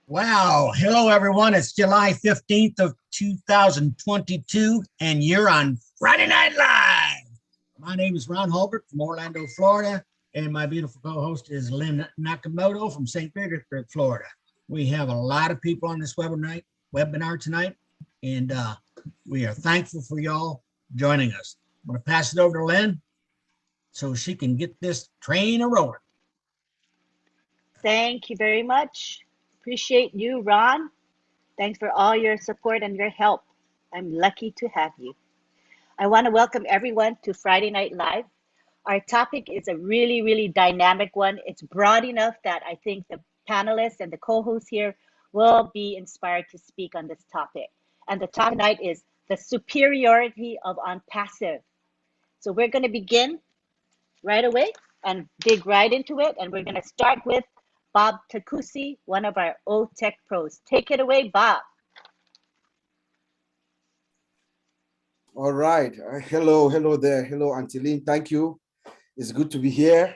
Wow. Hello, everyone. It's July 15th of 2022, and you're on Friday Night Live. My name is Ron Hulbert from Orlando, Florida, and my beautiful co-host is Lynn Nakamoto from St. Petersburg, Florida. We have a lot of people on this webinar tonight, and we are thankful for y'all joining us. I'm going to pass it over to Lynn so she can get this train a-rolling. Thank you very much. Appreciate you, Ron. Thanks for all your support and your help. I'm lucky to have you. I want to welcome everyone to Friday Night Live. Our topic is a really dynamic one. It's broad enough that I think the panelists and the co-hosts here will be inspired to speak on this topic. And the topic tonight is the superiority of ONPASSIVE. So we're going to begin right away and dig right into it. And we're going to start with Bob Takusi, one of our O-Tech pros. Take it away, Bob. All right. Hello there. Hello, Auntie Lynn. Thank you. It's good to be here.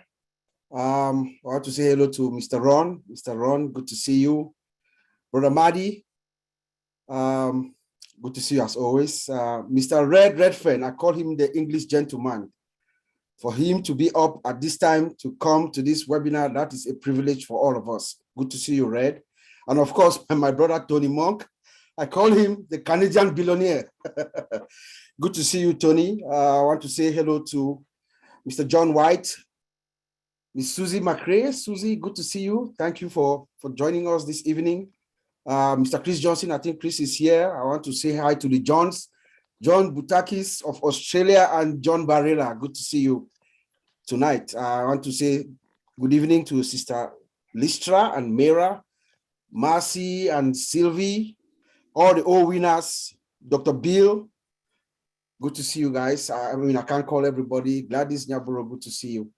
I want to say hello to Mr. Ron. Mr. Ron, good to see you. Brother Madi, good to see you as always. Mr. Redfern, I call him the English gentleman. For him to be up at this time to come to this webinar, that is a privilege for all of us. Good to see you, Red. And of course, my brother, Tony Monk, I call him the Canadian billionaire. Good to see you, Tony. I want to say hello to Mr. John White, Miss Susie McRae. Susie, good to see you. Thank you for joining us this evening. Mr. Chris Johnson, I think Chris is here. I want to say hi to the Johns. John Butakis of Australia and John Barrera. Good to see you tonight. I want to say good evening to Sister Listra and Mera, Marcy and Sylvie, all the old winners, Dr. Bill. Good to see you guys. I can't call everybody. Gladys Nyaburo, good to see you.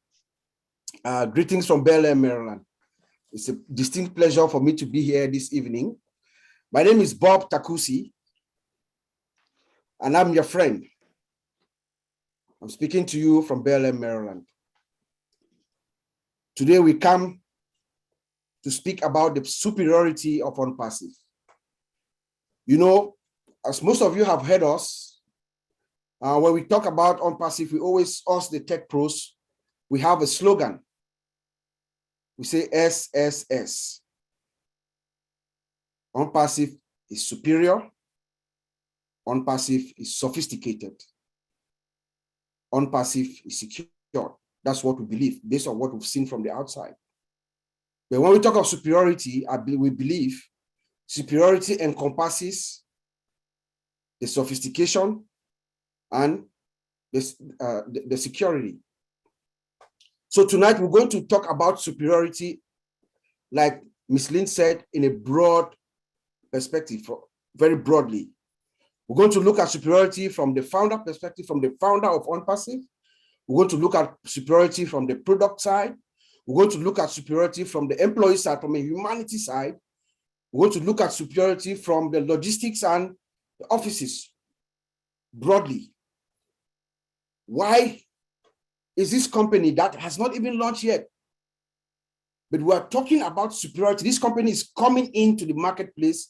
Greetings from Bel Air, Maryland. It's a distinct pleasure for me to be here this evening. My name is Bob Takusi, and I'm your friend. I'm speaking to you from Bel Air, Maryland. Today we come to speak about the superiority of ONPASSIVE. You know, as most of you have heard us, when we talk about ONPASSIVE, we always ask the tech pros, we have a slogan. We say SSS. ONPASSIVE is superior. ONPASSIVE is sophisticated. ONPASSIVE is secure. That's what we believe, based on what we've seen from the outside. But when we talk of superiority, we believe superiority encompasses the sophistication and the security. So tonight we're going to talk about superiority, like Ms. Lynn said, in a broad perspective, very broadly. We're going to look at superiority from the founder perspective, from the founder of ONPASSIVE. We're going to look at superiority from the product side. We're going to look at superiority from the employee side, from a humanity side. We're going to look at superiority from the logistics and the offices broadly. Why is this company that has not even launched yet? But we are talking about superiority. This company is coming into the marketplace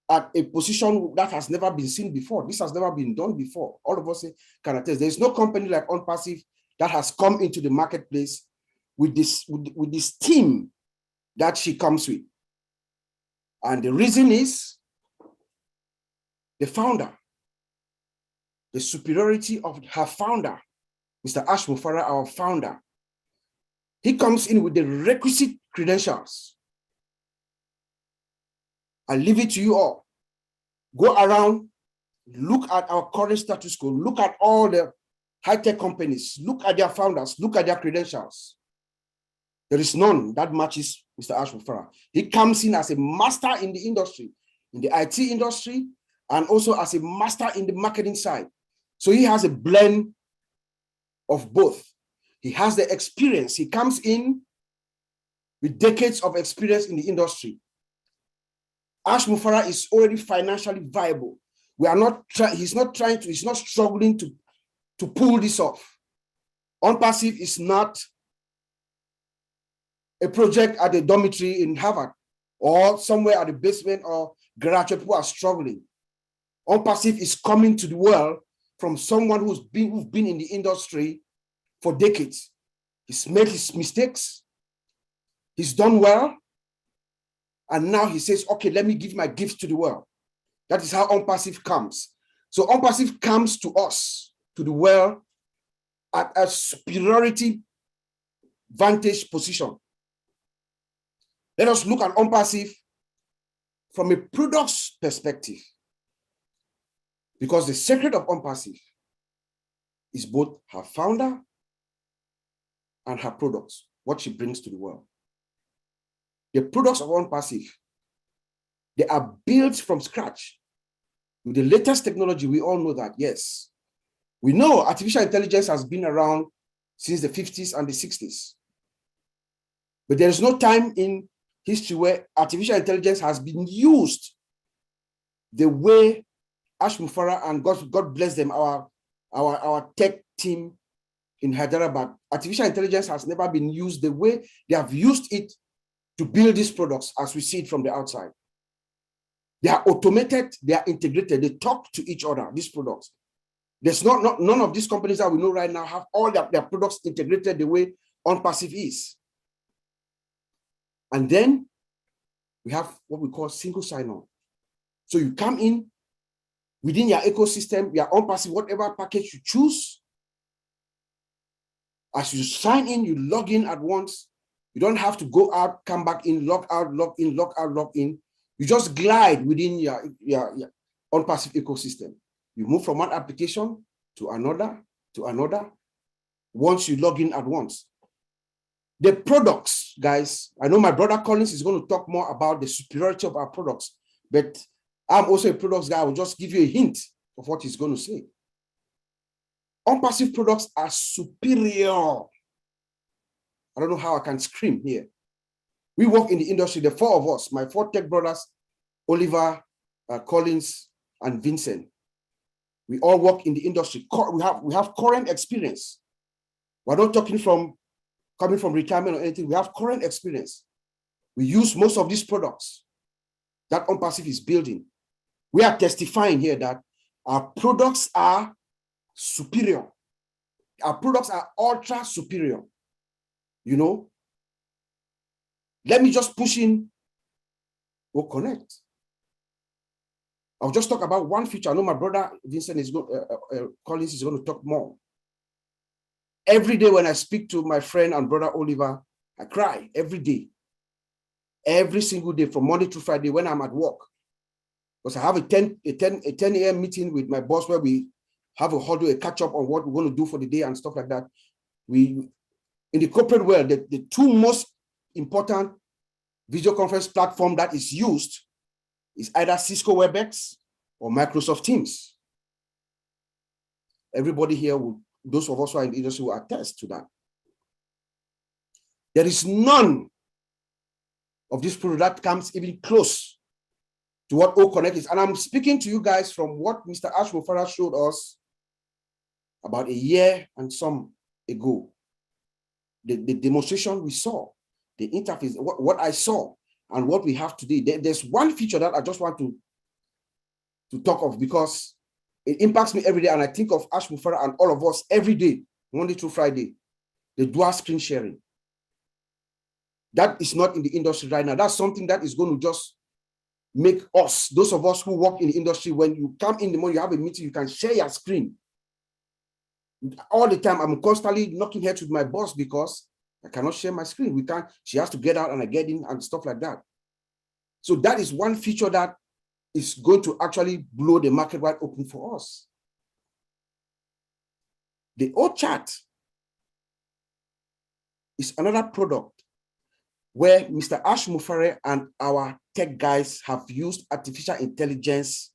at a position that has never been seen before. This has never been done before. All of us can attest. There is no company like ONPASSIVE that has come into the marketplace with this team that she comes with. And the reason is the founder, the superiority of her founder, Mr. Ash Mufara, our founder. He comes in with the requisite credentials. I leave it to you all. Go around, look at our current status quo, look at all the high-tech companies, look at their founders, look at their credentials. There is none that matches Mr. Ash Mufara. He comes in as a master in the industry, in the IT industry, and also as a master in the marketing side. So he has a blend of both. He has the experience. He comes in with decades of experience in the industry. Ash Mufara is already financially viable. He's not struggling to pull this off. ONPASSIVE is not a project at a dormitory in Harvard. or somewhere at the basement or garage where people are struggling. ONPASSIVE is coming to the world from someone who's been in the industry for decades. He's made his mistakes. He's done well. And now he says, okay, let me give my gifts to the world. That is how ONPASSIVE comes. So ONPASSIVE comes to us, to the world, at a superiority vantage position. Let us look at ONPASSIVE from a product's perspective. Because the secret of ONPASSIVE is both her founder and her products, what she brings to the world. The products of ONPASSIVE, they are built from scratch. With the latest technology, we all know that, yes. We know artificial intelligence has been around since the 50s and the 60s. But there is no time in history where artificial intelligence has been used the way Ash Mufara and God bless them, our tech team in Hyderabad. Artificial intelligence has never been used the way they have used it to build these products as we see it from the outside. They are automated, they are integrated, they talk to each other, these products. There's none of these companies that we know right now have all their products integrated the way ONPASSIVE is. And then we have what we call single sign-on. So you come in within your ecosystem, your ONPASSIVE, whatever package you choose. As you sign in, you log in at once. You don't have to go out, come back in, log out, log in, log out, log in. You just glide within your ONPASSIVE ecosystem. You move from one application to another, once you log in at once. The products, guys, I know my brother Collins is going to talk more about the superiority of our products, but I'm also a products guy. I will just give you a hint of what he's going to say. ONPASSIVE products are superior. I don't know how I can scream here. We work in the industry, the four of us, my four tech brothers, Oliver, Collins, and Vincent. We all work in the industry. We have current experience. We're not talking coming from retirement or anything. We have current experience. We use most of these products that ONPASSIVE is building. We are testifying here that our products are superior. Our products are ultra superior. You know, let me just push in Connect. I'll just talk about one feature. I know my brother Vincent Collins is going to talk more. Every day when I speak to my friend and brother Oliver, I cry every day. Every single day from Monday to Friday when I'm at work. Because I have a 10 a.m. meeting with my boss where we have a huddle, a catch up on what we're going to do for the day and stuff like that. In the corporate world, the two most important video conference platform that is used is either Cisco WebEx or Microsoft Teams. Everybody here, those of us who are in the industry will attest to that. There is none of this product that comes even close to what OConnect is. And I'm speaking to you guys from what Mr. Ash Mufara showed us about a year and some ago. The demonstration we saw, the interface, what I saw, and what we have today. There's one feature that I just want to talk of because it impacts me every day, and I think of Ash Mufara and all of us every day, Monday through Friday, the dual screen sharing. That is not in the industry right now. That's something that is going to just make us, those of us who work in the industry, when you come in the morning, you have a meeting, you can share your screen. All the time, I'm constantly knocking heads with my boss because I cannot share my screen. She has to get out and I get in and stuff like that. So that is one feature that is going to actually blow the market wide open for us. The O-Chat is another product where Mr. Ash Mufara and our tech guys have used artificial intelligence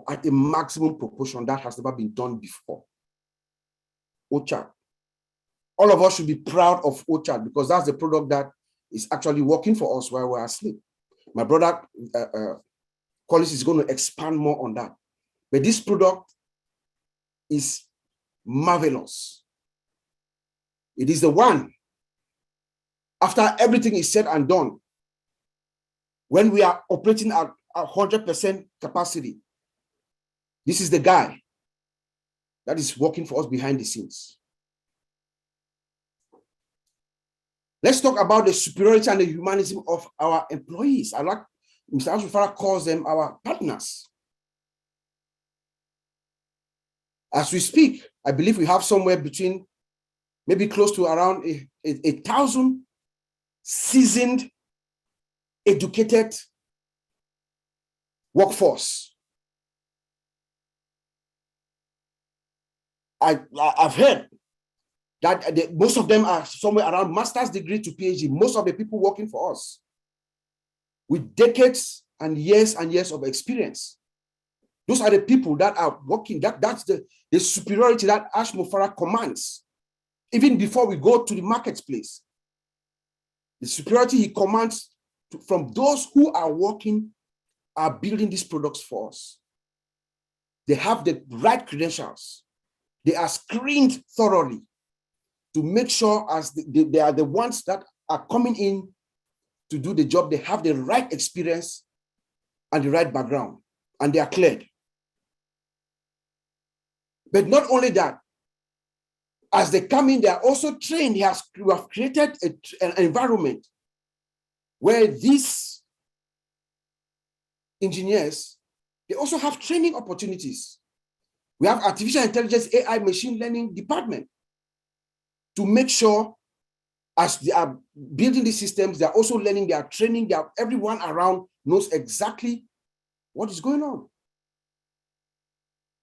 at a maximum proportion that has never been done before. O-Chat. All of us should be proud of O-Chat because that's the product that is actually working for us while we're asleep. My brother Collins is going to expand more on that. But this product is marvelous. It is the one, after everything is said and done, when we are operating at 100% capacity. This is the guy that is working for us behind the scenes. Let's talk about the superiority and the humanism of our employees. I like Mr. Ashufara calls them our partners. As we speak, I believe we have somewhere between maybe close to around 1,000 seasoned, educated workforce. I've heard that most of them are somewhere around master's degree to PhD. Most of the people working for us with decades and years of experience. Those are the people that are working. That's the superiority that Ash Mufara commands. Even before we go to the marketplace, the superiority he commands from those who are working, are building these products for us. They have the right credentials. They are screened thoroughly to make sure as they are the ones that are coming in to do the job. They have the right experience and the right background, and they are cleared. But not only that, as they come in, they are also trained. We have created an environment where these engineers, they also have training opportunities. We have artificial intelligence, AI, machine learning department to make sure as they are building these systems, they are also learning, they are training, everyone around knows exactly what is going on.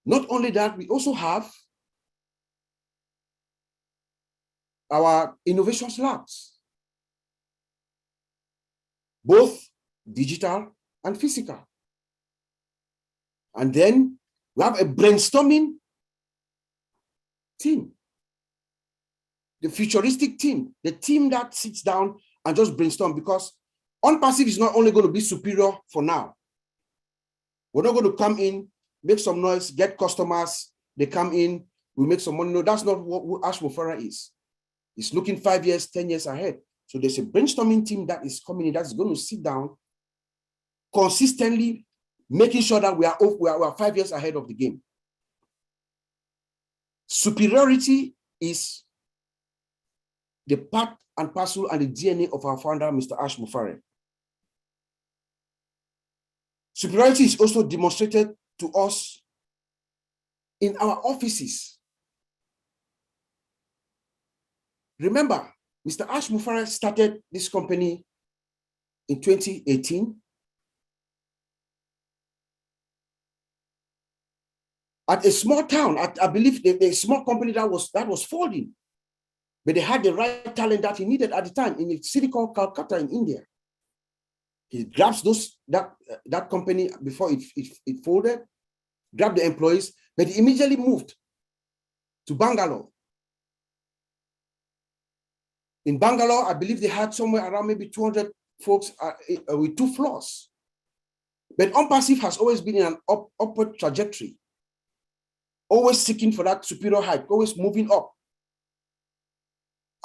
Not only that, we also have our innovations labs, both digital and physical. And then we have a brainstorming team, the futuristic team, the team that sits down and just brainstorm, because ONPASSIVE is not only going to be superior for now. We're not going to come in, make some noise, get customers, they come in, we make some money. No, that's not what Ash Mufara is. It's looking 5 years, 10 years ahead. So there's a brainstorming team that is coming in, that's going to sit down consistently, making sure that we are 5 years ahead of the game. Superiority is the part and parcel and the DNA of our founder, Mr. Ash Mufara. Superiority is also demonstrated to us in our offices. Remember, Mr. Ash Mufara started this company in 2018. At a small town, I believe a small company that was folding, but they had the right talent that he needed at the time in a city called Calcutta in India. He grabs that company before it folded, grabbed the employees, but he immediately moved to Bangalore. In Bangalore, I believe they had somewhere around maybe 200 folks with 2 floors. But ONPASSIVE has always been in an upward trajectory, always seeking for that superior height, always moving up.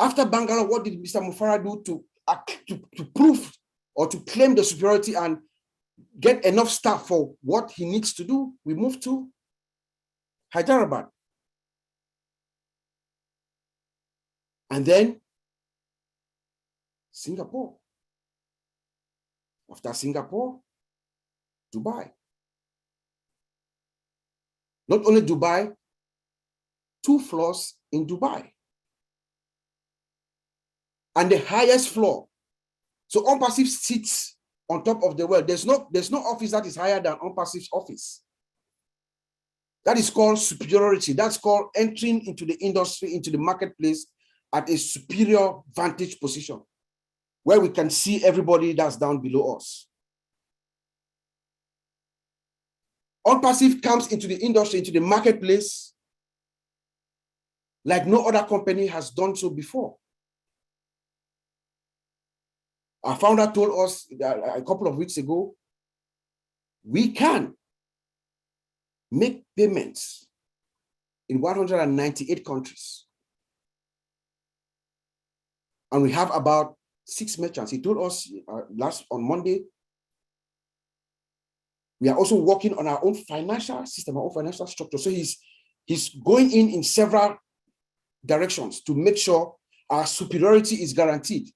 After Bangalore, what did Mr. Mufara do to prove or to claim the superiority and get enough staff for what he needs to do? We moved to Hyderabad. And then Singapore. After Singapore, Dubai. Not only Dubai, 2 floors in Dubai. And the highest floor. So ONPASSIVE sits on top of the world. There's no office that is higher than ONPASSIVE's office. That is called superiority. That's called entering into the industry, into the marketplace at a superior vantage position, where we can see everybody that's down below us. ONPASSIVE comes into the industry, into the marketplace, like no other company has done so before. Our founder told us a couple of weeks ago, we can make payments in 198 countries. And we have about 6 merchants. He told us on Monday We are also working on our own financial system, our own financial structure. So he's going in several directions to make sure our superiority is guaranteed.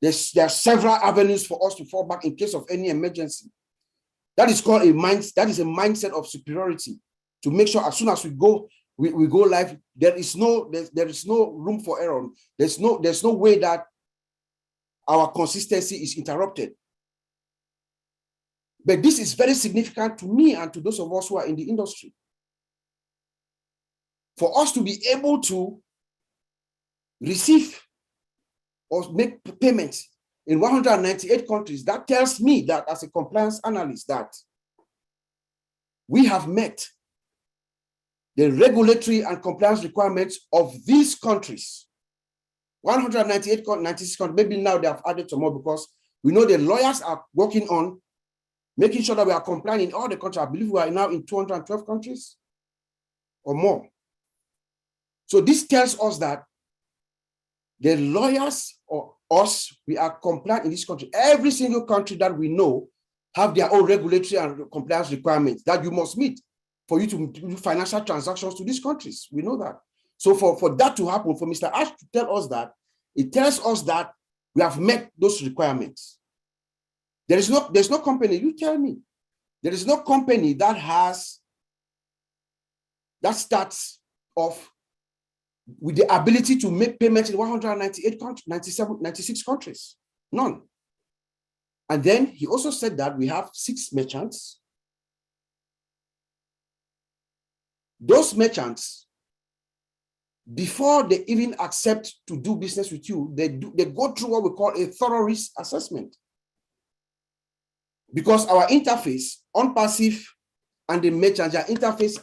There are several avenues for us to fall back in case of any emergency. That is called a mindset of superiority, to make sure as soon as we go live, there is no room for error. There's no way that our consistency is interrupted. But this is very significant to me and to those of us who are in the industry. For us to be able to receive or make payments in 198 countries, that tells me that as a compliance analyst that we have met the regulatory and compliance requirements of these countries. 198, 96 countries, maybe now they have added some more because we know the lawyers are working on making sure that we are complying in all the countries. I believe we are now in 212 countries or more. So this tells us that the lawyers or us, we are compliant in this country. Every single country that we know have their own regulatory and compliance requirements that you must meet for you to do financial transactions to these countries. We know that. So for that to happen, for Mr. Ash to tell us that, it tells us that we have met those requirements. There's no company, you tell me, there is no company that starts off with the ability to make payments in 198 countries, 96 countries. None. And then he also said that we have 6 merchants. Those merchants, before they even accept to do business with you, they go through what we call a thorough risk assessment. Because our interface, ONPASSIVE and the merchant, their interface,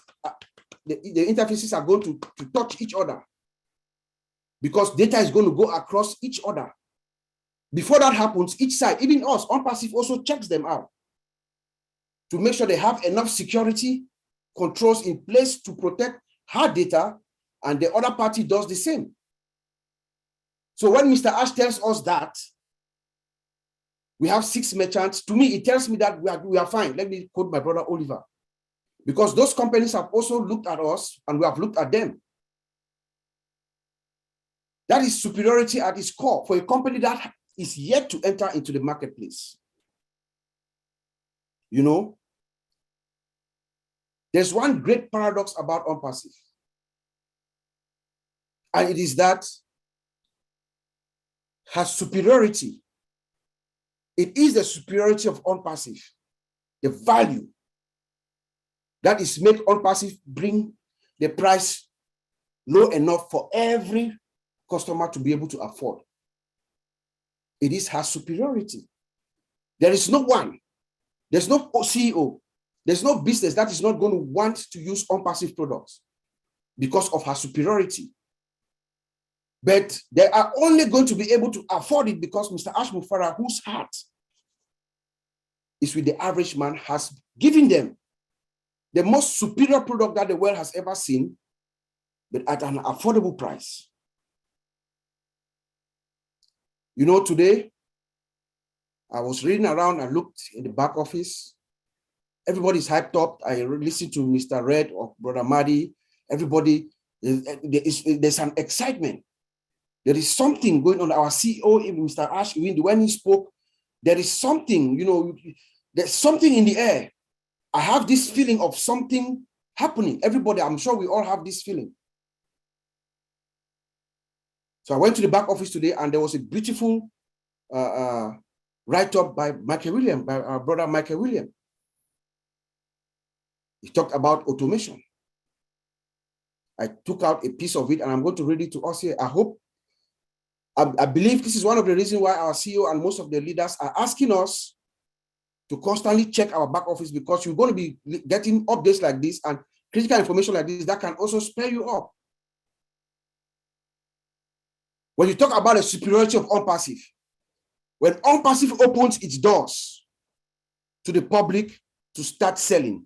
the interfaces are going to touch each other because data is going to go across each other. Before that happens, each side, even us, ONPASSIVE also checks them out to make sure they have enough security controls in place to protect her data, and the other party does the same. So when Mr. Ash tells us that we have 6 merchants, to me, it tells me that we are fine. Let me quote my brother Oliver. Because those companies have also looked at us and we have looked at them. That is superiority at its core for a company that is yet to enter into the marketplace. You know, there's one great paradox about ONPASSIVE. And it is that her superiority, it is the superiority of ONPASSIVE, the value that is make ONPASSIVE bring the price low enough for every customer to be able to afford. It is her superiority. There is no one, there's no CEO, there's no business that is not going to want to use ONPASSIVE products because of her superiority. But they are only going to be able to afford it because Mr. Ash Mufarah, whose heart is with the average man, has given them the most superior product that the world has ever seen, but at an affordable price. You know, today, I was reading around, I looked in the back office. Everybody's hyped up. I listened to Mr. Red or Brother Madi. Everybody, there's an excitement. There is something going on. Our CEO, even Mr. Ash, when he spoke, there is something, you know, there's something in the air. I have this feeling of something happening. Everybody, I'm sure we all have this feeling. So I went to the back office today and there was a beautiful write-up by Michael William, by our brother Michael William. He talked about automation. I took out a piece of it and I'm going to read it to us here. I believe this is one of the reasons why our CEO and most of the leaders are asking us to constantly check our back office, because you're going to be getting updates like this and critical information like this that can also spare you up. When you talk about the superiority of ONPASSIVE, when ONPASSIVE opens its doors to the public to start selling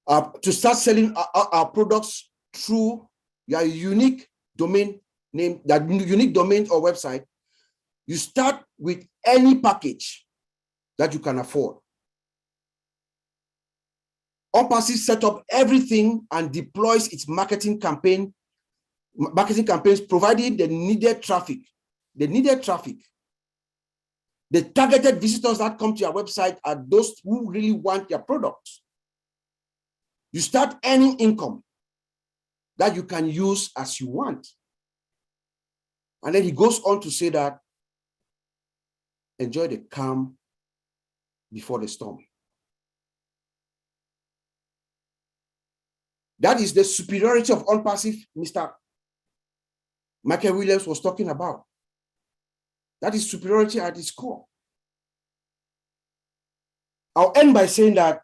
our products through your unique domain name, that unique domain or website, you start with any package that you can afford. ONPASSIVE set up everything and deploys its marketing campaigns, providing the needed traffic. The targeted visitors that come to your website are those who really want your products. You start earning income that you can use as you want. And then he goes on to say that enjoy the calm before the storm. That is the superiority of ONPASSIVE Mr. Michael Williams was talking about. That is superiority at its core. I'll end by saying that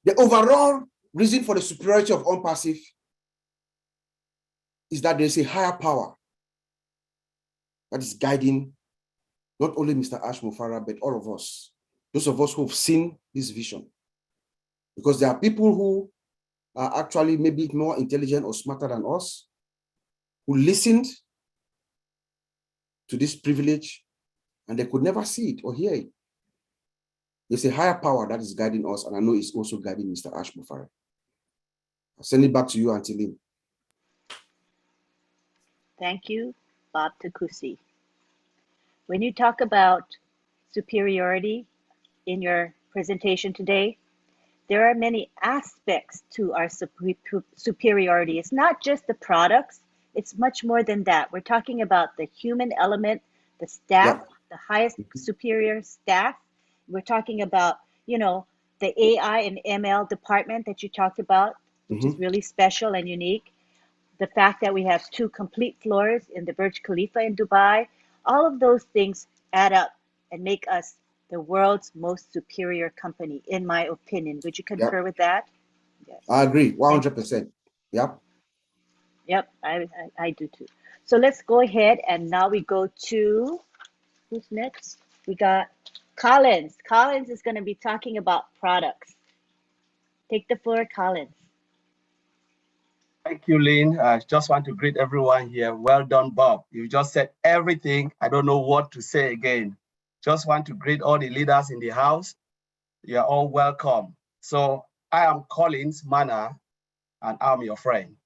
the overall reason for the superiority of ONPASSIVE is that there's a higher power that is guiding not only Mr. Ash Mufara, but all of us, those of us who have seen this vision. Because there are people who are actually maybe more intelligent or smarter than us, who listened to this privilege and they could never see it or hear it. There's a higher power that is guiding us, and I know it's also guiding Mr. Ash Mufara. I'll send it back to you, Auntie Lynn. Thank you, Bob Takusi. When you talk about superiority in your presentation today, there are many aspects to our superiority. It's not just the products, it's much more than that. We're talking about the human element, the staff, the highest superior staff. We're talking about, you know, the AI and ML department that you talked about, which is really special and unique. The fact that we have 2 complete floors in the Burj Khalifa in Dubai, all of those things add up and make us the world's most superior company, in my opinion. Would you concur with that? Yes. I agree, 100%. Yep. Yep, I do too. So let's go ahead and now we go to, who's next? We got Collins. Collins is going to be talking about products. Take the floor, Collins. Thank you, Lynn. I just want to greet everyone here. Well done, Bob. You just said everything. I don't know what to say again. Just want to greet all the leaders in the house. You're all welcome. So I am Collins Manna, and I'm your friend.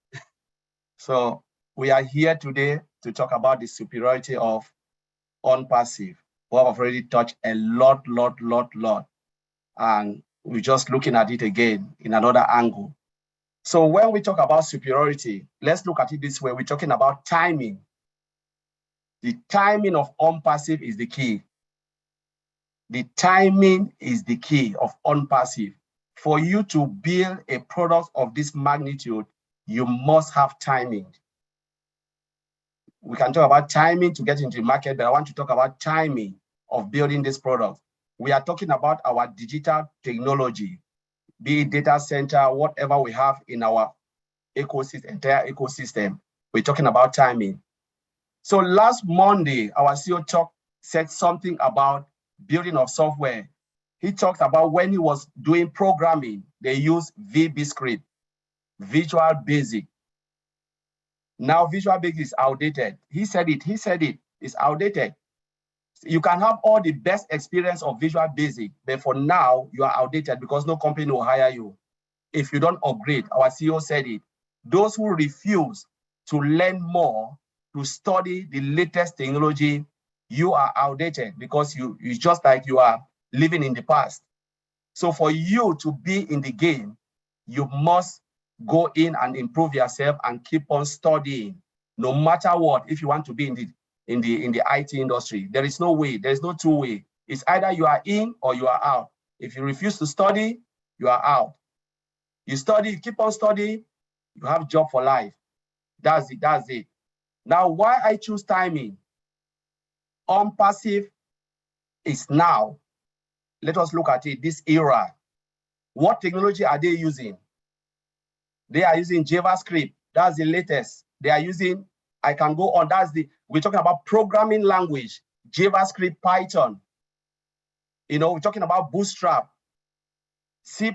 So we are here today to talk about the superiority of ONPASSIVE. We have already touched a lot. And we're just looking at it again in another angle. So when we talk about superiority, let's look at it this way. We're talking about timing. The timing of ONPASSIVE is the key. The timing is the key of ONPASSIVE. For you to build a product of this magnitude, you must have timing. We can talk about timing to get into the market, but I want to talk about timing of building this product. We are talking about our digital technology, be it data center, whatever we have in our ecosystem, entire ecosystem. We're talking about timing. So last Monday, our CEO said something about building of software. He talked about when he was doing programming, they used VB script, Visual Basic. Now Visual Basic is outdated. He said it, it's outdated. You can have all the best experience of Visual Basic, but for now, you are outdated because no company will hire you if you don't upgrade. Our CEO said it. Those who refuse to learn more, to study the latest technology, you are outdated because it's just like you are living in the past. So for you to be in the game, you must go in and improve yourself and keep on studying, no matter what. If you want to be in the IT industry, there is no way, there's no two-way. It's either you are in or you are out. If you refuse to study, you are out. You study, you keep on studying, you have a job for life. That's it. Now, why I choose timing? ONPASSIVE is now. Let us look at it, this era. What technology are they using? They are using JavaScript. That's the latest. They are using, I can go on, we're talking about programming language, JavaScript, Python. You know, we're talking about Bootstrap, C++.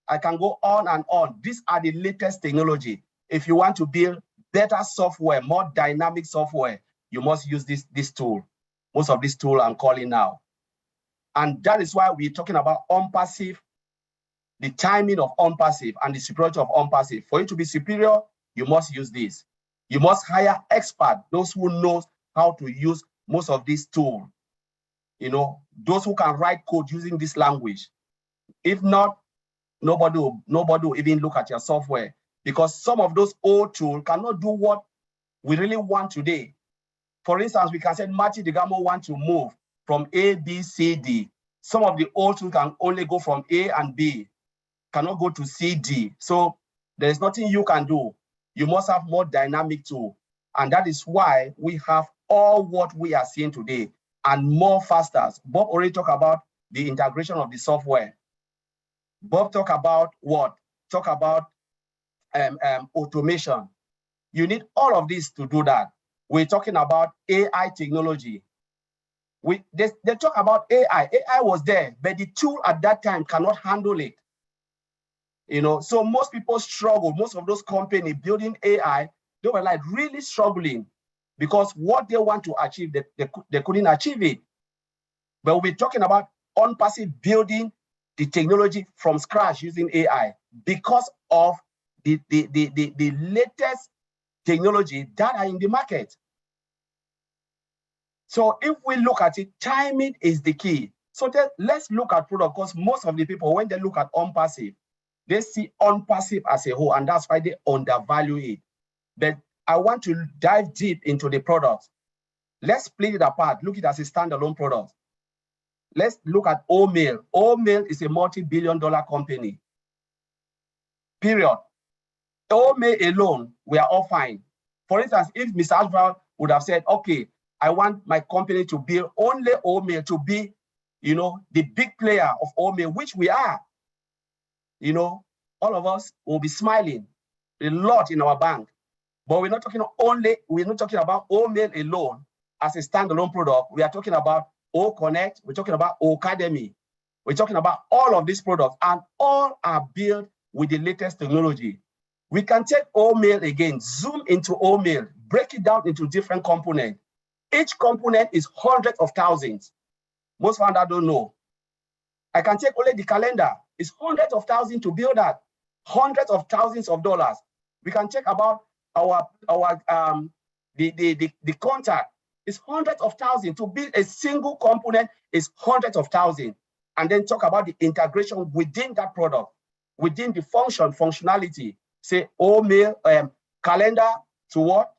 I can go on and on. These are the latest technology. If you want to build better software, more dynamic software, you must use this tool. most of these tools I'm calling now. And that is why we're talking about ONPASSIVE, the timing of ONPASSIVE and the superiority of ONPASSIVE. For you to be superior, you must use this. You must hire experts, those who know how to use most of these tools. You know, those who can write code using this language. If not, nobody will even look at your software, because some of those old tools cannot do what we really want today. For instance, we can say Marty Digamo wants to move from A, B, C, D. Some of the old tools can only go from A and B, cannot go to C, D. So there's nothing you can do. You must have more dynamic tool. And that is why we have all what we are seeing today and more faster. Bob already talked about the integration of the software. Bob talked about what? Talk about automation. You need all of this to do that. We're talking about AI technology. They talk about AI. AI was there, but the tool at that time cannot handle it. You know, so most people struggle. Most of those companies building AI, they were like really struggling because what they want to achieve, they couldn't achieve it. But we're talking about ONPASSIVE building the technology from scratch using AI because of the latest technology that are in the market. So if we look at it, timing is the key. So let's look at product, because most of the people, when they look at ONPASSIVE, they see ONPASSIVE as a whole, and that's why they undervalue it. But I want to dive deep into the product. Let's split it apart, look at it as a standalone product. Let's look at OMail. OMail is a multi-billion-dollar company, period. OMail alone, we are all fine. For instance, if Mr. Ashbrown would have said, okay, I want my company to build only OMail to be, you know, the big player of OMail, which we are, you know, all of us will be smiling a lot in our bank. But we're not talking about OMail alone as a standalone product. We are talking about OConnect, we're talking about Academy, we're talking about all of these products, and all are built with the latest technology. We can take OMail again, zoom into OMail, break it down into different components. Each component is hundreds of thousands. Most founders don't know. I can take only the calendar. It's hundreds of thousands to build that. Hundreds of thousands of dollars. We can check about the contact. It's hundreds of thousands. To build a single component is hundreds of thousands. And then talk about the integration within that product, within the functionality. Say, OMail, calendar to what?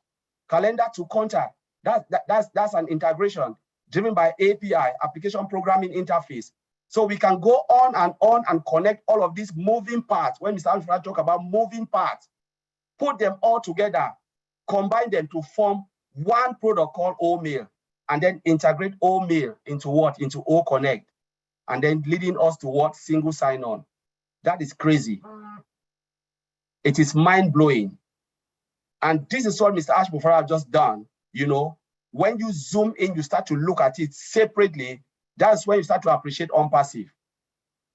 Calendar to contact. That's an integration driven by API, application programming interface. So we can go on and connect all of these moving parts. When Mr. Alfred talk about moving parts, put them all together, combine them to form one product called OMail, and then integrate OMail into what? Into OConnect, and then leading us to what? Single sign-on. That is crazy. It is mind-blowing. And this is what Mr. Ashbufara have just done. You know, when you zoom in, you start to look at it separately. That's when you start to appreciate ONPASSIVE.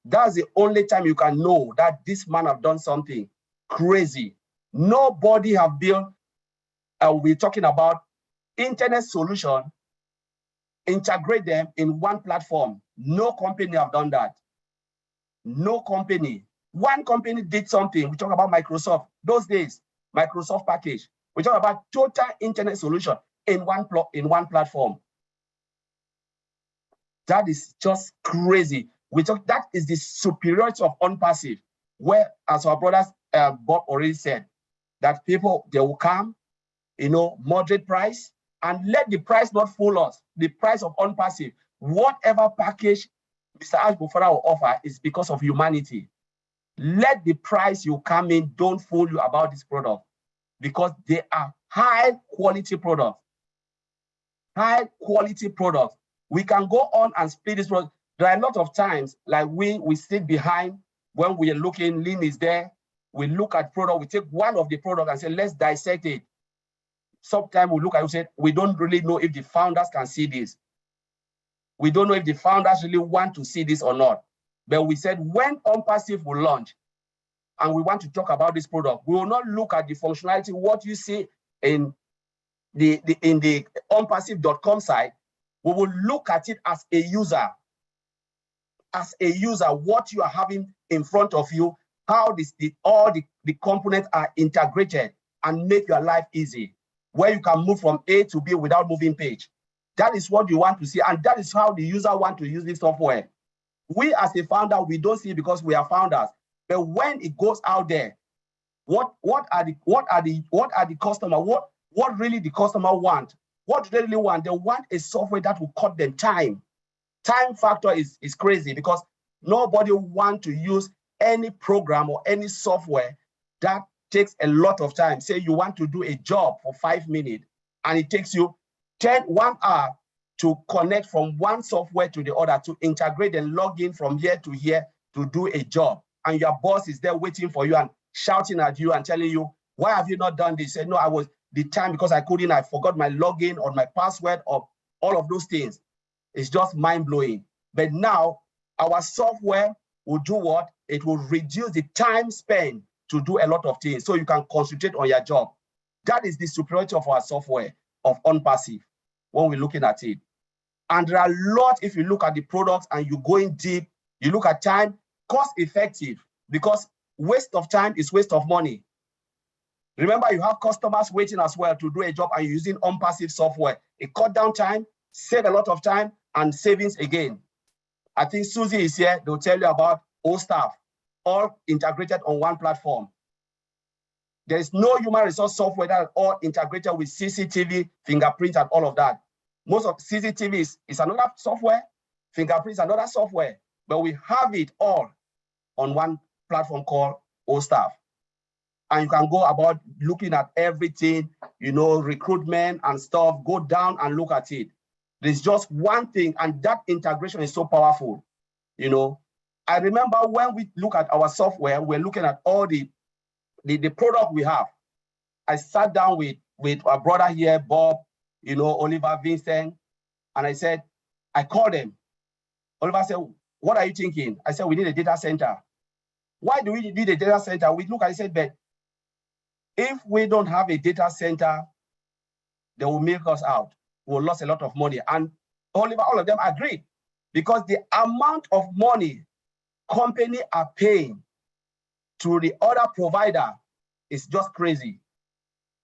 That's the only time you can know that this man have done something crazy. Nobody have built, we're talking about internet solution, integrate them in one platform. No company have done that. No company. One company did something. We talk about Microsoft. Those days, Microsoft package. We talk about total internet solution in one platform. That is just crazy. That is the superiority of ONPASSIVE, where, as our brothers Bob already said, that people, they will come, you know, moderate price, and let the price not fool us. The price of ONPASSIVE, whatever package Mr. Ashbufara will offer is because of humanity. Let the price you come in don't fool you about this product, because they are high quality products. High quality products. We can go on and split this product. There are a lot of times, like we sit behind when we are looking, Lynn is there, we look at product, we take one of the product and say, let's dissect it. Sometimes we look at it and say, we don't really know if the founders can see this. We don't know if the founders really want to see this or not. But we said, when ONPASSIVE will launch, and we want to talk about this product, we will not look at the functionality, what you see in the ONPASSIVE.com site. We will look at it as a user. As a user, what you are having in front of you, how all the components are integrated and make your life easy, where you can move from A to B without moving page. That is what you want to see, and that is how the user want to use this software. We as a founder, we don't see it because we are founders. But when it goes out there, what are the customer? What really the customer want? What do they really want? They want a software that will cut them time. Time factor is crazy because nobody want to use any program or any software that takes a lot of time. Say you want to do a job for 5 minutes and it takes you 1 hour to connect from one software to the other, to integrate and log in from here to here to do a job. And your boss is there waiting for you and shouting at you and telling you, why have you not done this? Say, no, I was the time because I forgot my login or my password or all of those things. It's just mind-blowing. But now our software will do what? It will reduce the time spent to do a lot of things so you can concentrate on your job. That is the superiority of our software of ONPASSIVE when we're looking at it. And there are a lot, if you look at the products and you go in deep, you look at time, cost effective, because waste of time is waste of money. Remember, you have customers waiting as well to do a job and you're using ONPASSIVE software. It cut down time, save a lot of time, and savings again. I think Susie is here. They'll tell you about OStaff, all integrated on one platform. There is no human resource software that are all integrated with CCTV, fingerprint, and all of that. Most of CCTV is another software, fingerprints another software, but we have it all on one platform called OStaff. And you can go about looking at everything, you know, recruitment and stuff, go down and look at it. There's just one thing, and that integration is so powerful. You know, I remember when we look at our software, we're looking at all the product we have. I sat down with our brother here, Bob, you know, Oliver, Vincent, and I called them. Oliver said, what are you thinking? I said, we need a data center. Why do we need a data center? We look at it and said, but if we don't have a data center, they will milk us out. We'll lose a lot of money. And Oliver, all of them agreed, because the amount of money companies are paying to the other provider is just crazy.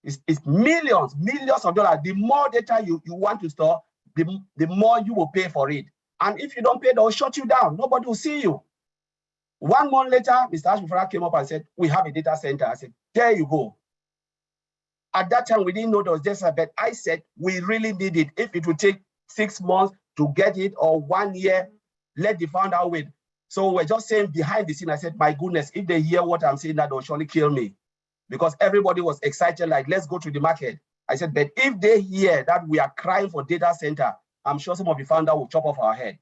It's millions of dollars. The more data you want to store, the more you will pay for it. And if you don't pay, they'll shut you down. Nobody will see you. 1 month later, Mr. Ashmufara came up and said, we have a data center. I said, there you go. At that time, we didn't know there was just a bet. I said, we really need it. If it would take 6 months to get it or 1 year, let the founder wait. So we're just saying behind the scene, I said, my goodness, if they hear what I'm saying, that they'll surely kill me. Because everybody was excited, like, let's go to the market. I said, but if they hear that we are crying for data center, I'm sure some of the founders will chop off our head.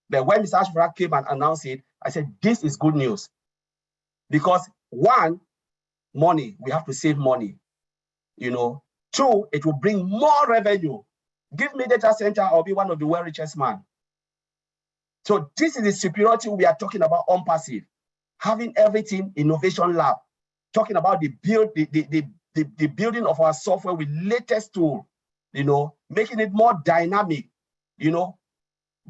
But when Mr. Ashmufara came and announced it, I said, this is good news. Because 1, money, we have to save money. You know, 2, it will bring more revenue. Give me data center, I'll be one of the richest man. So this is the superiority we are talking about on ONPASSIVE. Having everything innovation lab, talking about the building of our software with latest tool, you know, making it more dynamic. You know,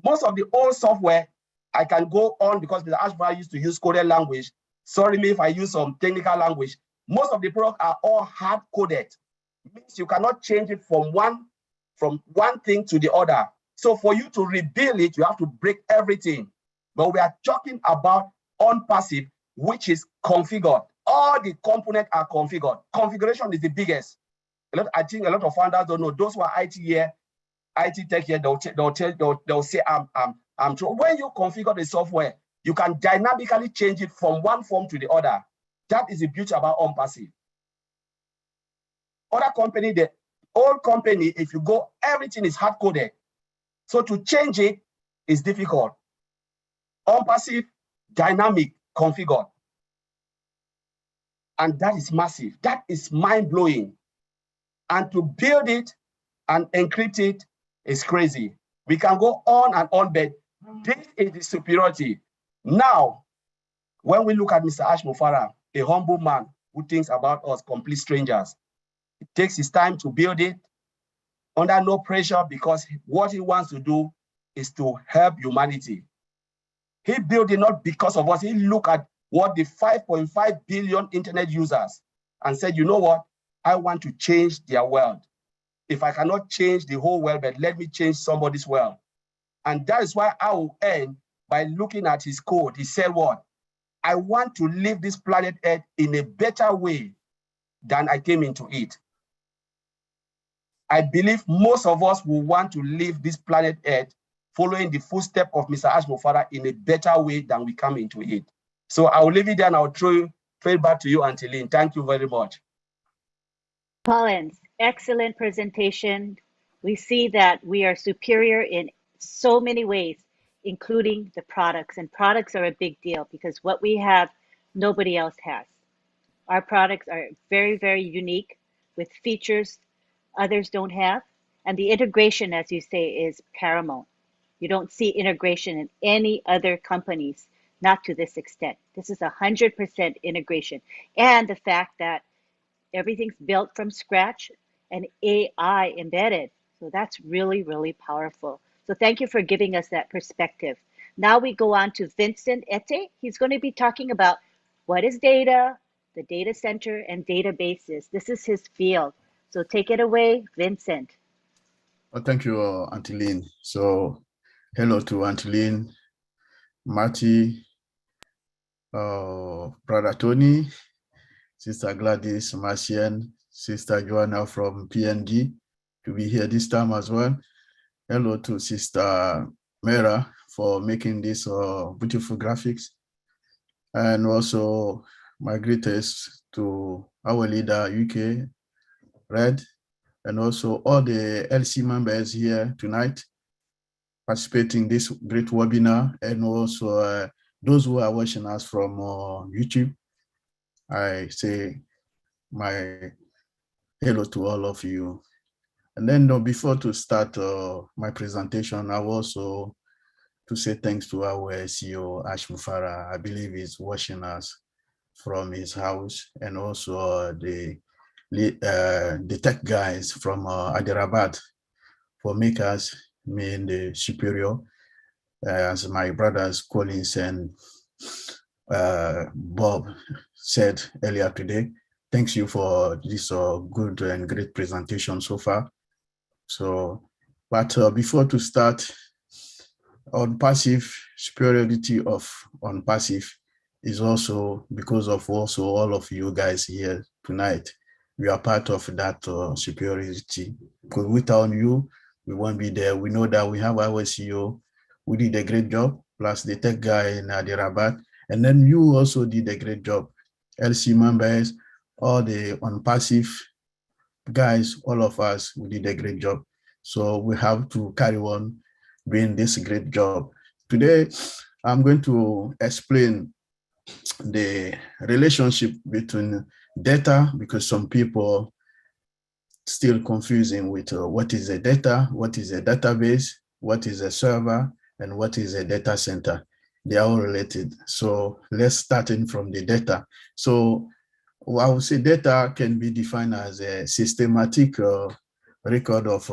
most of the old software, I can go on because Mr. Ashmufara used to use coded language. Sorry me if I use some technical language. Most of the products are all hard-coded. It means you cannot change it from one thing to the other. So for you to rebuild it, you have to break everything. But we are talking about ONPASSIVE, which is configured. All the components are configured. Configuration is the biggest. I think a lot of founders don't know. Those who are IT here, IT tech here, they'll say, I'm true. When you configure the software, you can dynamically change it from one form to the other. That is the beauty about ONPASSIVE. Other company, the old company, if you go, everything is hard-coded. So to change it is difficult. ONPASSIVE, dynamic, configured. And that is massive. That is mind-blowing. And to build it and encrypt it is crazy. We can go on and on, but this is the superiority. Now, when we look at Mr. Ashmufara, a humble man who thinks about us, complete strangers, it takes his time to build it. under no pressure, because what he wants to do is to help humanity. He built it not because of us. He looked at what the 5.5 billion internet users and said, you know what? I want to change their world. If I cannot change the whole world, but let me change somebody's world. And that is why I will end by looking at his code. He said what? I want to leave this planet Earth in a better way than I came into it. I believe most of us will want to leave this planet Earth following the footsteps of Mr. Ashmofara in a better way than we come into it. So I will leave it there and I'll throw it back to you, Auntie Lynn. Thank you very much. Collins, excellent presentation. We see that we are superior in so many ways, including the products. And products are a big deal because what we have, nobody else has. Our products are very, very unique with features others don't have. And the integration, as you say, is paramount. You don't see integration in any other companies, not to this extent. This is 100% integration. And the fact that everything's built from scratch and AI embedded. So that's really, really powerful. So thank you for giving us that perspective. Now we go on to Vincent Ete. He's going to be talking about what is data, the data center, and databases. This is his field. So take it away, Vincent. Well, thank you, Auntie Lynn. So hello to Auntie Lynn, Marty, Brother Tony, Sister Gladys, Marcian, Sister Joanna from PNG to be here this time as well. Hello to Sister Mera for making these beautiful graphics. And also my greetest to our leader, UK, Red, and also all the LC members here tonight participating in this great webinar, and also those who are watching us from YouTube. I say my hello to all of you. And then before to start my presentation, I also to say thanks to our CEO, Ash Mufara. I believe he's watching us from his house, and also the tech guys from Hyderabad for make us mean the superior, as my brothers Collins and Bob said earlier today. Thanks you for this good and great presentation so far. So, but before to start, ONPASSIVE, superiority of ONPASSIVE is also because of also all of you guys here tonight. We are part of that superiority, because without you, we won't be there. We know that we have our CEO who did a great job, plus the tech guy in Hyderabad, and then you also did a great job. LC members, all the ONPASSIVE guys, all of us, we did a great job. So we have to carry on doing this great job. Today, I'm going to explain the relationship between data, because some people still confusing with what is a data, what is a database, what is a server, and what is a data center. They are all related. So let's start in from the data. So I would say data can be defined as a systematic record of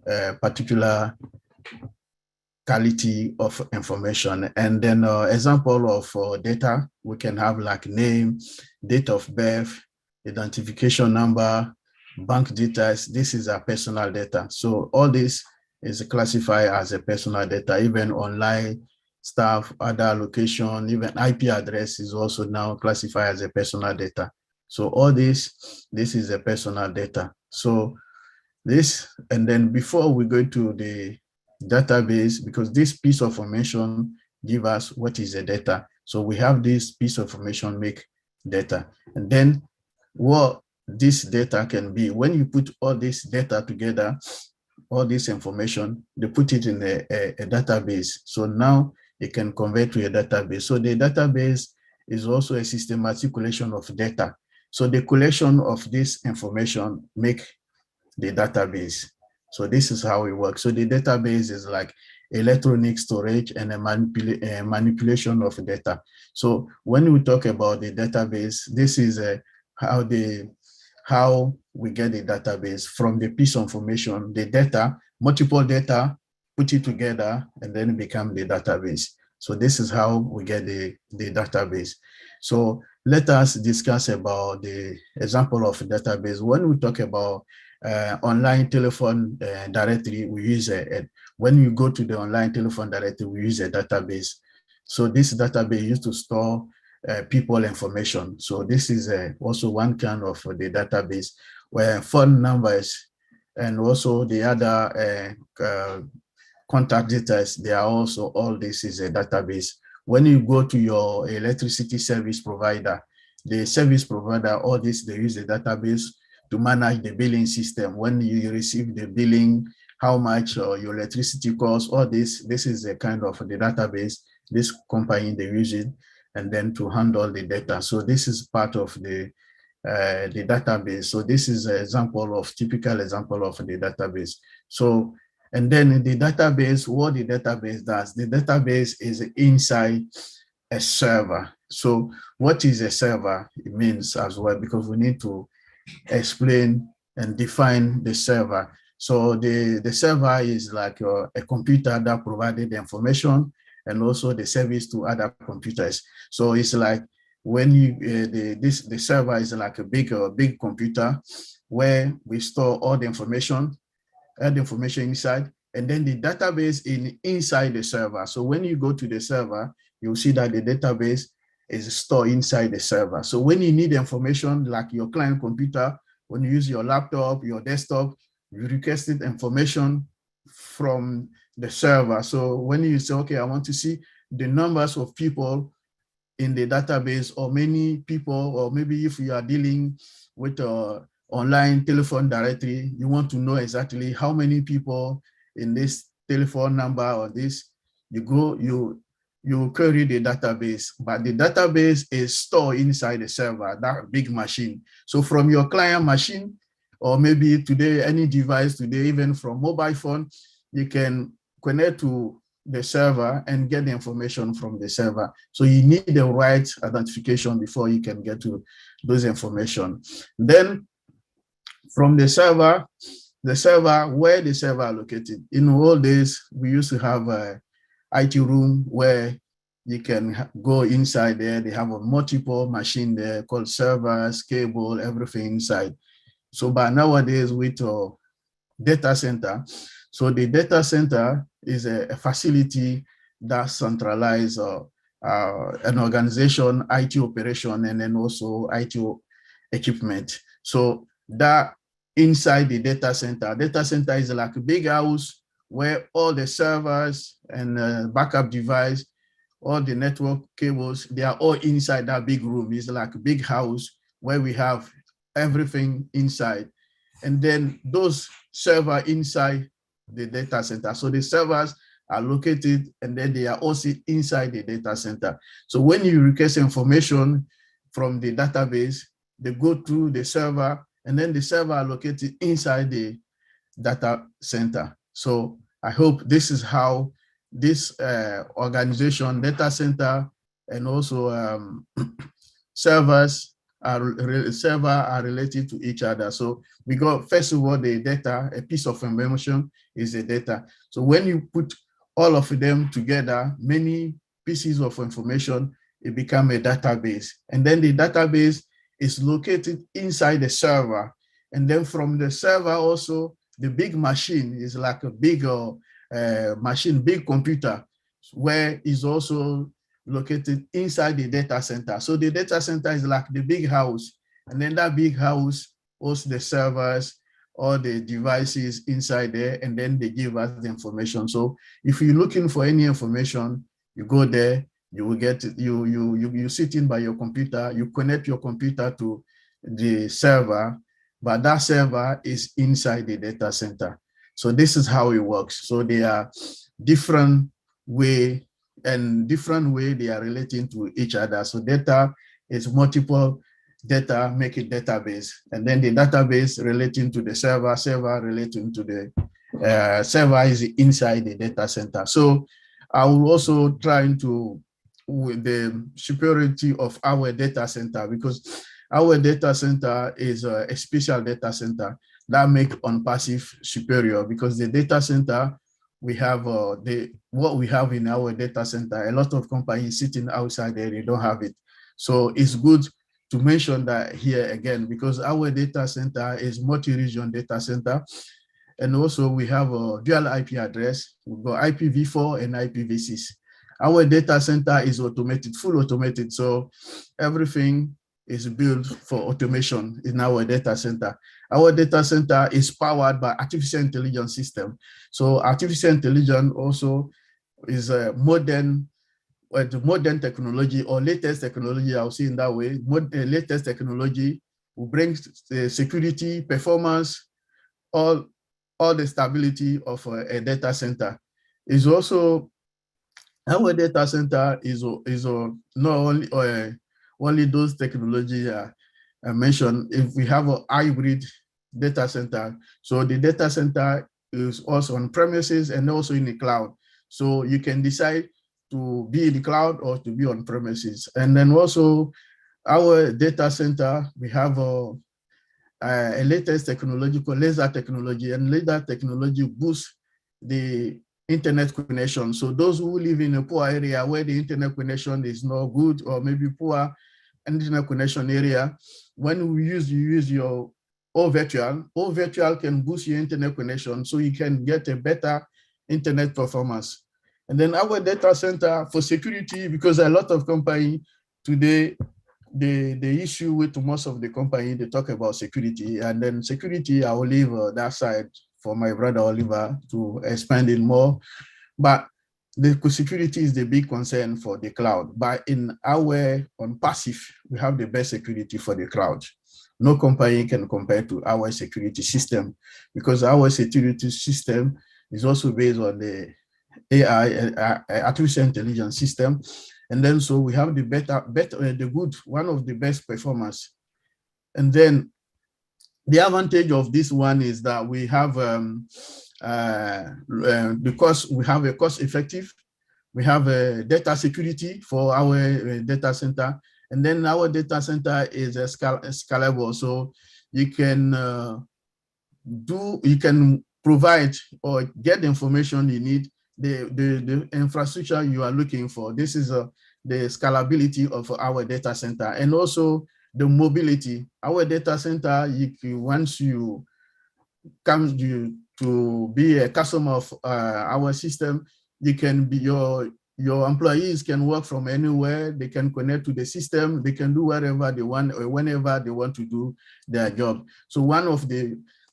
a particular quality of information. And then example of data, we can have like name, date of birth, identification number, bank details. This is a personal data. So all this is classified as a personal data, even online stuff, other location, even IP address is also now classified as a personal data. So all this is a personal data. So this, and then before we go to the database, because this piece of information give us what is the data. So we have this piece of information make data. And then what this data can be, when you put all this data together, all this information, they put it in a database. So now it can convert to a database. So the database is also a systematic collection of data. So the collection of this information make the database. So this is how it works. So the database is like electronic storage and a manipulation of data. So when we talk about the database, this is how we get the database from the piece of information, the data, multiple data, put it together, and then become the database. So this is how we get the database. So let us discuss about the example of database. When we talk about online telephone directory, we use when you go to the online telephone directory, we use a database. So this database used to store people information. So this is also one kind of the database where phone numbers and also the other contact details, they are also, all this is a database. When you go to your electricity service provider, the service provider, all this, they use the database to manage the billing system. When you receive the billing, how much your electricity costs, all this is a kind of the database, this company, they use it, and then to handle the data. So this is part of the database. So this is an example of, typical example of the database. So, and then in the database, what the database does, the database is inside a server. So what is a server? It means as well, because we need to explain and define the server. So the server is like a computer that provided the information and also the service to other computers. So it's like when you the server is like a big computer where we store all the information, inside, and then the database inside the server. So when you go to the server, you'll see that the database is stored inside the server. So when you need information like your client computer, when you use your laptop, your desktop, you requested information from the server. So when you say, okay, I want to see the numbers of people in the database, or many people, or maybe if you are dealing with online telephone directory, you want to know exactly how many people in this telephone number or this, you go, you query the database, but the database is stored inside the server, that big machine. So from your client machine, or maybe today, any device today, even from mobile phone, you can connect to the server and get the information from the server. So you need the right identification before you can get to those information. Then from the server, where the server are located. In all days, we used to have a IT room where you can go inside there. They have a multiple machine there called servers, cable, everything inside. So by nowadays with data center, so the data center is a facility that centralizes an organization, IT operation, and then also IT equipment. So that inside the data center is like a big house where all the servers and backup device, all the network cables, they are all inside that big room. It's like a big house where we have everything inside. And then those servers inside the data center. So the servers are located and then they are also inside the data center. So when you request information from the database, they go to the server and then the server are located inside the data center. So I hope this is how this organization, data center, and also servers are related to each other. So we got, first of all, the data, a piece of information is the data. So when you put all of them together, many pieces of information, it becomes a database. And then the database is located inside the server. And then from the server also, the big machine is like a big machine, big computer, where is also located inside the data center. So the data center is like the big house, and then that big house hosts the servers, all the devices inside there, and then they give us the information. So if you're looking for any information, you go there, you will get it. You sit in by your computer, you connect your computer to the server, but that server is inside the data center. So this is how it works. So they are different way they are relating to each other. So data is multiple data, make it database. And then the database relating to the server relating to the server is inside the data center. So I will also try to with the superiority of our data center, because Our data center is a special data center that make ONPASSIVE superior, because the data center we have, what we have in our data center, a lot of companies sitting outside there, they don't have it. So it's good to mention that here again, because our data center is multi-region data center. And also we have a dual IP address. We've got IPv4 and IPv6. Our data center is automated, full automated. So everything is built for automation in our data center. Our data center is powered by artificial intelligence system. So artificial intelligence also is a modern technology, or latest technology, I'll say in that way. Latest technology will bring the security, performance, all the stability of a data center. Is also, our data center is not only those technology I mentioned. If we have a hybrid data center, so the data center is also on premises and also in the cloud. So you can decide to be in the cloud or to be on premises. And then also our data center, we have a latest technology called laser technology, and laser technology boosts the internet connection. So those who live in a poor area where the internet connection is not good, or maybe poor internet connection area, when you use your virtual can boost your internet connection, so you can get a better internet performance. And then our data center for security, because a lot of companies today, the issue with most of the company, they talk about security, and then security, I will leave that side for my brother Oliver to expand it more. But the security is the big concern for the cloud. But in our ONPASSIVE, we have the best security for the cloud. No company can compare to our security system, because our security system is also based on the AI, artificial intelligence system. And then so we have the one of the best performance. And then the advantage of this one is that we have because we have a cost effective, we have a data security for our data center, and then our data center is scalable. So you can provide or get the information you need, the infrastructure you are looking for. This is the scalability of our data center, and also the mobility. Our data center, once you come to be a customer of our system, you can be your employees can work from anywhere. They can connect to the system. They can do whatever they want or whenever they want to do their job. So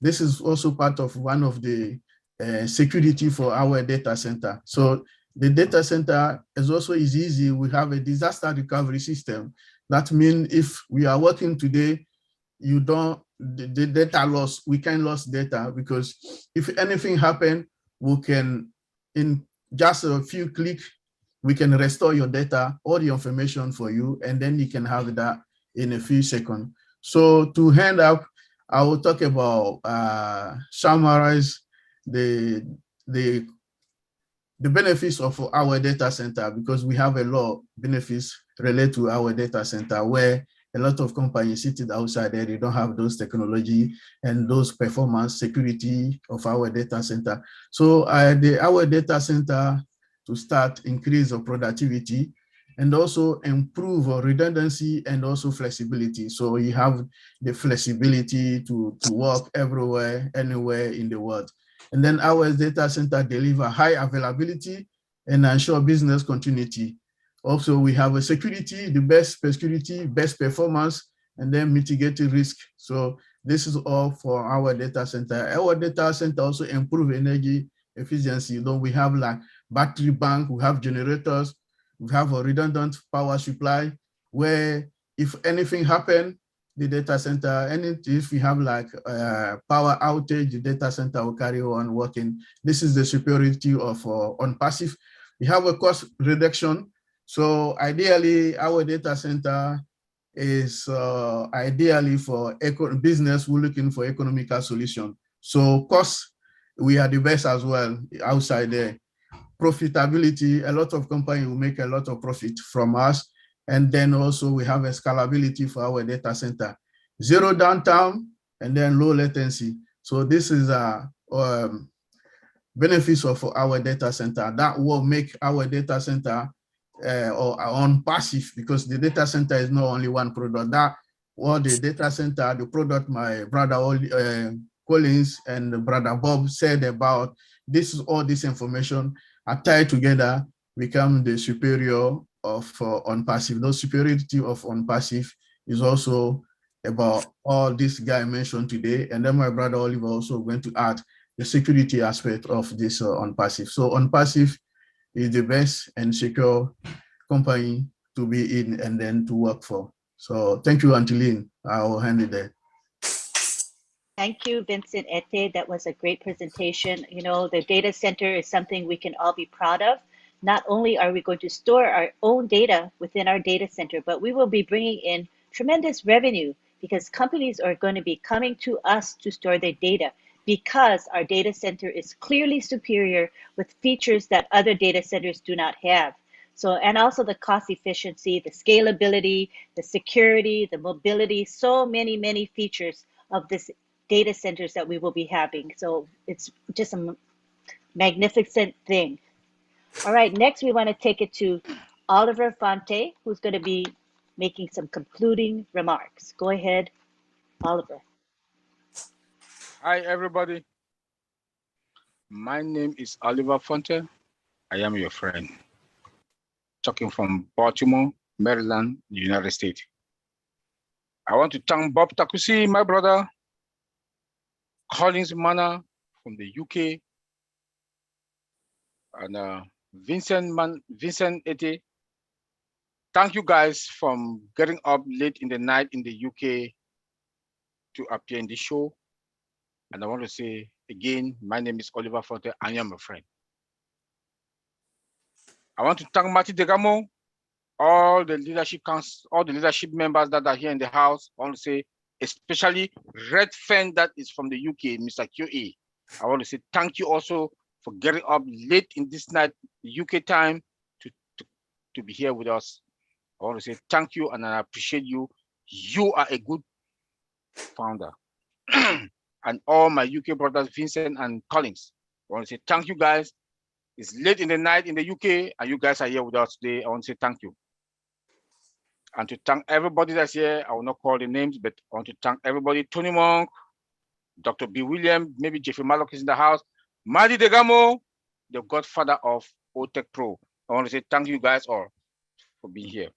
this is also part of one of the security for our data center. So the data center is easy. We have a disaster recovery system. That means if we are working today, the data loss, we can lose data, because if anything happen, we can, in just a few clicks, we can restore your data, all the information for you, and then you can have that in a few seconds. So to hand up, I will talk about summarize the benefits of our data center, because we have a lot of benefits related to our data center, where a lot of companies sitting outside there, they don't have those technology and those performance security of our data center. So our data center, to start, increase our productivity and also improve our redundancy and also flexibility. So you have the flexibility to work everywhere, anywhere in the world. And then our data center deliver high availability and ensure business continuity. Also, we have a security, the best security, best performance, and then mitigating risk. So this is all for our data center. Our data center also improve energy efficiency. We have like battery bank, we have generators, we have a redundant power supply, where if anything happen, the data center, and if we have like power outage, the data center will carry on working. This is the superiority of ONPASSIVE. We have a cost reduction. So ideally, our data center is ideally for business who are looking for economical solution. So cost, we are the best as well outside there. Profitability, a lot of companies will make a lot of profit from us. And then also we have a scalability for our data center. Zero downtime and then low latency. So this is a benefits of our data center that will make our data center or on passive, because the data center is not only one product. That what the data center, the product my brother Collins and brother Bob said about this, is all this information are tied together, become the superior of ONPASSIVE. The superiority of ONPASSIVE is also about all this guy mentioned today. And then my brother Oliver also going to add the security aspect of this ONPASSIVE. So ONPASSIVE is the best and secure company to be in and then to work for. So thank you, Angeline. I will hand it there. Thank you, Vincent Ete. That was a great presentation. You know, the data center is something we can all be proud of. Not only are we going to store our own data within our data center, but we will be bringing in tremendous revenue because companies are going to be coming to us to store their data because our data center is clearly superior with features that other data centers do not have. So, and also the cost efficiency, the scalability, the security, the mobility, so many features of this data centers that we will be having. So it's just a magnificent thing. All right, next we want to take it to Oliver Fonte, who's going to be making some concluding remarks. Go ahead, Oliver. Hi, everybody. My name is Oliver Fonte. I am your friend. Talking from Baltimore, Maryland, United States. I want to thank Bob Takusi, my brother, Collins Mana from the UK, and Vincent Ete. Thank you guys for getting up late in the night in the UK to appear in this show. And I want to say again, my name is Oliver Fonte. I am a friend. I want to thank Marty Degamo, all the leadership council, all the leadership members that are here in the house. I want to say, especially Red Fan that is from the UK, Mr. QE. I want to say thank you also for getting up late in this night, UK time, to be here with us. I want to say thank you and I appreciate you. You are a good founder. And all my UK brothers, Vincent and Collins. I want to say thank you guys. It's late in the night in the UK and you guys are here with us today. I want to say thank you. And to thank everybody that's here, I will not call the names, but I want to thank everybody. Tony Monk, Dr. B. William, maybe Jeffrey Mallock is in the house. Marty Degamo, the godfather of OTech Pro. I want to say thank you guys all for being here.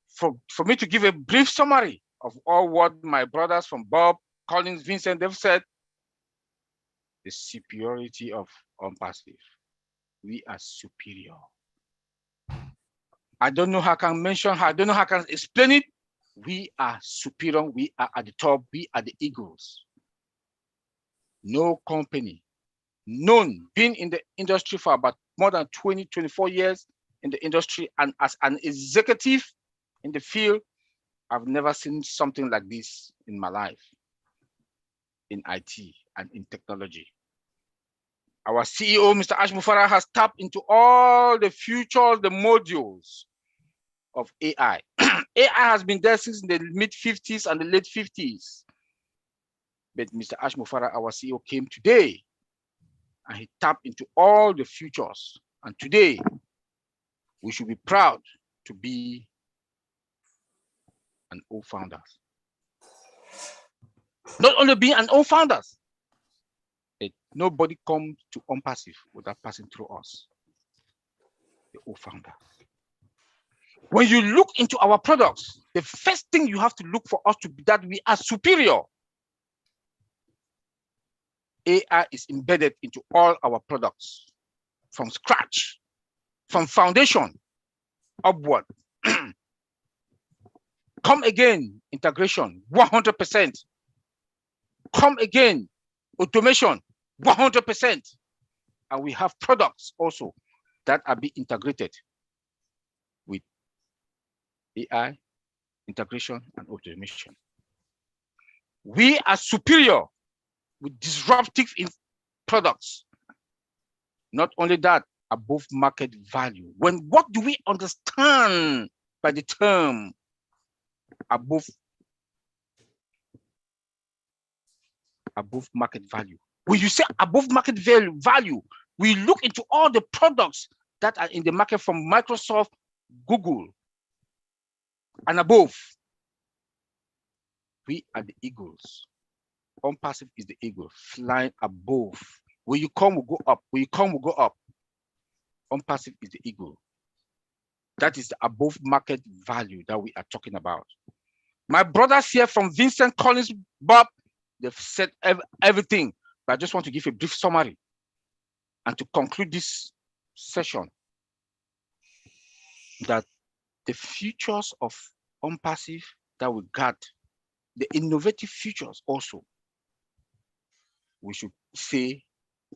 For me to give a brief summary of all what my brothers from Bob, Collins, Vincent, they've said, the superiority of ONPASSIVE. We are superior. I don't know how I can mention, I don't know how I can explain it. We are superior, we are at the top, we are the eagles. No company, none, been in the industry for about more than 20, 24 years in the industry, and as an executive in the field, I've never seen something like this in my life, in IT and in technology. Our CEO, Mr. Ash Mufara, has tapped into all the futures, the modules of AI. AI has been there since the mid-50s and the late 50s. But Mr. Ash Mufara, our CEO, came today and he tapped into all the futures. And today, we should be proud to be an O-founder. Not only being an O-founder, nobody comes to ONPASSIVE without passing through us, the O-founder. When you look into our products, the first thing you have to look for us to be that we are superior. AI is embedded into all our products from scratch, from foundation upward. Come again, integration, 100%. Come again, automation, 100%. And we have products also that are being integrated with AI, integration, and automation. We are superior with disruptive products. Not only that, above market value. What do we understand by by the term above market value. When you say above market value, we look into all the products that are in the market from Microsoft, Google, and above. We are the eagles. ONPASSIVE is the eagle flying above. When you come, we go up. When you come, we go up. ONPASSIVE is the eagle. That is the above market value that we are talking about. My brothers here from Vincent Collins, Bob, they've said everything, but I just want to give a brief summary. And to conclude this session, that the futures of ONPASSIVE that we got, the innovative futures also, we should say,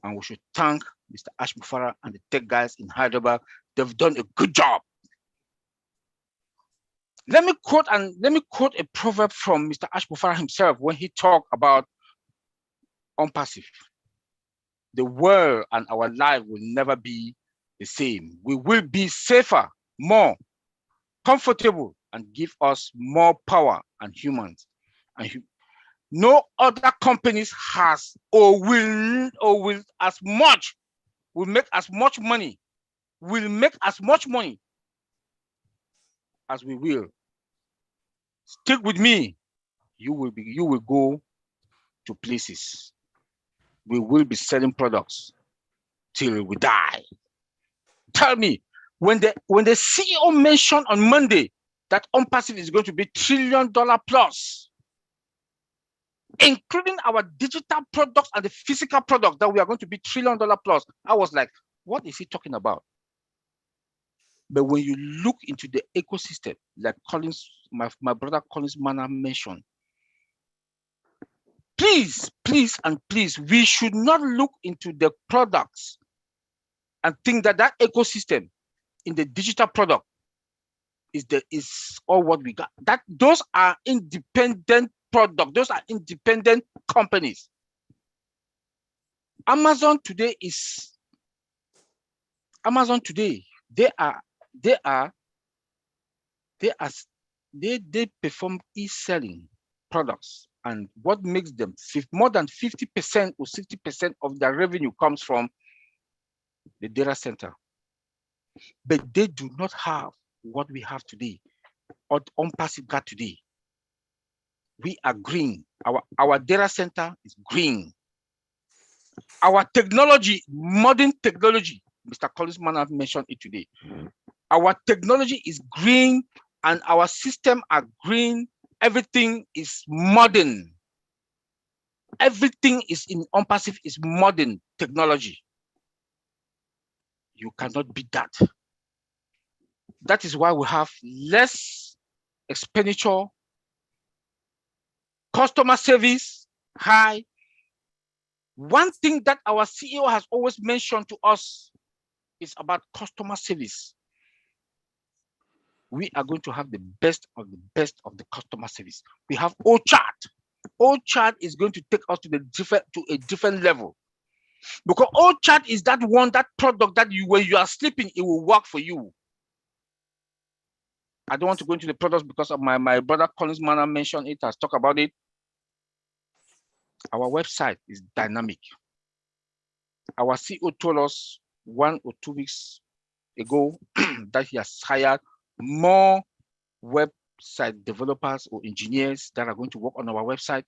and we should thank Mr. Ashbufara and the tech guys in Hyderabad. They've done a good job. Let me quote a proverb from Mr. Ashbufara himself when he talked about ONPASSIVE. The world and our life will never be the same. We will be safer, more comfortable, and give us more power and humans. And no other companies has or will make as much money as we will. Stick with me. You will go to places. We will be selling products till we die. Tell me, when the CEO mentioned on Monday that ONPASSIVE is going to be $1 trillion plus, including our digital products and the physical product that we are going to be $1 trillion plus, I was like, what is he talking about? But when you look into the ecosystem, like Collins, my brother Collins Manor mentioned, please, we should not look into the products and think that ecosystem in the digital product is all what we got. Those are independent products. Those are independent companies. Amazon today, they perform e-selling products, and what makes them more than 50% or 60% of their revenue comes from the data center. But they do not have what we have today, or ONPASSIVE got today. We are green. Our data center is green. Our technology, modern technology, Mr. Collins Manor mentioned it today. Our technology is green and our system are green. Everything is modern. Everything is in ONPASSIVE is modern technology. You cannot beat that. That is why we have less expenditure, customer service high. One thing that our CEO has always mentioned to us is about customer service. We are going to have the best of the customer service. We have OChat. OChat is going to take us to a different level, because OChat is that product that when you are sleeping, it will work for you. I don't want to go into the products because of my brother Collins Manor mentioned it, has talked about it. Our website is dynamic. Our CEO told us 1 or 2 weeks ago that he has hired more website developers or engineers that are going to work on our website.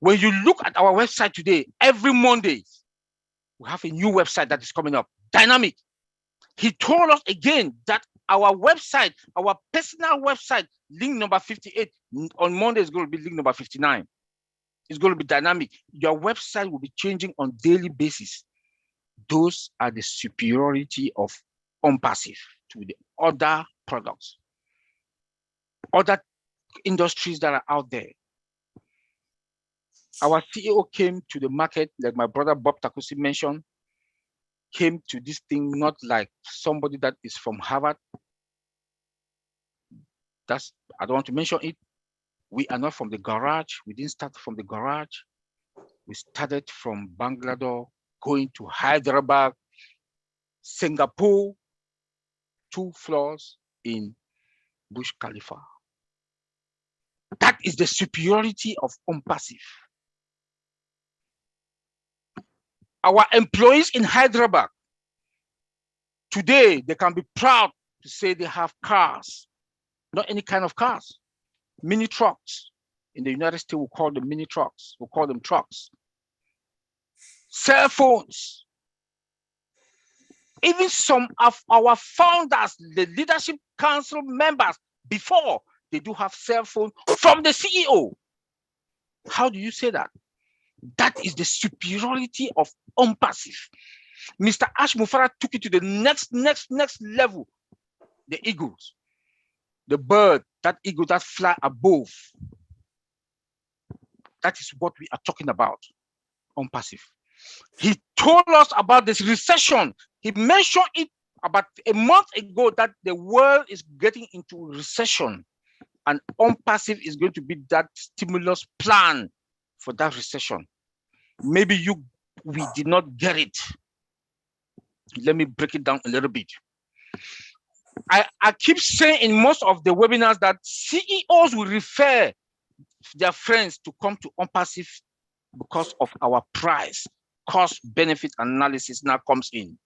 When you look at our website today, every Monday, we have a new website that is coming up, dynamic. He told us again that our website, our personal website, link number 58, on Monday is going to be link number 59. It's going to be dynamic. Your website will be changing on a daily basis. Those are the superiority of ONPASSIVE to the other products, other industries that are out there. Our CEO came to the market, like my brother Bob Takusi mentioned, came to this thing not like somebody that is from Harvard. I don't want to mention it. We are not from the garage. We didn't start from the garage. We started from Bangalore, going to Hyderabad, Singapore, 2 floors in Bush Khalifa. That is the superiority of ONPASSIVE. Our employees in Hyderabad, today, they can be proud to say they have cars, not any kind of cars, mini trucks. In the United States, we call them mini trucks, we call them trucks. Cell phones. Even some of our founders, the leadership council members, before, they do have cell phone from the CEO. How do you say that? That is the superiority of ONPASSIVE. Mr. Ash Mufara took it to the next level. The eagles, the bird, that eagle that fly above. That is what we are talking about, ONPASSIVE. He told us about this recession. He mentioned it about a month ago that the world is getting into recession, and ONPASSIVE is going to be that stimulus plan for that recession. Maybe we did not get it. Let me break it down a little bit. I keep saying in most of the webinars that CEOs will refer their friends to come to ONPASSIVE because of our price. Cost benefit analysis now comes in.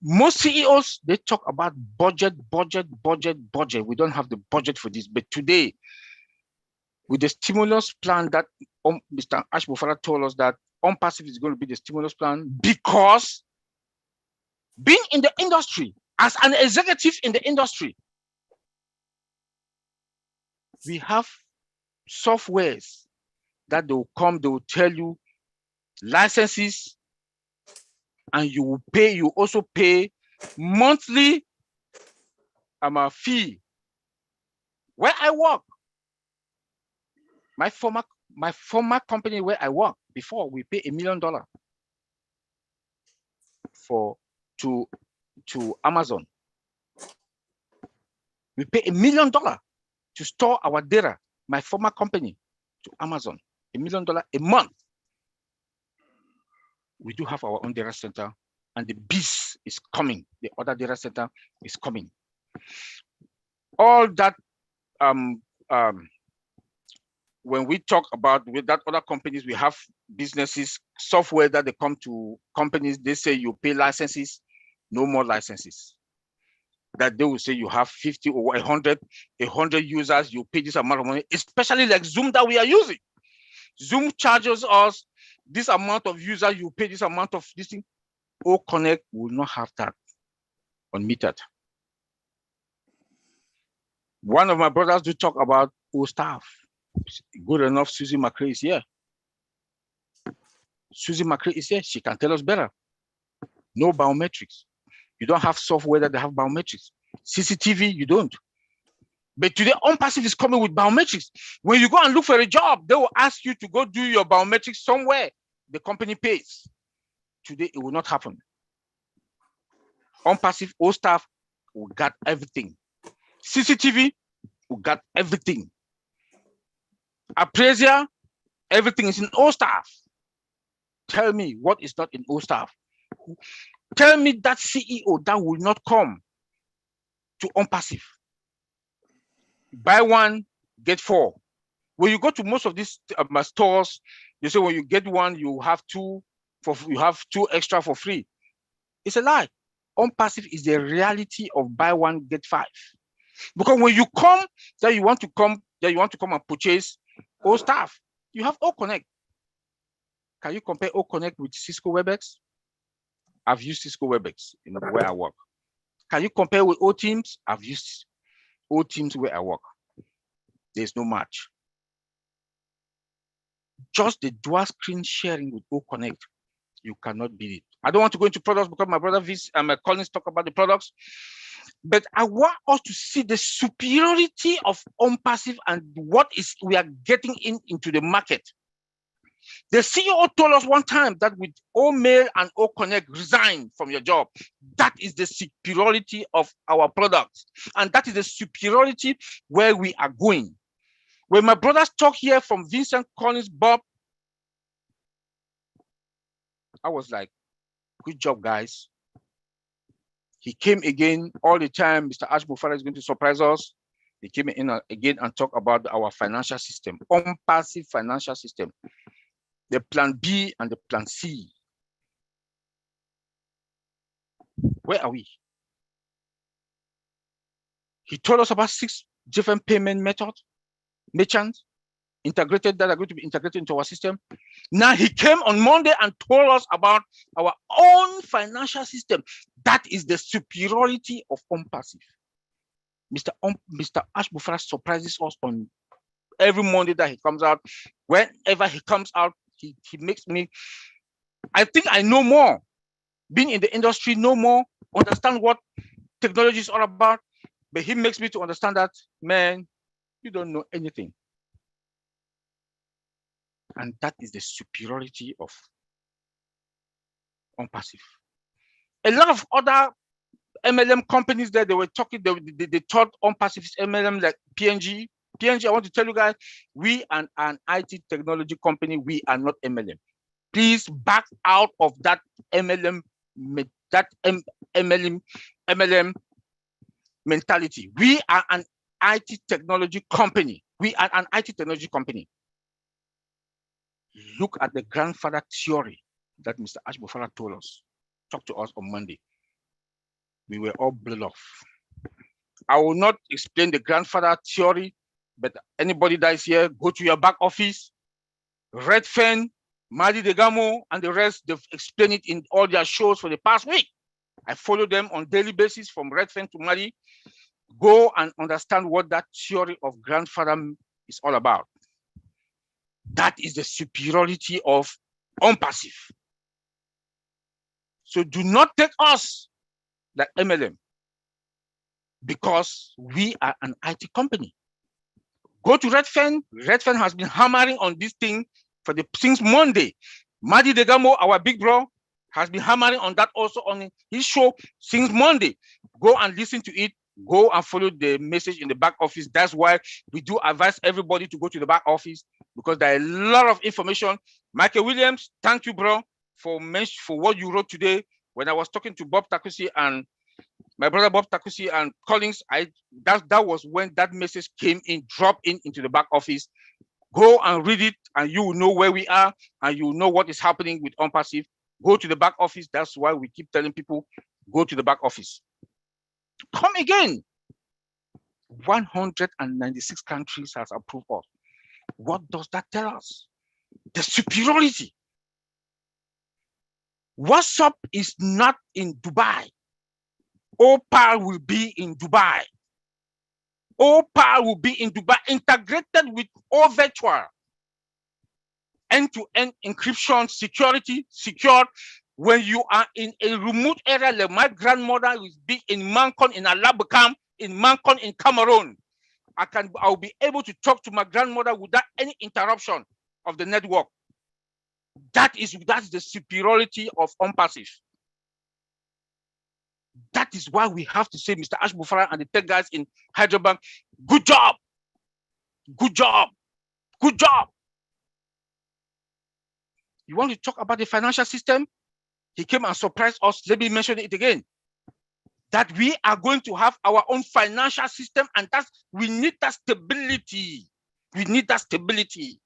Most CEOs, they talk about budget. We don't have the budget for this. But today, with the stimulus plan that Mr. Ash Mufara told us that ONPASSIVE is going to be the stimulus plan, because being in the industry, as an executive in the industry, we have softwares that they will come, they will tell you licenses, and you will pay, you also pay monthly fee. Where I work, my former company where I work before, we pay $1 million to Amazon. We pay $1 million to store our data, my former company, to Amazon. $1 million a month. We do have our own data center, and the beast is coming. The other data center is coming. All that, when we talk about with that other companies, we have businesses, software that they come to companies, they say you pay licenses, no more licenses. That they will say you have 50 or 100 users, you pay this amount of money, especially like Zoom that we are using. Zoom charges us this amount of users, you pay this amount of this thing. O Connect will not have that unmetered. One of my brothers do talk about O staff. Good enough, Susie McRae is here. Susie McRae is here, she can tell us better. No biometrics. You don't have software that they have biometrics. CCTV, you don't. But today, ONPASSIVE is coming with biometrics. When you go and look for a job, they will ask you to go do your biometrics somewhere. The company pays. Today, it will not happen. ONPASSIVE, O staff, we got everything. CCTV, we got everything. Appraiser, everything is in O staff. Tell me what is not in O staff. Tell me that CEO that will not come to ONPASSIVE. Buy one, get four. When you go to most of these stores, they say when you get one, you have two extra for free. It's a lie. ONPASSIVE is the reality of buy one, get five. Because when you come, that you want to come and purchase O staff, you have O Connect. Can you compare O Connect with Cisco WebEx? I've used Cisco WebEx in where I work. Can you compare with O Teams? I've used O Teams where I work. There's no match. Just the dual screen sharing with O Connect, you cannot beat it. I don't want to go into products because my brother Collins talk about the products, but I want us to see the superiority of ONPASSIVE and what we are getting into the market. The CEO told us one time that with O-Mail and O-Connect, resign from your job. That is the superiority of our products. And that is the superiority where we are going. When my brothers talk here from Vincent Collins, Bob, I was like, good job, guys. He came again all the time. Mr. Ash Bufara is going to surprise us. He came in again and talk about our financial system, ONPASSIVE financial system, the plan B and the plan C. Where are we? He told us about 6 different payment methods, merchants, integrated that are going to be integrated into our system. Now he came on Monday and told us about our own financial system. That is the superiority of ONPASSIVE. Mr. Ash Bufara surprises us on every Monday that he comes out. Whenever he comes out, he makes me, I think I know more. Being in the industry, know more, understand what technology is all about. But he makes me to understand that, man, you don't know anything. And that is the superiority of ONPASSIVE. A lot of other MLM companies there, they were talking, they thought ONPASSIVE is MLM like PNG. PNG, I want to tell you guys, we are an IT technology company. We are not MLM. Please back out of that MLM mentality. We are an IT technology company. We are an IT technology company. Look at the grandfather theory that Mr. Ash Bufara told us, talked to us on Monday. We were all blown off. I will not explain the grandfather theory, but anybody that is here, go to your back office. Redfern, Madi Degamo, and the rest, they've explained it in all their shows for the past week. I follow them on daily basis from Redfern to Madi. Go and understand what that theory of grandfather is all about. That is the superiority of ONPASSIVE. So do not take us like MLM, because we are an IT company. Go to Redfern. Redfern has been hammering on this thing since Monday. Madi Degamo, our big bro, has been hammering on that also on his show since Monday. Go and listen to it. Go and follow the message in the back office. That's why we do advise everybody to go to the back office, because there are a lot of information. Michael Williams, thank you, bro, for what you wrote today. When I was talking to Bob Takusi and my brother Bob Takusi and Collins, that was when that message came in, dropped into the back office. Go and read it, and you will know where we are, and you will know what is happening with ONPASSIVE. Go to the back office. That's why we keep telling people, go to the back office. Come again. 196 countries has approved us. What does that tell us? The superiority. WhatsApp is not in Dubai. OPAL will be in Dubai. OPAL will be in Dubai, integrated with all virtual. End-to-end encryption, security, secured. When you are in a remote area, like my grandmother will be in Mancon, in Alabakam, in Mancon, in Cameroon. I'll be able to talk to my grandmother without any interruption of the network. That's the superiority of ONPASSIVE. That is why we have to say, Mr. Ash Bufara and the tech guys in Hyderabad, good job, good job, good job. You want to talk about the financial system? He came and surprised us. Let me mention it again. That we are going to have our own financial system, and we need that stability. We need that stability.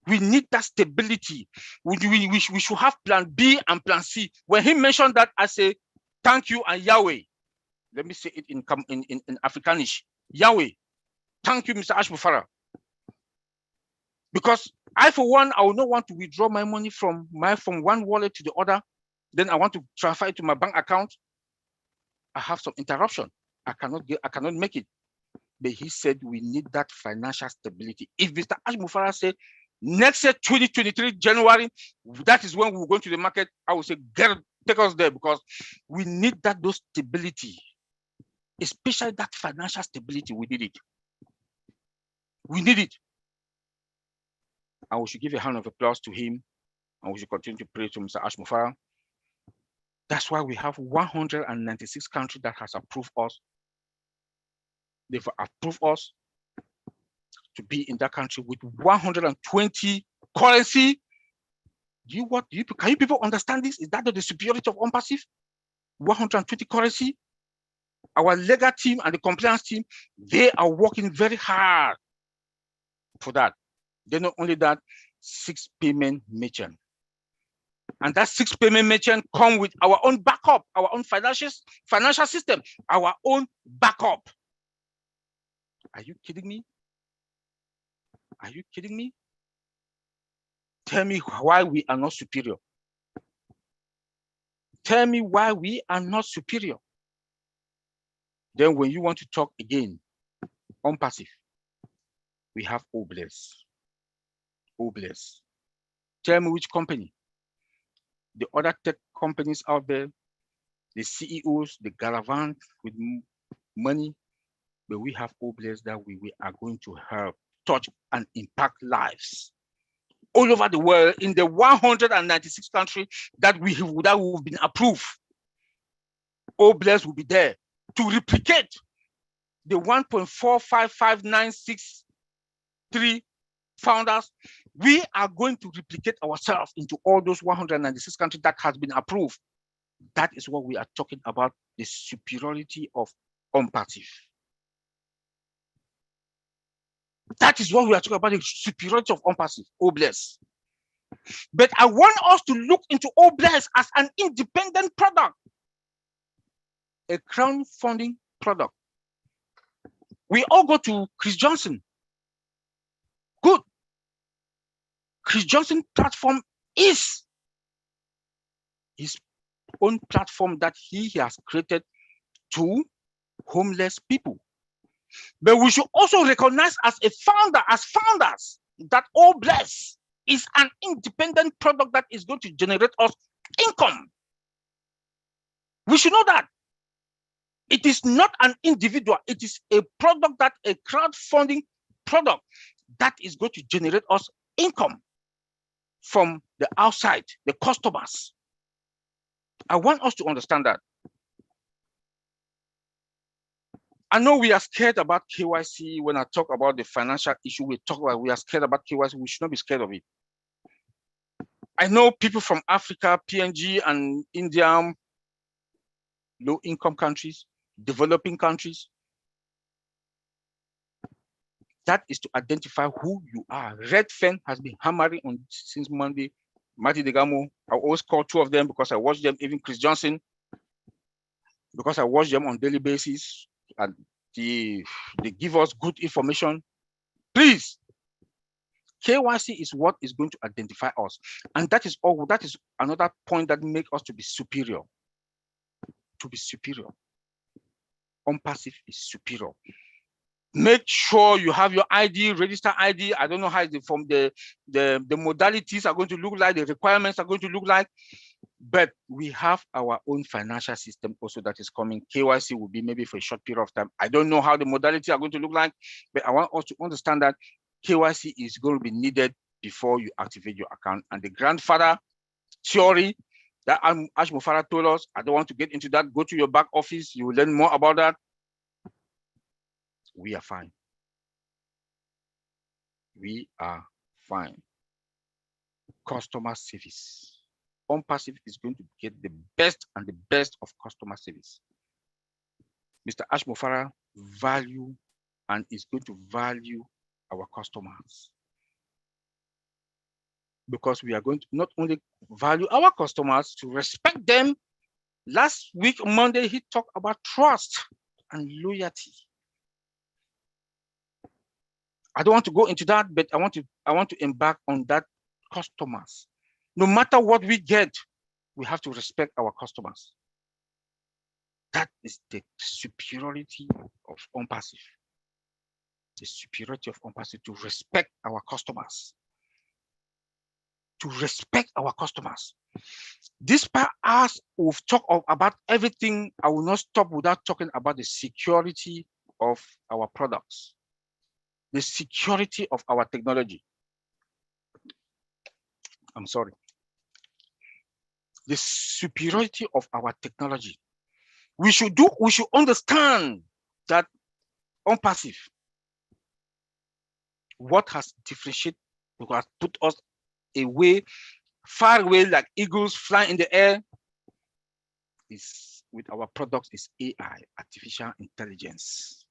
We need that stability. We should have plan B and plan C. When he mentioned that, I say, thank you and Yahweh. Let me say it in Afrikaanish. Yahweh. Thank you, Mr. Ash Bufara. Because I, for one, I will not want to withdraw my money from one wallet to the other. Then I want to transfer it to my bank account. I have some interruption. I cannot make it. But he said we need that financial stability. If Mr. Ash Bufara said next year, 2023, January, that is when we will go to the market, I will say, take us there, because we need those stability, especially that financial stability. We need it. We need it. And we should give a hand of applause to him, and we should continue to pray to Mr. Ash Bufara. That's why we have 196 countries that has approved us. They've approved us to be in that country with 120 currency. Can you people understand this? Is that the superiority of ONPASSIVE? 120 currency. Our legal team and the compliance team, they are working very hard for that. Then not only that, 6 payment merchant. And that 6 payment merchant come with our own backup, our own financial system, our own backup. Are you kidding me? Are you kidding me? Tell me why we are not superior. Tell me why we are not superior. Then when you want to talk again, ONPASSIVE, we have OBLES. OBLES. Tell me which company. The other tech companies out there, the CEOs, the gallivant with money, but we have OBLES that we are going to help touch and impact lives all over the world in the 196 countries that we've been approved. OBLES will be there to replicate the 1.455963 founders. We are going to replicate ourselves into all those 196 countries that has been approved. That is what we are talking about, the superiority of ONPASSIVE. That is what we are talking about, the superiority of ONPASSIVE, OBLES. But I want us to look into OBLES as an independent product, a crowdfunding product. We all go to Chris Johnson. Good. Chris Johnson platform is his own platform that he has created to homeless people. But we should also recognize as founders, that OBLES is an independent product that is going to generate us income. We should know that. It is not an individual, it is a product that a crowdfunding product that is going to generate us income from the outside, the customers. I want us to understand that. I know we are scared about KYC. When I talk about the financial issue, we are scared about KYC. We should not be scared of it. I know people from Africa, PNG, and India, low-income countries, developing countries. That is to identify who you are. Redfern has been hammering on since Monday. Marty Degamo, I always call 2 of them because I watch them, even Chris Johnson, because I watch them on a daily basis. And they give us good information. Please, KYC is what is going to identify us. And that is all. That is another point that makes us to be superior. To be superior. ONPASSIVE is superior. Make sure you have your ID, register ID. I don't know how from the modalities are going to look like, the requirements are going to look like. But we have our own financial system also that is coming. KYC will be maybe for a short period of time. I don't know how the modalities are going to look like, but I want us to understand that KYC is going to be needed before you activate your account. And the grandfather theory that Ash Mufara told us, I don't want to get into that. Go to your back office. You will learn more about that. We are fine. We are fine. Customer service. ONPASSIVE is going to get the best and the best of customer service. Mr. Ash Mufara value and is going to value our customers. Because we are going to not only value our customers, to respect them. Last week, Monday, he talked about trust and loyalty. I don't want to go into that, but I want to embark on that customers. No matter what we get, we have to respect our customers. That is the superiority of ONPASSIVE. The superiority of ONPASSIVE, to respect our customers. To respect our customers. This part, as we've talked about everything, I will not stop without talking about the security of our products. The security of our technology. I'm sorry. The superiority of our technology. We should understand that ONPASSIVE, what has differentiated, what has put us away, far away like eagles flying in the air, is with our products is AI, artificial intelligence.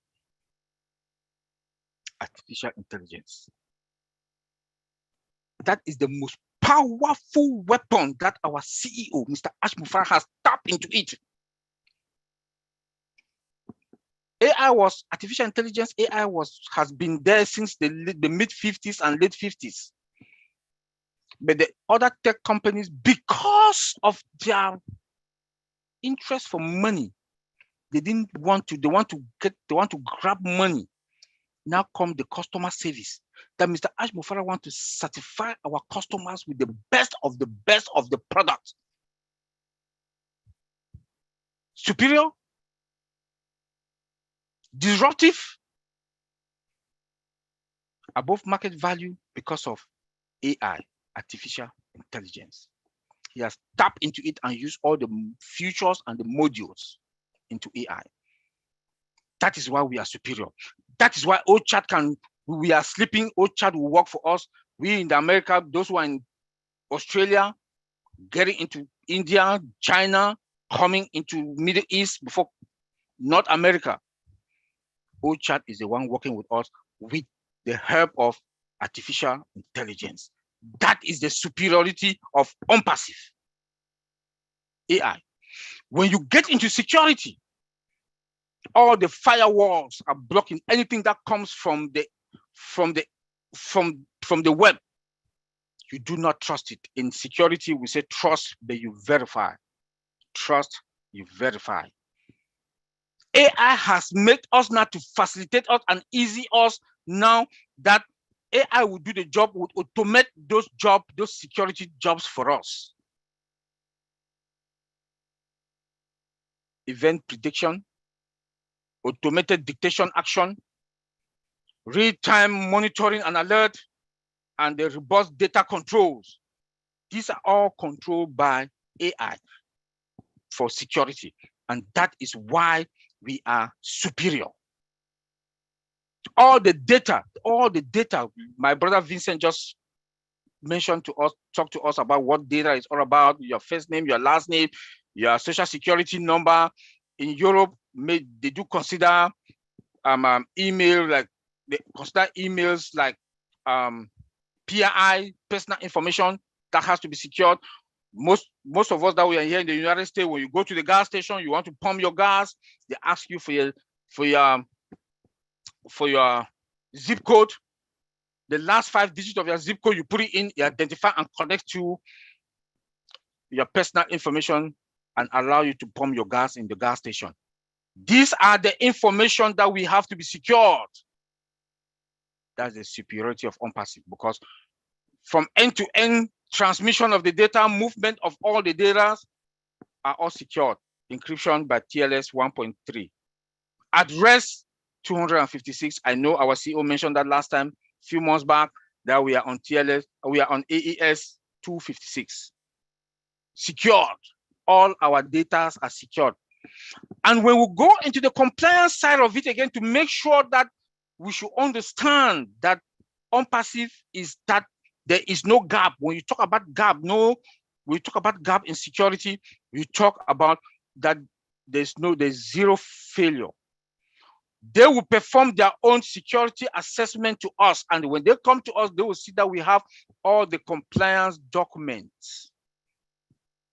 Artificial intelligence. That is the most powerful weapon that our CEO, Mr. Ashmufara, has tapped into it. AI was artificial intelligence. AI has been there since the mid 50s and late 50s. But the other tech companies, because of their interest for money, they want to grab money. Now come the customer service. That Mr. Ashmufara wants to certify our customers with the best of the product. Superior, disruptive, above market value because of AI, artificial intelligence. He has tapped into it and used all the features and the modules into AI. That is why we are superior. That is why OChat we are sleeping, OChat will work for us. We in America, those who are in Australia, getting into India, China, coming into Middle East before North America. OChat is the one working with us with the help of artificial intelligence. That is the superiority of ONPASSIVE AI. When you get into security, all the firewalls are blocking anything that comes from the web. You do not trust it. In security, we say trust, but you verify. Trust, you verify. AI has made us now to facilitate us and easy us now that AI will do the job, will automate those jobs, those security jobs for us. Event prediction, automated dictation action, real-time monitoring and alert, and the robust data controls. These are all controlled by AI for security. And that is why we are superior. All the data, my brother Vincent just mentioned to us, talked to us about what data is all about, your first name, your last name, your social security number. In Europe, they do consider email, like they consider emails like PII, personal information, that has to be secured. Most of us that we are here in the United States, when you go to the gas station, you want to pump your gas, they ask you for your zip code. The last 5 digits of your zip code, you put it in, you identify and connect to your personal information and allow you to pump your gas in the gas station. These are the information that we have to be secured. That's the superiority of ONPASSIVE, because from end-to-end transmission of the data, movement of all the data are all secured. Encryption by TLS 1.3. Address 256. I know our CEO mentioned that last time, a few months back, that we are on TLS, we are on AES 256. Secured. All our data are secured. And when we go into the compliance side of it again, to make sure that we should understand that ONPASSIVE is that there is no gap. When you talk about gap, we talk about gap in security, we talk about that there's zero failure. They will perform their own security assessment to us. And when they come to us, they will see that we have all the compliance documents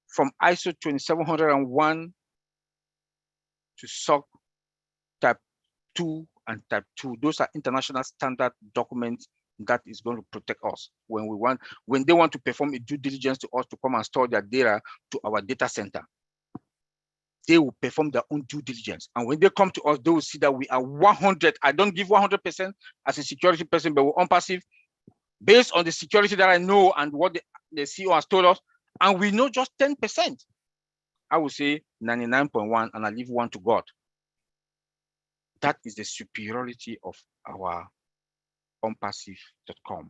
from ISO 27001 to SOC type 2 and type 2. Those are international standard documents that is going to protect us when they want to perform a due diligence to us to come and store their data to our data center. They will perform their own due diligence. And when they come to us, they will see that we are 100. I don't give 100% as a security person, but we're ONPASSIVE based on the security that I know and what the CEO has told us. And we know just 10%. I would say 99.1, and I leave 1 to God. That is the superiority of our ONPASSIVE.com.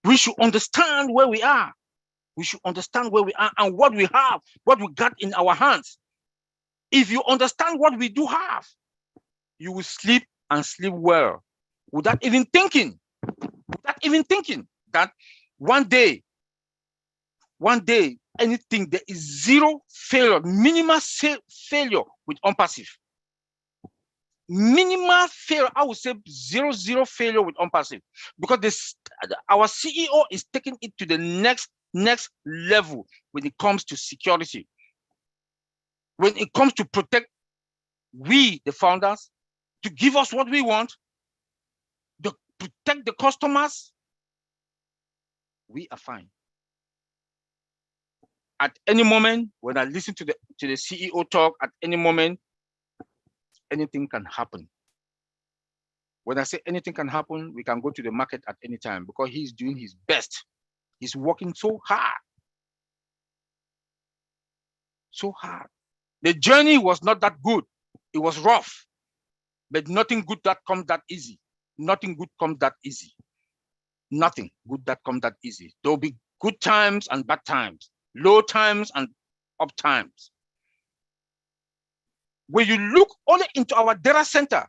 We should understand where we are. We should understand where we are and what we have, what we got in our hands. If you understand what we do have, you will sleep and sleep well without even thinking that one day anything, there is zero failure, minimal failure with ONPASSIVE. Minimal failure, I would say zero failure with ONPASSIVE, because our CEO is taking it to the next level when it comes to security. When it comes to protect we, the founders, to give us what we want, to protect the customers, we are fine. At any moment, when I listen to the CEO talk, at any moment, anything can happen. When I say anything can happen, we can go to the market at any time because he's doing his best. He's working so hard. So hard. The journey was not that good. It was rough, but nothing good that comes that easy. Nothing good comes that easy. Nothing good that comes that easy. There will be good times and bad times, low times and up times. When you look only into our data center,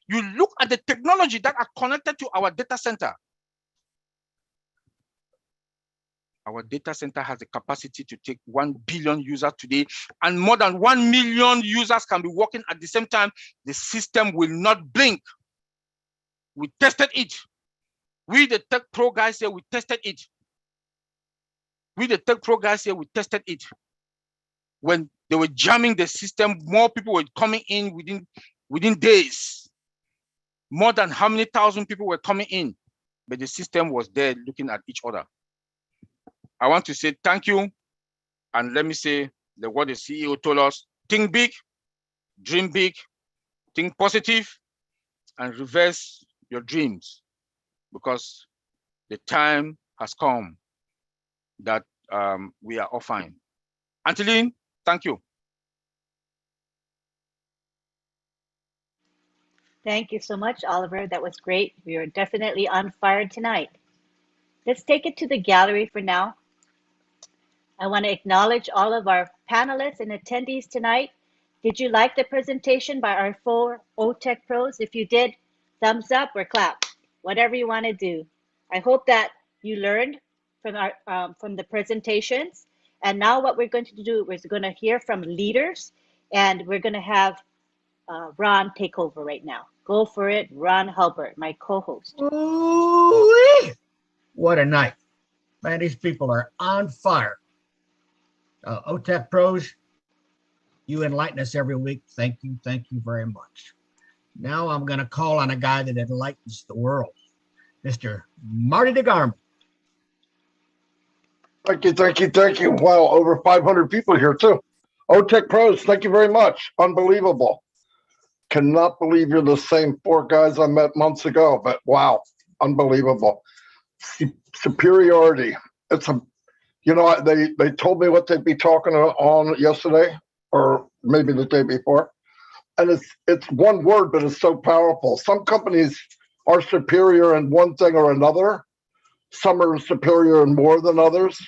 you look at the technology that are connected to our data center. Our data center has the capacity to take 1 billion users today, and more than 1 million users can be working at the same time. The system will not blink. We tested it. We, the Tech Pro guys here, we tested it. We, the Tech Pro guys here, we tested it. When they were jamming the system, more people were coming in within days. More than how many thousand people were coming in, but the system was there looking at each other. I want to say thank you, and let me say what the CEO told us: think big, dream big, think positive, and reverse your dreams, because the time has come that we are all fine. Angeline, thank you. Thank you so much, Oliver. That was great. We are definitely on fire tonight. Let's take it to the gallery for now. I want to acknowledge all of our panelists and attendees tonight. Did you like the presentation by our 4 OTech pros? If you did, thumbs up or clap, whatever you want to do. I hope that you learned from the presentations. And now what we're going to do is we're going to hear from leaders, and we're going to have Ron take over right now. Go for it, Ron Hulbert, my co-host. Ooh-wee. What a night. Man, these people are on fire. OTech pros, you enlighten us every week. Thank you very much. Now I'm going to call on a guy that enlightens the world, Mr. Marty DeGarmo. Thank you. Wow, over 500 people here too. OTech pros, thank you very much. Unbelievable. Cannot believe you're the same 4 guys I met months ago, but wow, unbelievable. Superiority. It's a, they told me what they'd be talking on yesterday, or maybe the day before, and it's one word, but it's so powerful. Some companies are superior in one thing or another. Some are superior in more than others,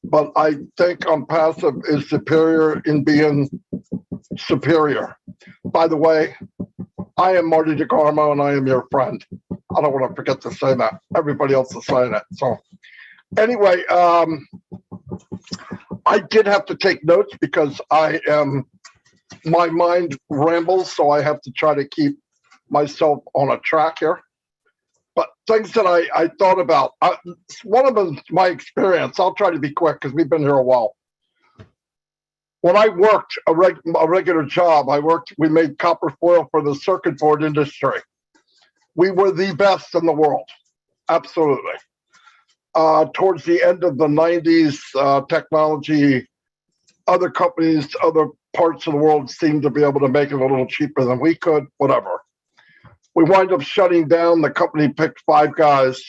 but I think ONPASSIVE is superior in being superior. By the way, I am Marty DeGarmo, and I am your friend. I don't want to forget to say that. Everybody else is saying it. So anyway, I did have to take notes because my mind rambles, so I have to try to keep myself on a track here. But things that I thought about, one of them is my experience. I'll try to be quick because we've been here a while. When I worked a regular job, we made copper foil for the circuit board industry. We were the best in the world, absolutely. Towards the end of the 90s, technology, other companies, other parts of the world seemed to be able to make it a little cheaper than we could, whatever. We wind up shutting down. The company picked 5 guys.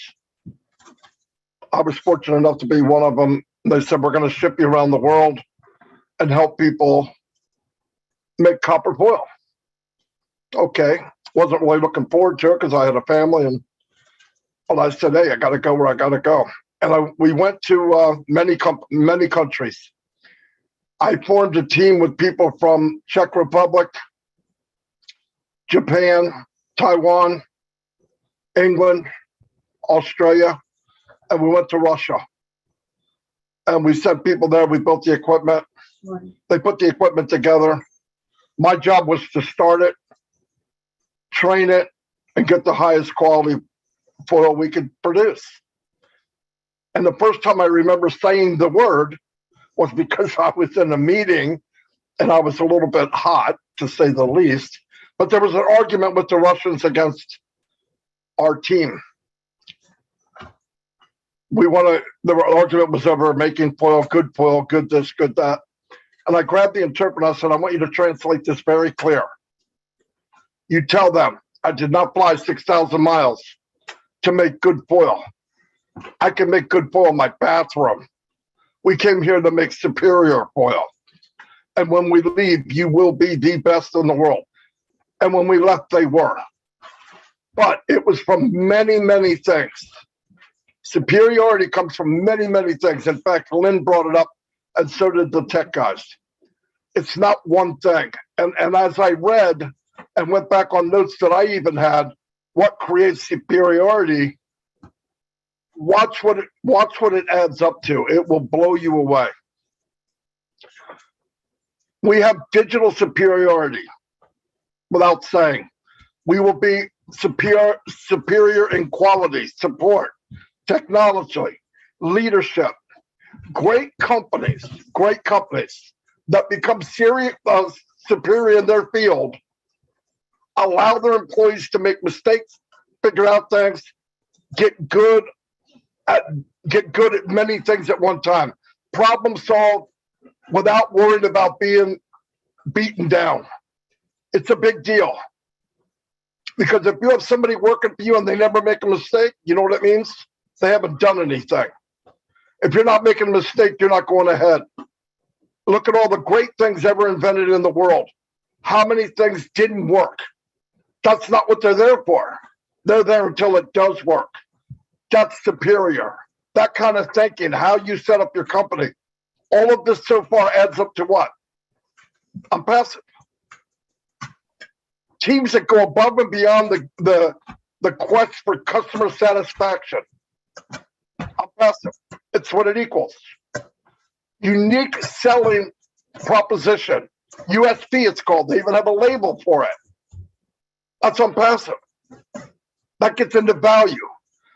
I was fortunate enough to be one of them. They said, we're going to ship you around the world and help people make copper foil. Okay. Wasn't really looking forward to it because I had a family, but I said, hey, I got to go where I got to go. And we went to many countries. I formed a team with people from Czech Republic, Japan, Taiwan, England, Australia, and we went to Russia. and we sent people there. We built the equipment. They put the equipment together. My job was to start it, train it, and get the highest quality foil we could produce. And the first time I remember saying the word was because I was in a meeting and I was a little bit hot, to say the least. But there was an argument with the Russians against our team. The argument was over making foil, good this, good that. And I grabbed the interpreter and I said, I want you to translate this very clear. You tell them I did not fly 6,000 miles to make good foil. I can make good foil in my bathroom. We came here to make superior foil. And when we leave, you will be the best in the world. And when we left, they were. But it was from many, many things. Superiority comes from many, many things. In fact, Lynn brought it up, and so did the tech guys. It's not one thing. And as I read and went back on notes that I even had, what creates superiority, watch what it adds up to. It will blow you away. We have digital superiority, without saying. We will be superior in quality, support, technology, leadership. Great companies that become superior in their field allow their employees to make mistakes, figure out things, get good at many things at one time, problem solve without worrying about being beaten down. It's a big deal. Because if you have somebody working for you and they never make a mistake, you know what it means? They haven't done anything. If you're not making a mistake, you're not going ahead. Look at all the great things ever invented in the world. How many things didn't work? That's not what they're there for. They're there until it does work. That's superior. That kind of thinking, how you set up your company. All of this so far adds up to what? ONPASSIVE. Teams that go above and beyond the quest for customer satisfaction. ONPASSIVE. It's what it equals. Unique selling proposition. USP it's called. They even have a label for it. That's ONPASSIVE. That gets into value.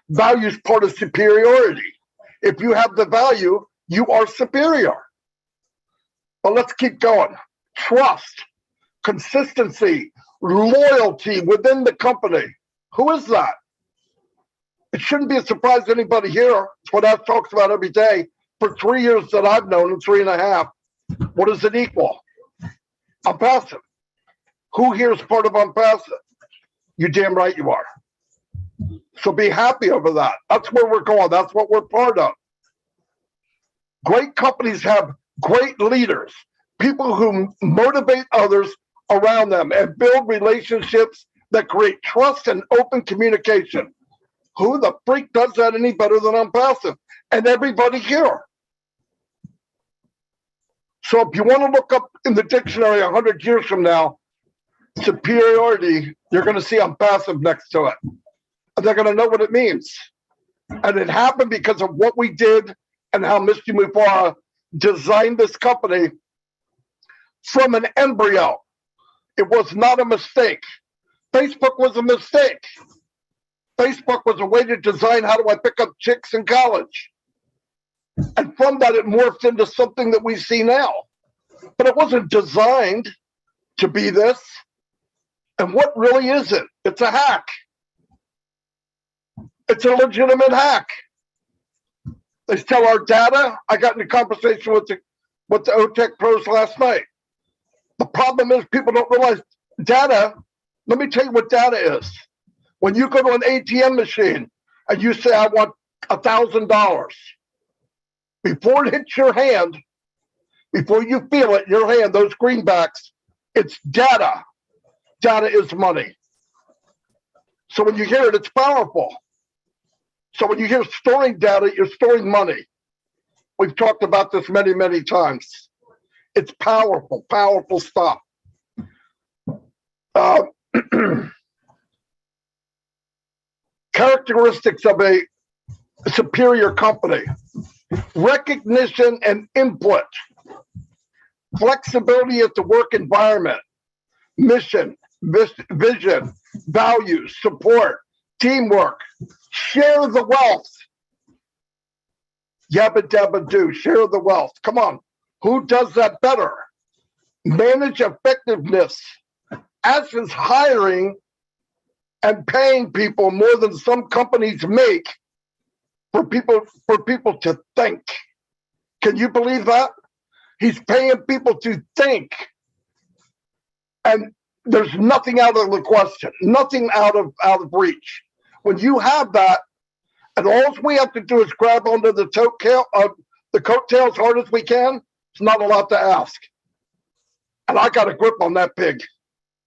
Value is part of superiority. If you have the value, you are superior. But let's keep going. Trust, consistency, loyalty within the company. Who is that? It shouldn't be a surprise to anybody here. It's what I've talked about every day for 3 years that I've known, and 3.5. What does it equal? ONPASSIVE. Who here is part of ONPASSIVE? You damn right you are. So be happy over that. That's where we're going. That's what we're part of. Great companies have great leaders, people who motivate others around them and build relationships that create trust and open communication. Who the freak does that any better than ONPASSIVE? And everybody here. So if you want to look up in the dictionary 100 years from now, superiority, you're going to see ONPASSIVE next to it. And they're going to know what it means. And it happened because of what we did and how Mr. Mufara designed this company from an embryo. It was not a mistake. Facebook was a mistake. Facebook was a way to design how do I pick up chicks in college. And from that, it morphed into something that we see now. But it wasn't designed to be this. And what really is it? It's a hack. It's a legitimate hack. They sell our data. I got in a conversation with the OTEC pros last night. The problem is people don't realize data. Let me tell you what data is. When you go to an ATM machine and you say, I want $1,000, before it hits your hand, before you feel it in your hand, those greenbacks, it's data. Data is money. So when you hear it, it's powerful. So when you hear storing data, you're storing money. We've talked about this many, many times. It's powerful, powerful stuff. Characteristics of a superior company. recognition and input, flexibility at the work environment, mission, vision, values, support, teamwork, share the wealth. Yabba dabba do, share the wealth. Come on, who does that better? Manage effectiveness, as is hiring and paying people more than some companies make for people to think. Can you believe that? He's paying people to think. And there's nothing out of the question, nothing out of reach. When you have that, and all we have to do is grab onto the coattail as hard as we can, it's not a lot to ask. And I got a grip on that pig.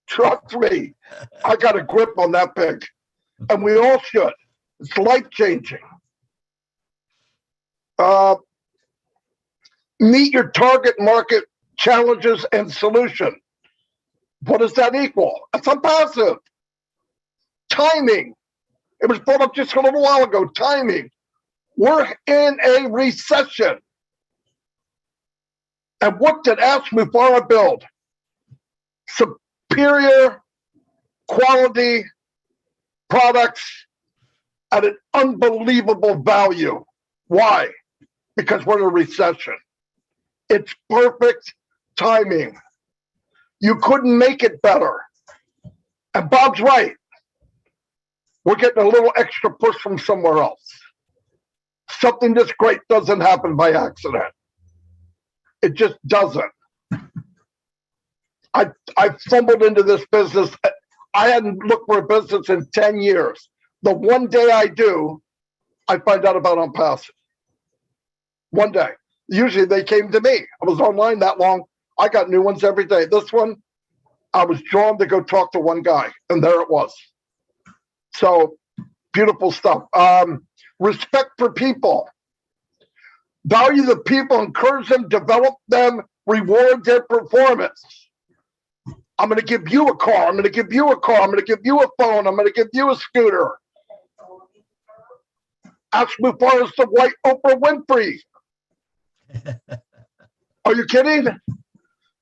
Trust me, I got a grip on that pig. And we all should. It's life-changing. Meet your target market challenges and solution. What does that equal? It's ONPASSIVE. Timing. It was brought up just a little while ago. Timing. We're in a recession. And what did Ask Mufara build? Superior quality products at an unbelievable value. Why? Because we're in a recession. It's perfect timing. You couldn't make it better. And Bob's right. We're getting a little extra push from somewhere else. Something this great doesn't happen by accident. It just doesn't. I fumbled into this business. I hadn't looked for a business in 10 years. The one day I do, I find out about ONPASSIVE. One day. Usually they came to me. I was online that long. I got new ones every day. This one, I was drawn to go talk to one guy, and there it was. So, beautiful stuff. Respect for people. Value the people, encourage them, develop them, reward their performance. I'm going to give you a car. I'm going to give you a car. I'm going to give you a phone. I'm going to give you a scooter. Ask Mufara is the white Oprah Winfrey. Are you kidding?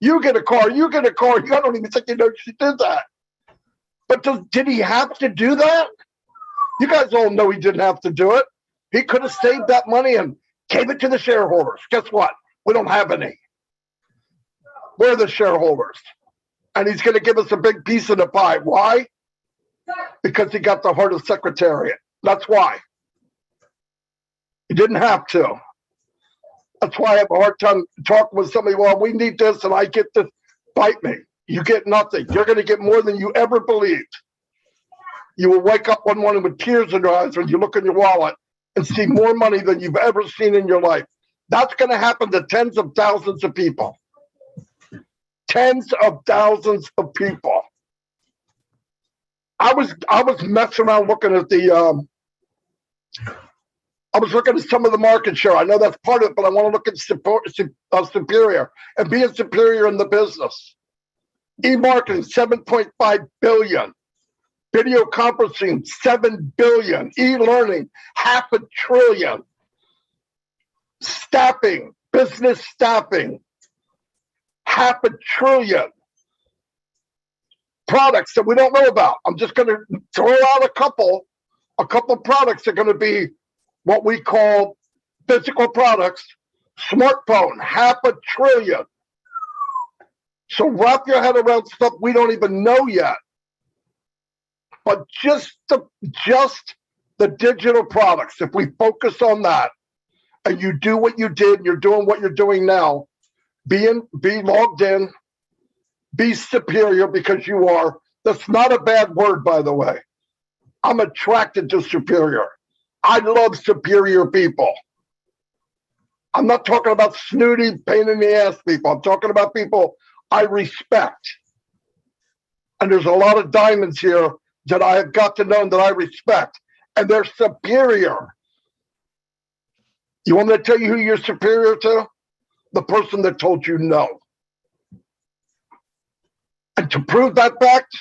You get a car. You get a car. I don't even think you know she did that. But did he have to do that? You guys all know he didn't have to do it. He could have saved that money and gave it to the shareholders. Guess what? We don't have any. We're the shareholders. And he's going to give us a big piece of the pie. Why? Because he got the heart of Secretariat. That's why. He didn't have to. That's why I have a hard time talking with somebody. Well, we need this, and I get this. Bite me. You get nothing. You're going to get more than you ever believed. You will wake up one morning with tears in your eyes when you look in your wallet and see more money than you've ever seen in your life. That's going to happen to tens of thousands of people. Tens of thousands of people. I was messing around looking at the. I was looking at some of the market share. I know that's part of it, but I want to look at Superior and being superior in the business. E-marketing, 7.5 billion. Video conferencing, 7 billion. E-learning, 500 billion. Staffing, business staffing, 500 billion. Products that we don't know about. I'm just going to throw out a couple products that are going to be what we call physical products. Smartphone, 500 billion. So wrap your head around stuff we don't even know yet. But just the digital products, if we focus on that, and you do what you did, and you're doing what you're doing now, be logged in, be superior because you are. That's not a bad word, by the way. I'm attracted to superior. I love superior people. I'm not talking about snooty, pain in the ass people. I'm talking about people I respect. And there's a lot of diamonds here that I have got to know and that I respect. And they're superior. You want me to tell you who you're superior to? The person that told you no. And to prove that fact,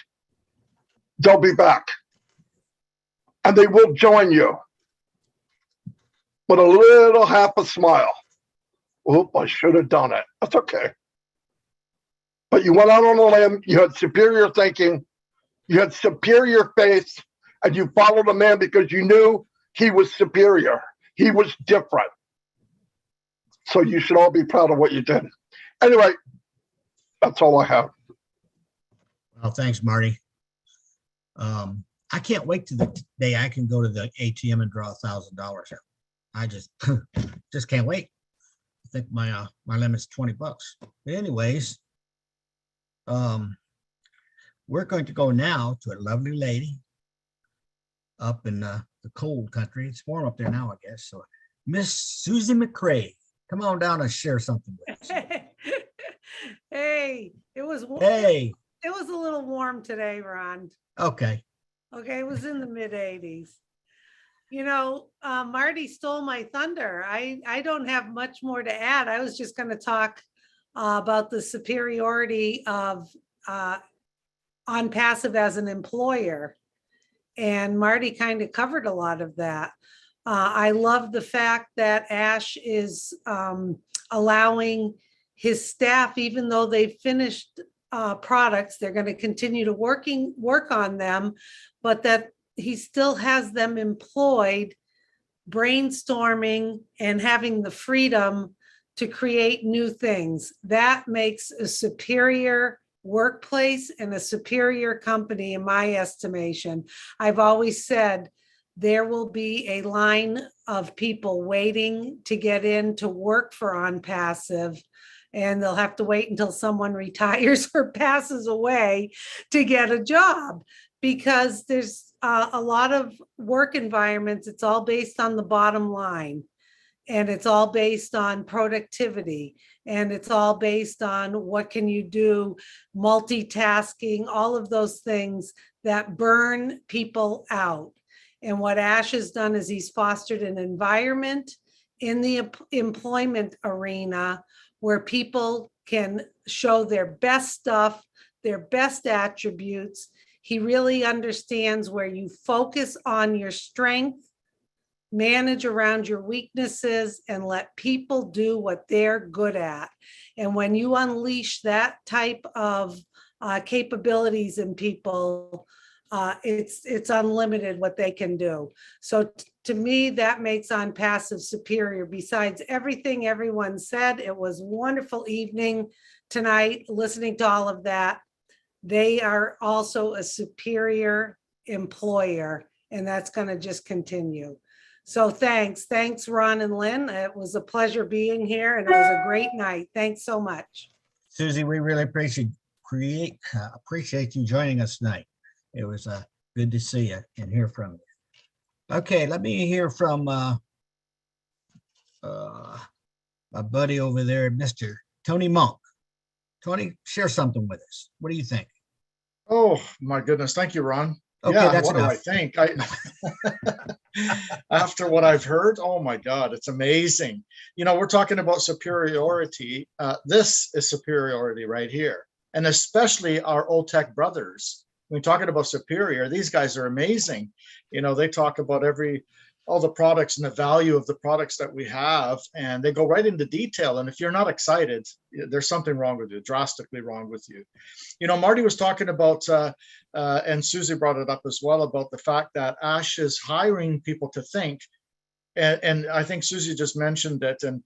they'll be back. And they will join you. but a little half a smile. Oop, I should have done it. That's okay. But you went out on a limb, you had superior thinking, you had superior faith, and you followed a man because you knew he was superior. He was different. So you should all be proud of what you did. Anyway, that's all I have. Well, thanks, Marty. I can't wait to the day I can go to the ATM and draw $1,000. I just can't wait. I think my limit's $20. But anyways, we're going to go now to a lovely lady up in the cold country. It's warm up there now, I guess. So Miss Susie McCrae, come on down and share something with us. Hey, it was Hey, it was a little warm today, Ron. okay. Okay, it was in the mid 80s. You know, Marty stole my thunder. I don't have much more to add. I was just going to talk about the superiority of ONPASSIVE as an employer. And Marty kind of covered a lot of that. I love the fact that Ash is allowing his staff, even though they've finished products, they're going to continue to work on them, but that he still has them employed, brainstorming and having the freedom to create new things. That makes a superior workplace and a superior company, in my estimation. I've always said there will be a line of people waiting to get in to work for ONPASSIVE, and they'll have to wait until someone retires or passes away to get a job, because there's a lot of work environments. It's all based on the bottom line, and it's all based on productivity, and it's all based on what can you do, multitasking, all of those things that burn people out. And what Ash has done is he's fostered an environment in the employment arena where people can show their best stuff, their best attributes. He really understands where you focus on your strength, manage around your weaknesses, and let people do what they're good at. And when you unleash that type of capabilities in people, it's unlimited what they can do. So to me, that makes ONPASSIVE superior. Besides everything everyone said, it was a wonderful evening tonight, listening to all of that. They are also a superior employer, and that's going to just continue. So thanks, Ron and Lynn. It was a pleasure being here, and it was a great night. Thanks so much. Susie, we really appreciate you joining us tonight. It was good to see you and hear from you. Okay, let me hear from my buddy over there, Mr. Tony Monk. Tony, share something with us. What do you think? Oh, my goodness. Thank you, Ron. Okay, yeah, that's what enough. do I think? After what I've heard, oh my God, it's amazing. You know, we're talking about superiority. This is superiority right here. And especially our old tech brothers. When talking about superior, these guys are amazing. You know, they talk about all the products and the value of the products that we have, and they go right into detail. And if you're not excited, there's something wrong with you, drastically wrong with you. You know, Marty was talking about, and Susie brought it up as well, about the fact that Ash is hiring people to think. And I think Susie just mentioned it, and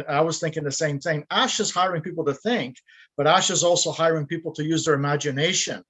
I was thinking the same thing. Ash is hiring people to think, but Ash is also hiring people to use their imagination,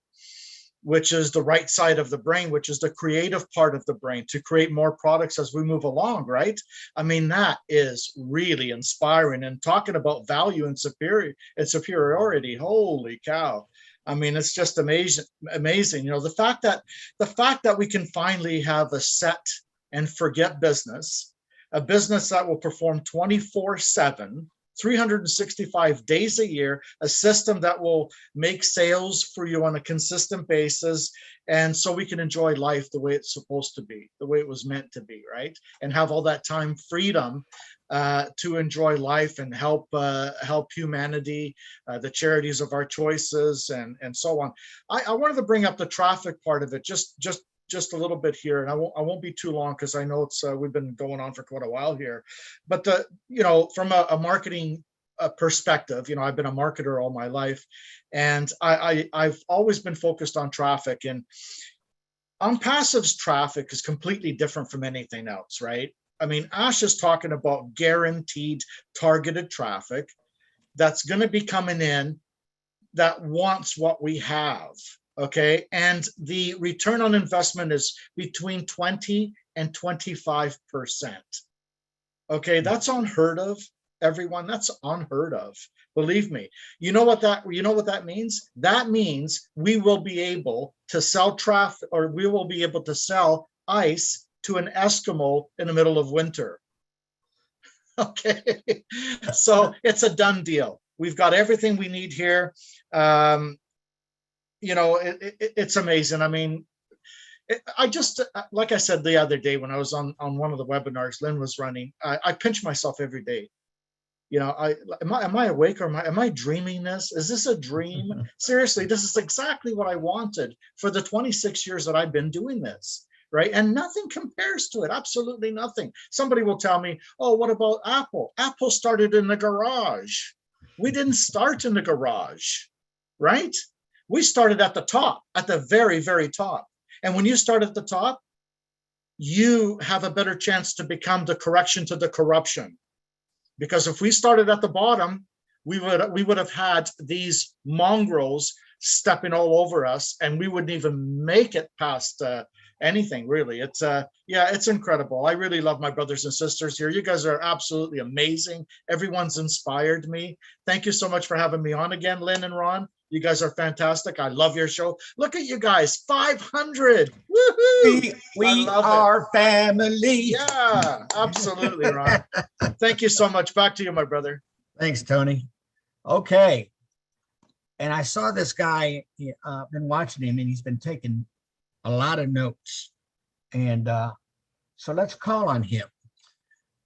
which is the right side of the brain, which is the creative part of the brain, to create more products as we move along, right? I mean, that is really inspiring. And talking about value and superiority, holy cow. I mean, it's just amazing. You know, the fact that we can finally have a set and forget business, a business that will perform 24/7, 365 days a year, a system that will make sales for you on a consistent basis. And so we can enjoy life the way it's supposed to be, the way it was meant to be, right? And have all that time freedom to enjoy life and help humanity, the charities of our choices, and so on. I wanted to bring up the traffic part of it just just a little bit here, and I won't be too long because I know it's we've been going on for quite a while here. But from a marketing perspective, I've been a marketer all my life, and I've always been focused on traffic. And ONPASSIVE's traffic is completely different from anything else, right? I mean, Ash is talking about guaranteed targeted traffic that's going to be coming in that wants what we have, okay? And the return on investment is between 20 and 25%. Okay, that's unheard of, everyone. That's unheard of. Believe me. You know what that means? That means we will be able to sell traffic, or we will be able to sell ice to an Eskimo in the middle of winter. Okay, so it's a done deal. We've got everything we need here. It's amazing. I mean, I just, like I said the other day when I was on one of the webinars Lynn was running, I pinch myself every day. Am I awake, or am I dreaming this? Is this a dream? Seriously, this is exactly what I wanted for the 26 years that I've been doing this, right? And nothing compares to it, absolutely nothing. Somebody will tell me, oh, what about Apple? Apple started in the garage. We didn't start in the garage, right? We started at the top, at the very, very top. And when you start at the top, you have a better chance to become the correction to the corruption. Because if we started at the bottom, we would have had these mongrels stepping all over us, and we wouldn't even make it past anything, really. It's incredible. I really love my brothers and sisters here. You guys are absolutely amazing. Everyone's inspired me. Thank you so much for having me on again, Lynn and Ron. You guys are fantastic. I love your show. Look at you guys, 500. Woohoo! We are family. Yeah, absolutely, Ron. Thank you so much. Back to you, my brother. Thanks, Tony. Okay. And I saw this guy, been watching him, and he's been taking a lot of notes. And so let's call on him,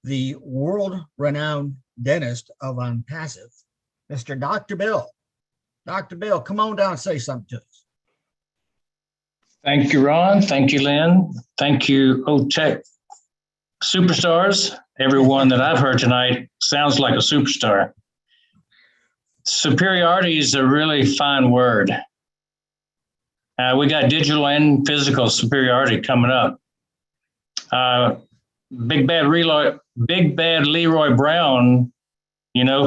the world-renowned dentist of ONPASSIVE, Mr. Dr. Bill. Dr. Bill, come on down and say something to us. Thank you, Ron. Thank you, Lynn. Thank you, OTech superstars. Everyone that I've heard tonight sounds like a superstar. Superiority is a really fine word. We got digital and physical superiority coming up. Big Bad Leroy Brown,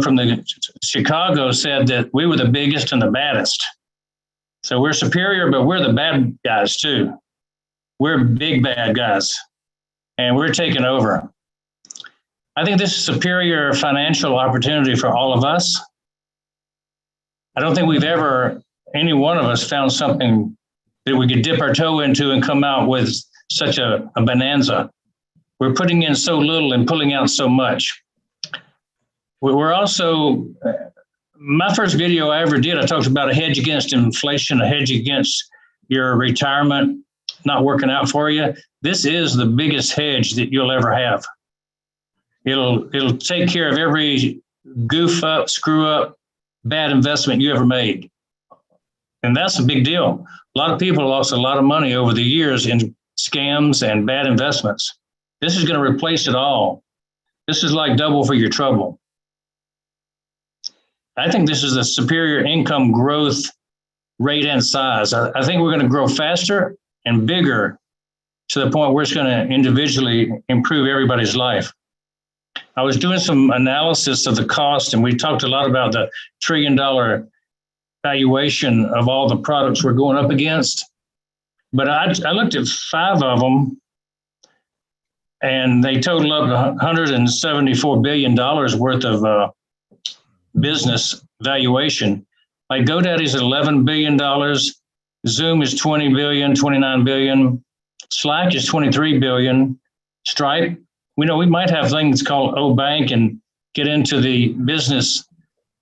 from the Chicago, said that we were the biggest and the baddest. So we're superior, but we're the bad guys too. We're big bad guys, and we're taking over. I think this is a superior financial opportunity for all of us. I don't think we've ever, any one of us, found something that we could dip our toe into and come out with such a bonanza. We're putting in so little and pulling out so much. We're also, my first video I ever did, I talked about a hedge against inflation, a hedge against your retirement not working out for you. This is the biggest hedge that you'll ever have. It'll take care of every goof up, screw up, bad investment you ever made. And that's a big deal. A lot of people lost a lot of money over the years in scams and bad investments. This is going to replace it all. This is like double for your trouble. I think this is a superior income growth rate and size. I think we're going to grow faster and bigger to the point where it's going to individually improve everybody's life. I was doing some analysis of the cost, and we talked a lot about the $1 trillion valuation of all the products we're going up against. But I looked at 5 of them, and they total up $174 billion worth of business valuation. Like GoDaddy's $11 billion, Zoom is $20 billion, $29 billion, Slack is $23 billion, Stripe, we might have things called OBank and get into the business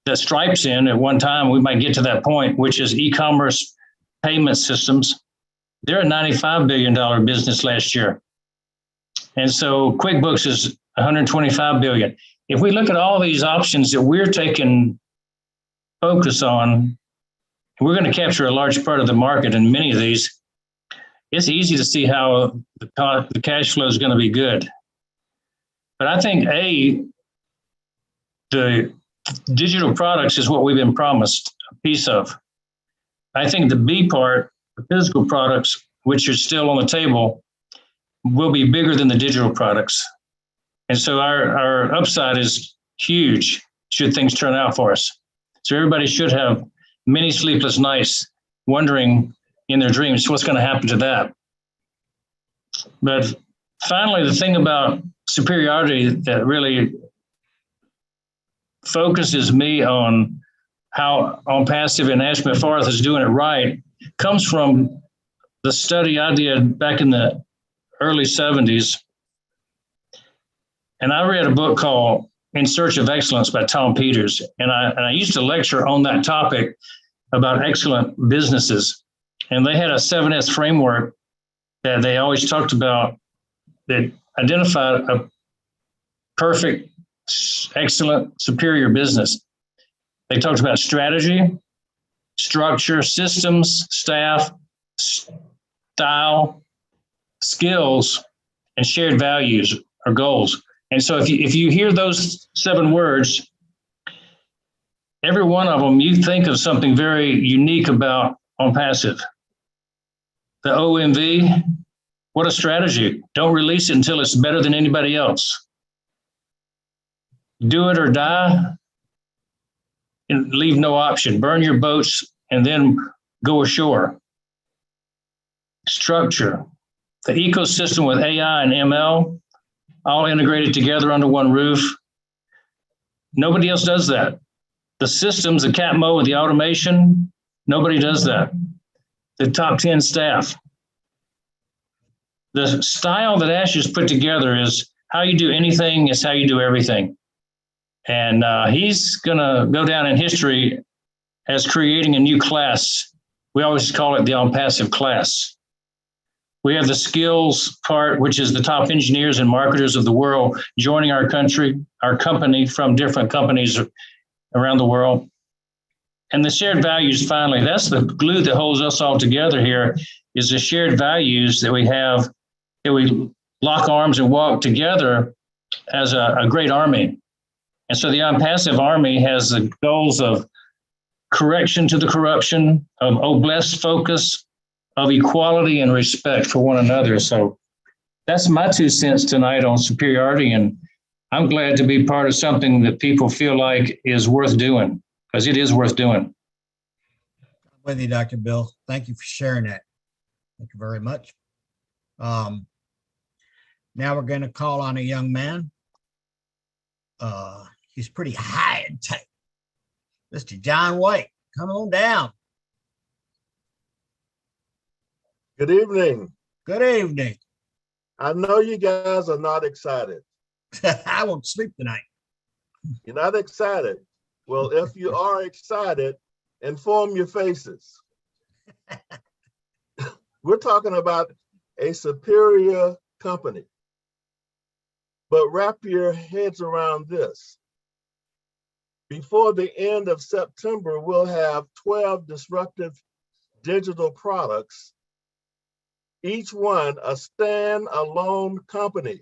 that Stripe's in at one time. We might get to that point, which is e-commerce payment systems. They're a $95 billion business last year. And so QuickBooks is $125 billion. If we look at all these options that we're taking focus on, we're going to capture a large part of the market in many of these. it's easy to see how the cash flow is going to be good. But I think the digital products is what we've been promised a piece of. I think the B part, the physical products, which are still on the table, will be bigger than the digital products. And so our upside is huge should things turn out for us. So everybody should have many sleepless nights wondering in their dreams what's going to happen to that. But finally, the thing about superiority that really focuses me on how ONPASSIVE and Ash Mefarth is doing it right comes from the study I did back in the early 70s. And I read a book called In Search of Excellence by Tom Peters. And I used to lecture on that topic about excellent businesses. And they had a 7S framework that they always talked about that identified a perfect, excellent, superior business. They talked about strategy, structure, systems, staff, style, skills, and shared values or goals. And so if you hear those 7 words, every one of them, you think of something very unique about ONPASSIVE. The OMV, what a strategy. Don't release it until it's better than anybody else. Do it or die, and leave no option. Burn your boats and then go ashore. Structure, the ecosystem with AI and ML, all integrated together under one roof. Nobody else does that. The systems, the CAPMO, the automation, nobody does that. The top 10 staff. The style that Ash has put together is how you do anything is how you do everything. And he's going to go down in history as creating a new class. We always call it the ONPASSIVE class. We have the skills part, which is the top engineers and marketers of the world joining our company from different companies around the world. And the shared values, finally, that's the glue that holds us all together here, is the shared values that we have, that we lock arms and walk together as a great army. And so the ONPASSIVE Army has the goals of correction to the corruption, of oblast focus, of equality and respect for one another. So that's my 2 cents tonight on superiority. And I'm glad to be part of something that people feel like is worth doing, because it is worth doing. With you, Dr. Bill. Thank you for sharing that. Thank you very much. Now we're going to call on a young man. He's pretty high and tight. Mr. John White, come on down. Good evening. Good evening. I know you guys are not excited. I won't sleep tonight. You're not excited. Well, if you are excited, inform your faces. We're talking about a superior company. But wrap your heads around this. Before the end of September, we'll have 12 disruptive digital products, each one a stand-alone company.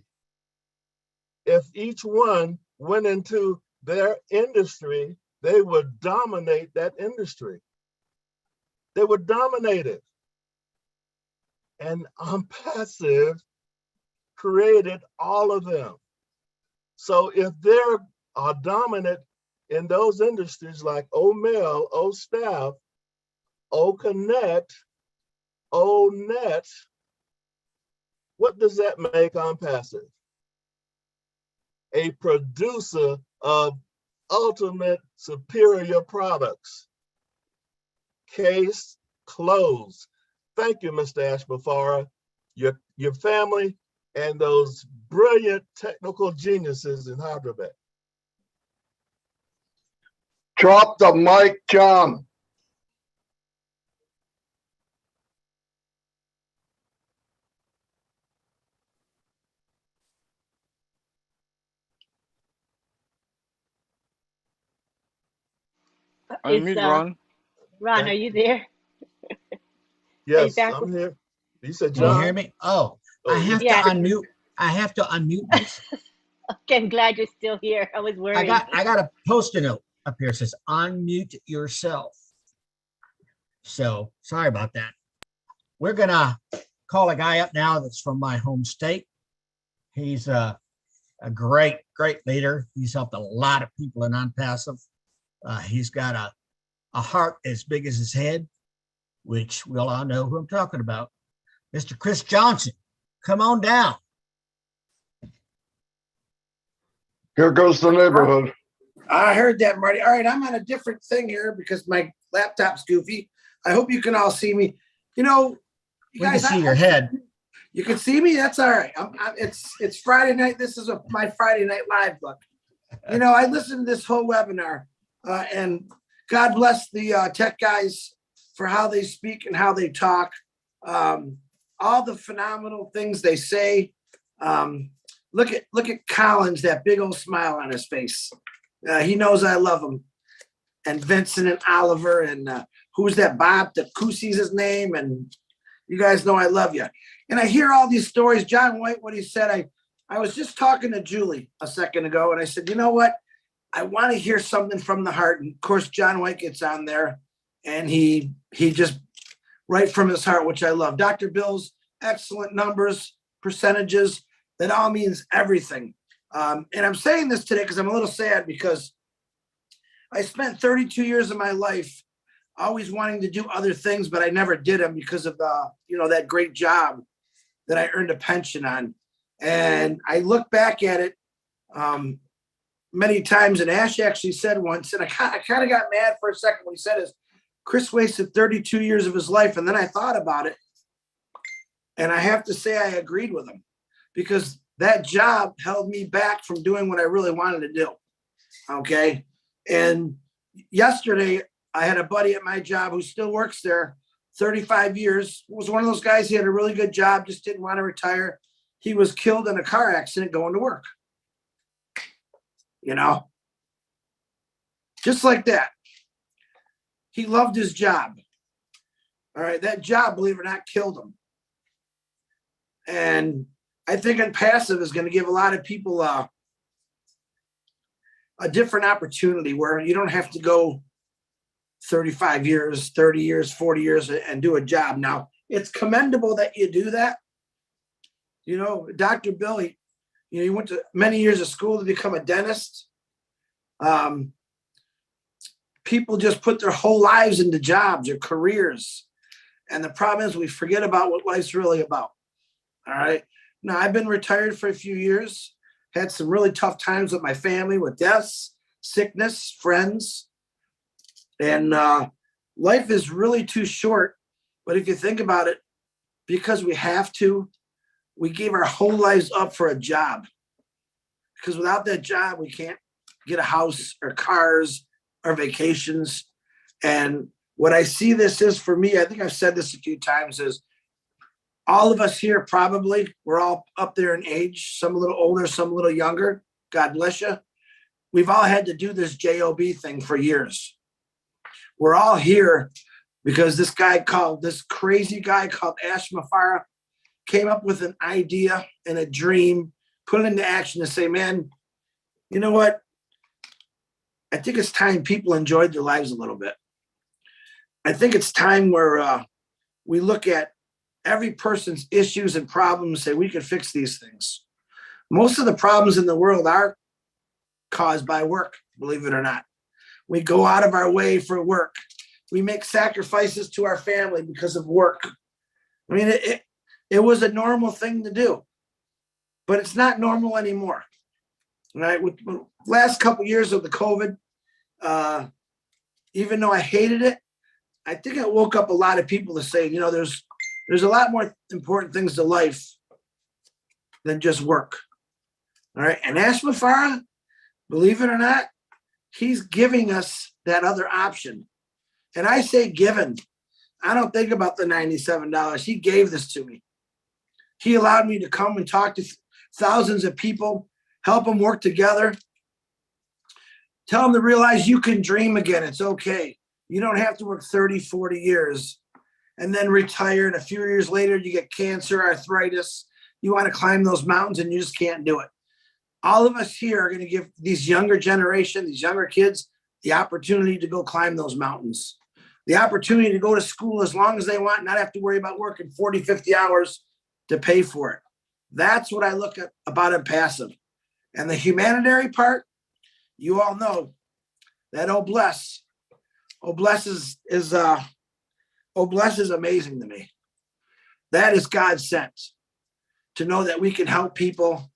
If each one went into their industry, they would dominate that industry. They would dominate it. And ONPASSIVE created all of them. So if they're dominant in those industries like OML, OStaff, OConnect, ONet, what does that make ONPASSIVE? A producer of ultimate superior products. Case closed. Thank you, Mr. Ashbafara, your family, and those brilliant technical geniuses in Hyderabad. Drop the mic, John. Unmute, Ron. Ron, are you there? Yes, back? I'm here. You said Can you John? hear me? Oh, I Oh, have to Yeah. unmute. I have to unmute myself. Okay, I'm glad you're still here. I was worried. I got a post-it note up here. It says unmute yourself. So sorry about that. We're gonna call a guy up now that's from my home state. He's a great leader. He's helped a lot of people in ONPASSIVE. He's got a heart as big as his head, which we all know who I'm talking about. Mr. Chris Johnson, come on down. Here goes the neighborhood. I heard that, Marty. All right, I'm on a different thing here because my laptop's goofy. I hope you can all see me. You know, you We can guys, see your head. You can see me. That's all right. It's Friday night. This is my Friday Night Live book. You know, I listened to this whole webinar, and God bless the tech guys for how they speak and how they talk. All the phenomenal things they say. Look at Collins, that big old smile on his face. He knows I love him. And Vincent and Oliver and who's that Bob Takusi's his name, and you guys know I love you. And I hear all these stories. John White, what he said, I was just talking to Julie a second ago, and I said, you know what? I want to hear something from the heart. And of course, John White gets on there, and he just right from his heart, which I love. Dr. Bill's excellent numbers, percentages, that all means everything. And I'm saying this today because I'm a little sad because I spent 32 years of my life always wanting to do other things, but I never did them because of that great job that I earned a pension on. And I look back at it many times, and Ash actually said once, and I kind of got mad for a second when he said is Chris wasted 32 years of his life. And then I thought about it, and I have to say I agreed with him because that job held me back from doing what I really wanted to do. Okay. And yesterday I had a buddy at my job who still works there 35 years, was one of those guys. He had a really good job, just didn't want to retire. He was killed in a car accident going to work. Just like that. He loved his job. All right. That job, believe it or not, killed him. And I think ONPASSIVE is going to give a lot of people a different opportunity where you don't have to go 35 years, 30 years, 40 years and do a job. Now, it's commendable that you do that. Dr. Bill, he went to many years of school to become a dentist. People just put their whole lives into jobs or careers. And the problem is we forget about what life's really about. All right. Now, I've been retired for a few years, had some really tough times with my family, with deaths, sickness, friends. And life is really too short. But if you think about it, because we have to, we gave our whole lives up for a job. Because without that job, we can't get a house or cars or vacations. And what I see this is for me, I think I've said this a few times, is all of us here probably, we're all up there in age, some a little older, some a little younger. God bless you. We've all had to do this JOB thing for years. We're all here because this crazy guy called Ash Mafara came up with an idea and a dream, put it into action to say, man, you know what? I think it's time people enjoyed their lives a little bit. I think it's time where we look at every person's issues and problems, say we can fix these things. Most of the problems in the world are caused by work, believe it or not. We go out of our way for work. We make sacrifices to our family because of work. I mean, it was a normal thing to do, but it's not normal anymore. Right? With the last couple of years of the COVID, even though I hated it, I think it woke up a lot of people to say, there's a lot more important things to life than just work. All right. And Ash Mafara, believe it or not, he's giving us that other option. And I say given. I don't think about the $97. He gave this to me. He allowed me to come and talk to thousands of people, help them work together, tell them to realize you can dream again. It's okay. You don't have to work 30, 40 years and then retire. And a few years later, you get cancer, arthritis. You want to climb those mountains and you just can't do it. All of us here are going to give these younger generation, these younger kids, the opportunity to go climb those mountains, the opportunity to go to school as long as they want, not have to worry about working 40, 50 hours to pay for it. That's what I look at about ONPASSIVE. And the humanitarian part, you all know that oh bless is amazing to me. That is God sent, to know that we can help people.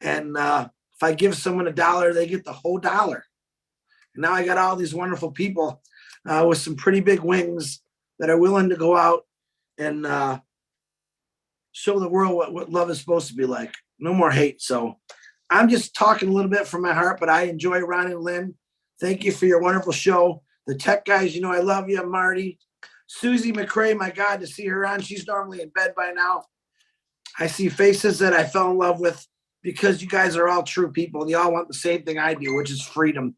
And if I give someone $1, they get the whole dollar. And now I got all these wonderful people with some pretty big wings that are willing to go out and show the world what love is supposed to be like. No more hate. So I'm just talking a little bit from my heart, but I enjoy Ron and Lynn. Thank you for your wonderful show. The tech guys, you know I love you, Marty. Susie McCrae, my God, to see her on. She's normally in bed by now. I see faces that I fell in love with because you guys are all true people and you all want the same thing I do, which is freedom.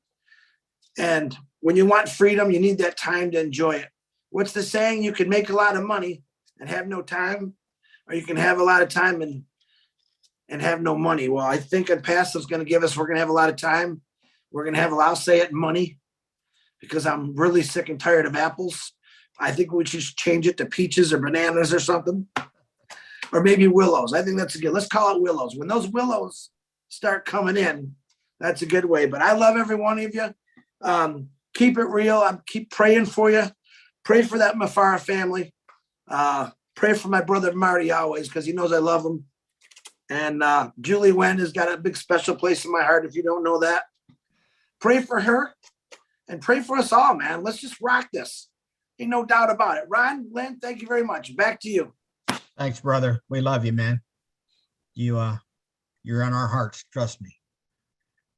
And when you want freedom, you need that time to enjoy it. What's the saying? You can make a lot of money and have no time, or you can have a lot of time and have no money. Well, I think ONPASSIVE is going to give us, we're going to have a lot of time. We're going to have, I'll say it, money, because I'm really sick and tired of apples. I think we should change it to peaches or bananas or something, or maybe willows. I think that's a good, let's call it willows. When those willows start coming in, that's a good way. But I love every one of you. Keep it real. I keep praying for you. Pray for that Mafara family. Pray for my brother Marty always, because he knows I love him. And Julie Wen has got a big special place in my heart, if you don't know that. Pray for her and pray for us all, man. Let's just rock this. Ain't no doubt about it. Ron, Lynn, thank you very much. Back to you. Thanks, brother. We love you, man. You're on our hearts. Trust me.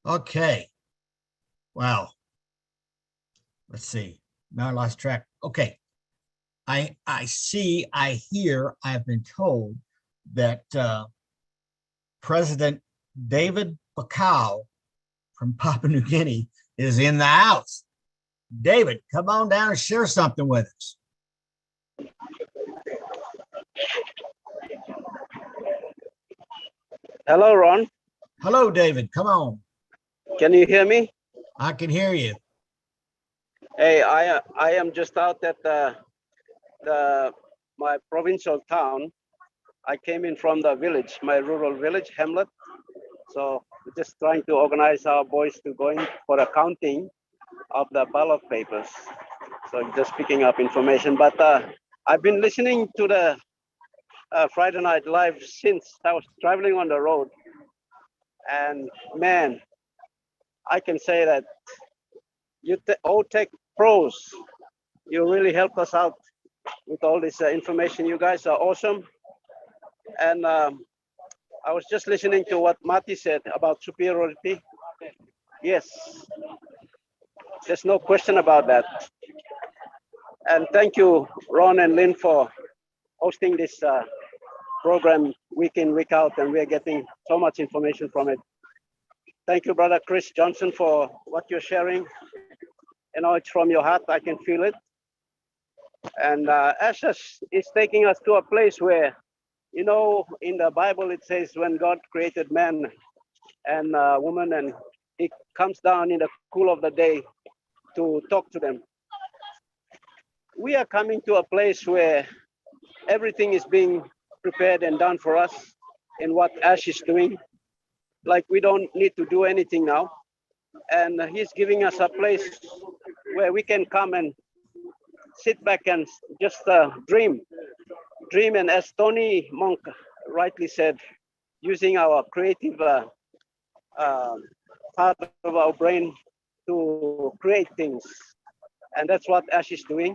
Okay. Wow. Let's see. Now I lost track. Okay. I hear, I've been told that President David Bakau from Papua New Guinea is in the house. David, come on down and share something with us. Hello, Ron. Hello, David. Come on. Can you hear me? I can hear you. Hey, I am just out at my provincial town. I came in from the village, my rural village, Hamlet. So we're just trying to organize our boys to go in for a counting of the ballot papers. So just picking up information. But I've been listening to the Friday Night Live since I was traveling on the road. And man, I can say that you all tech pros, you really helped us out with all this information. You guys are awesome. And I was just listening to what Marty said about superiority. Yes, there's no question about that. And thank you, Ron and Lynn, for hosting this program week in, week out, and we're getting so much information from it. Thank you, Brother Chris Johnson, for what you're sharing. You know, it's from your heart, I can feel it. And Ashes is taking us to a place where, you know, in the Bible, it says when God created man and woman, and he comes down in the cool of the day to talk to them. We are coming to a place where everything is being prepared and done for us in what Ash is doing. Like we don't need to do anything now. And he's giving us a place where we can come and sit back and just dream. And as Tony Monk rightly said, using our creative part of our brain to create things. And that's what Ash is doing,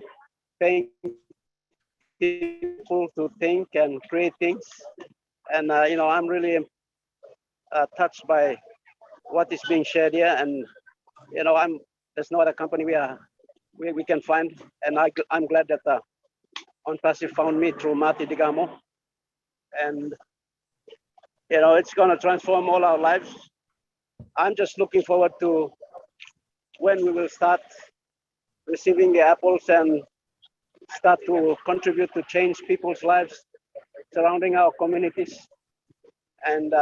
paying people to think and create things. And, you know, I'm really touched by what is being shared here. And, you know, there's no other company we can find. And I'm glad that ONPASSIVE found me through Marty Digamo. And, you know, it's going to transform all our lives. I'm just looking forward to when we will start receiving the apples and start to contribute to change people's lives surrounding our communities. And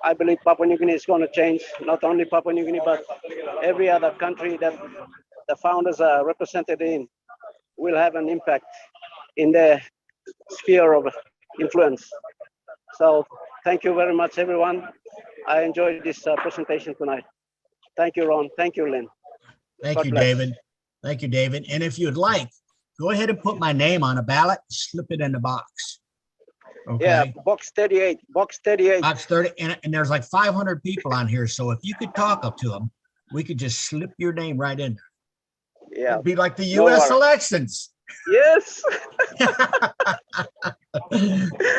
I believe Papua New Guinea is going to change, not only Papua New Guinea, but every other country that the founders are represented in will have an impact in their sphere of influence. So thank you very much, everyone. I enjoyed this presentation tonight. Thank you, Ron. Thank you, Lynn. Thank God you, bless. David. Thank you, David. And if you'd like, go ahead and put my name on a ballot, slip it in the box. Okay. Yeah, box 38, box 38. Box 30, and there's like 500 people on here. So if you could talk up to them, we could just slip your name right in there. Yeah. It'd be like the No US worries. elections. Yes.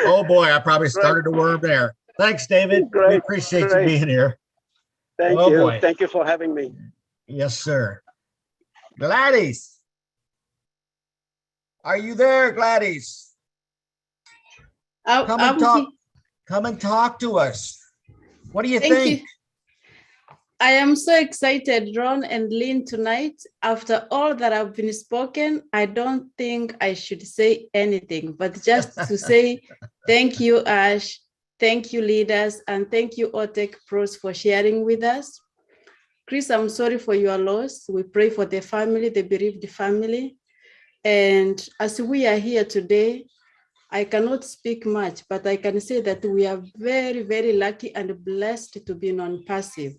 Oh boy, I probably started a worm there. Thanks, David. We Great, appreciate you great. being here. Thank Oh, you. boy. Thank you for having me. Yes, sir. Gladys. Are you there, Gladys? Come and talk. Come and talk to us. What do you think? You. I am so excited, Ron and Lynn, tonight. After all that have been spoken, I don't think I should say anything, but just to say thank you, Ash. Thank you, leaders, and thank you, OTEC Pros, for sharing with us. Chris, I'm sorry for your loss. We pray for the family, the bereaved family. And as we are here today, I cannot speak much, but I can say that we are very, very lucky and blessed to be non-passive,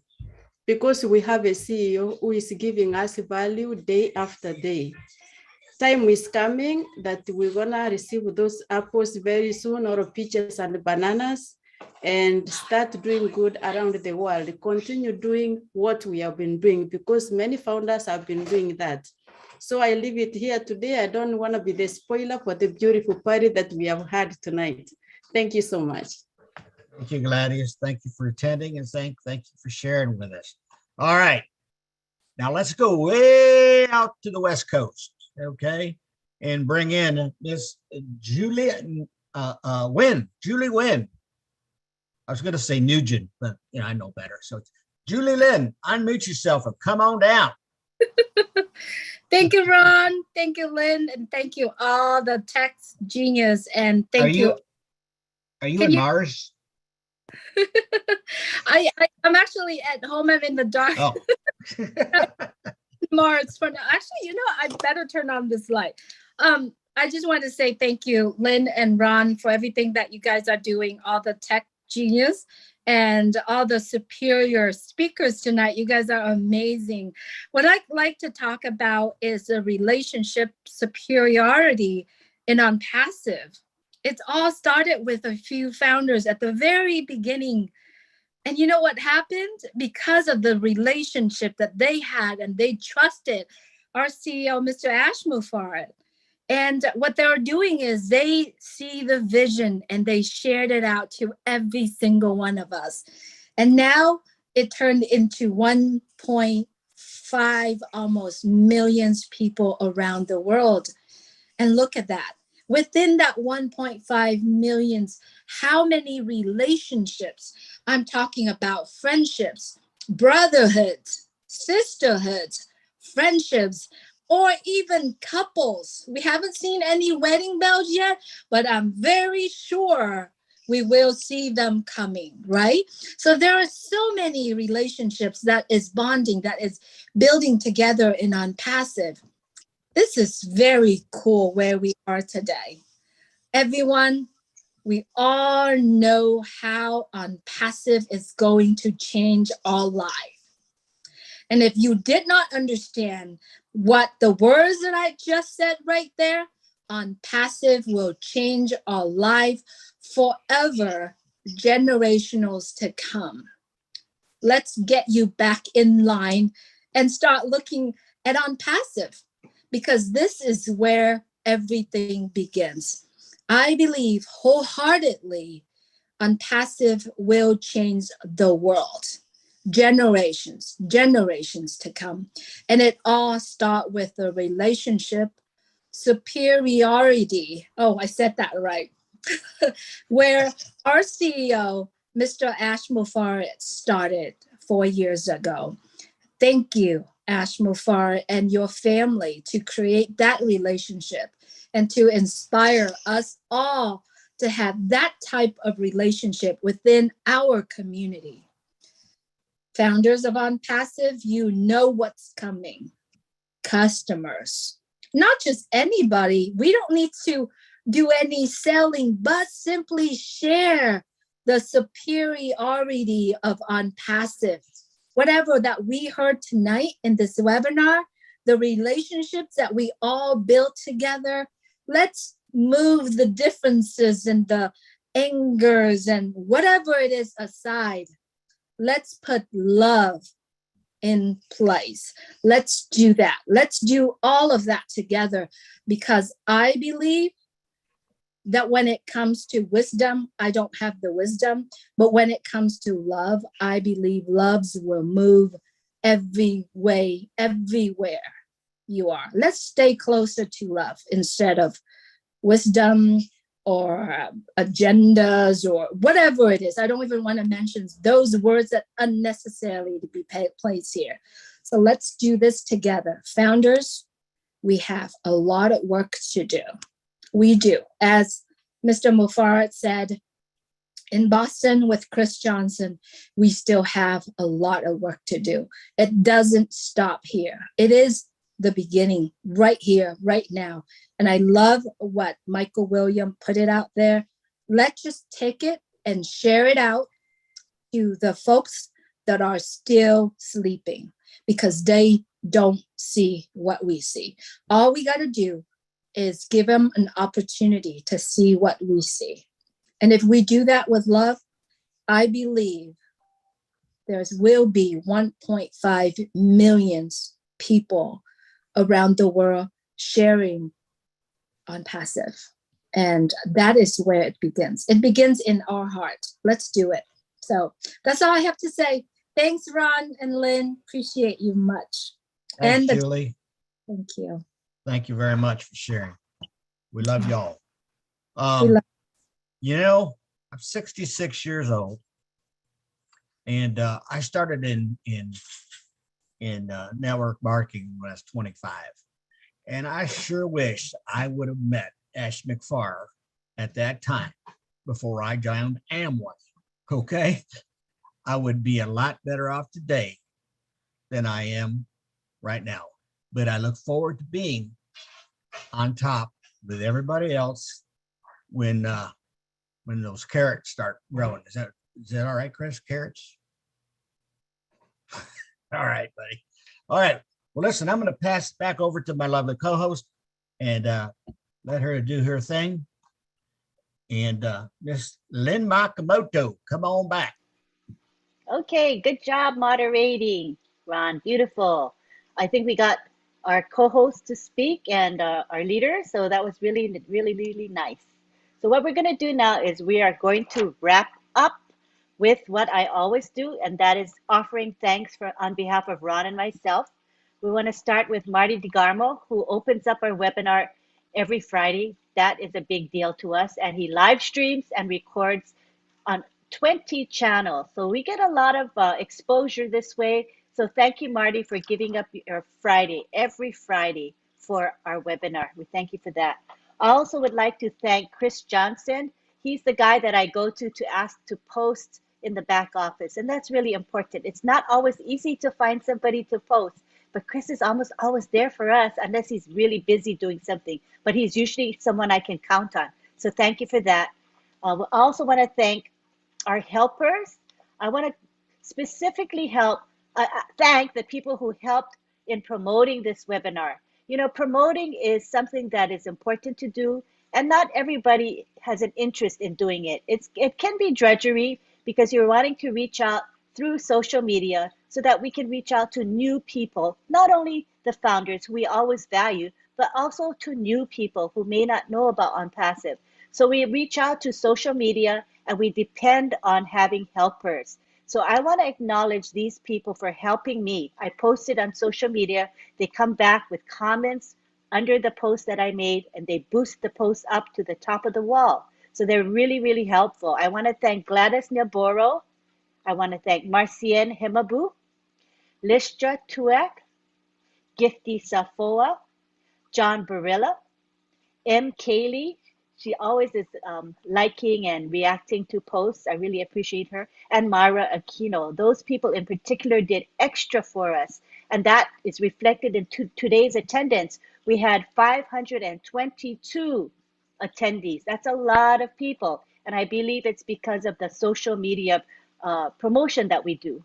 because we have a CEO who is giving us value day after day. Time is coming that we're gonna receive those apples very soon, or peaches and bananas, and start doing good around the world. Continue doing what we have been doing, because many founders have been doing that. So I leave it here today. I don't want to be the spoiler for the beautiful party that we have had tonight. Thank you so much. Thank you, Gladys. Thank you for attending, and thank you for sharing with us. All right. Now let's go way out to the West Coast, okay? And bring in Miss Julie Wynn. Julie Wynn. I was going to say Nugent, but I know better. So it's Julie Lynn, unmute yourself and come on down. Thank you, Ron. Thank you, Lynn. And thank you, all the tech genius. And thank you. Are you in Mars? I'm actually at home. I'm in the dark. Oh. Mars for now. Actually, I better turn on this light. I just want to say thank you, Lynn and Ron, for everything that you guys are doing, all the tech genius and all the superior speakers tonight. You guys are amazing. What I'd like to talk about is the relationship superiority in ONPASSIVE. It's all started with a few founders at the very beginning. And you know what happened? Because of the relationship that they had and they trusted our CEO, Mr. Ashmufar. And what they're doing is they see the vision and they shared it out to every single one of us. And now it turned into 1.5 almost millions people around the world. And look at that. Within that 1.5 millions, how many relationships? I'm talking about friendships, brotherhoods, sisterhoods, friendships, or even couples. We haven't seen any wedding bells yet, but I'm very sure we will see them coming, right? So there are so many relationships that is bonding, that is building together in ONPASSIVE. This is very cool where we are today. Everyone, we all know how ONPASSIVE is going to change our life. And if you did not understand what the words that I just said right there, ONPASSIVE will change our life forever, generationals to come. Let's get you back in line and start looking at ONPASSIVE, because this is where everything begins. I believe wholeheartedly ONPASSIVE will change the world. Generations to come. And it all starts with a relationship, superiority. Oh, I said that right. Where our CEO, Mr. Ashmufar, started 4 years ago. Thank you, Ashmufar, and your family to create that relationship. and to inspire us all to have that type of relationship within our community. Founders of ONPASSIVE, you know what's coming. Customers, not just anybody. We don't need to do any selling, but simply share the superiority of ONPASSIVE. Whatever that we heard tonight in this webinar, the relationships that we all built together, let's move the differences and the angers and whatever it is aside. Let's put love in place. Let's do that. Let's do all of that together, because I believe that when it comes to wisdom, I don't have the wisdom, but when it comes to love, I believe loves will move every way, everywhere you are. Let's stay closer to love instead of wisdom or agendas or whatever it is. I don't even want to mention those words that unnecessarily to be placed here. So let's do this together. Founders, we have a lot of work to do. We do. As Mr. Mufarat said, in Boston with Chris Johnson, we still have a lot of work to do. It doesn't stop here. It is the beginning right here, right now. And I love what Michael William put it out there. Let's just take it and share it out to the folks that are still sleeping, because they don't see what we see. All we got to do is give them an opportunity to see what we see. And if we do that with love, I believe there will be 1.5 million people around the world sharing ONPASSIVE. And that is where it begins. It begins in our heart. Let's do it. So that's all I have to say. Thanks, Ron and Lynn. Appreciate you much. Thanks, Julie. Thank you. Thank you very much for sharing. We love y'all. You know, I'm 66 years old, and I started in network marketing when I was 25. And I sure wish I would have met Ash McFarr at that time before I joined Amway. Okay, I would be a lot better off today than I am right now. But I look forward to being on top with everybody else when those carrots start growing. Is that all right, Chris? Carrots? All right, buddy. All right. Well, listen, I'm going to pass it back over to my lovely co-host and let her do her thing. And Miss Lynn Makamoto, come on back. Okay, good job moderating, Ron. Beautiful. I think we got our co-host to speak and our leader. So that was really, really, really nice. So what we're going to do now is we are going to wrap up with what I always do, and that is offering thanks on behalf of Ron and myself. We want to start with Marty DeGarmo, who opens up our webinar every Friday. That is a big deal to us. And he live streams and records on 20 channels. So we get a lot of exposure this way. So thank you, Marty, for giving up your Friday, every Friday for our webinar. We thank you for that. I also would like to thank Chris Johnson. He's the guy that I go to ask to post in the back office. And that's really important. It's not always easy to find somebody to post, but Chris is almost always there for us unless he's really busy doing something. But he's usually someone I can count on. So thank you for that. We also want to thank our helpers. I want to specifically thank the people who helped in promoting this webinar. You know, promoting is something that is important to do, and not everybody has an interest in doing it. It can be drudgery because you're wanting to reach out through social media so that we can reach out to new people, not only the founders who we always value, but also to new people who may not know about ONPASSIVE. So we reach out to social media and we depend on having helpers. So I want to acknowledge these people for helping me. I posted on social media. They come back with comments under the post that I made, and they boost the post up to the top of the wall. So they're really, really helpful. I want to thank Gladys Naboro. I want to thank Marcienne Himabu, Listra Tuek, Gifty Safoa, John Barilla, M. Kaylee, she always is liking and reacting to posts. I really appreciate her. And Mara Aquino. Those people in particular did extra for us. And that is reflected in today's attendance. We had 522 attendees. That's a lot of people. And I believe it's because of the social media promotion that we do.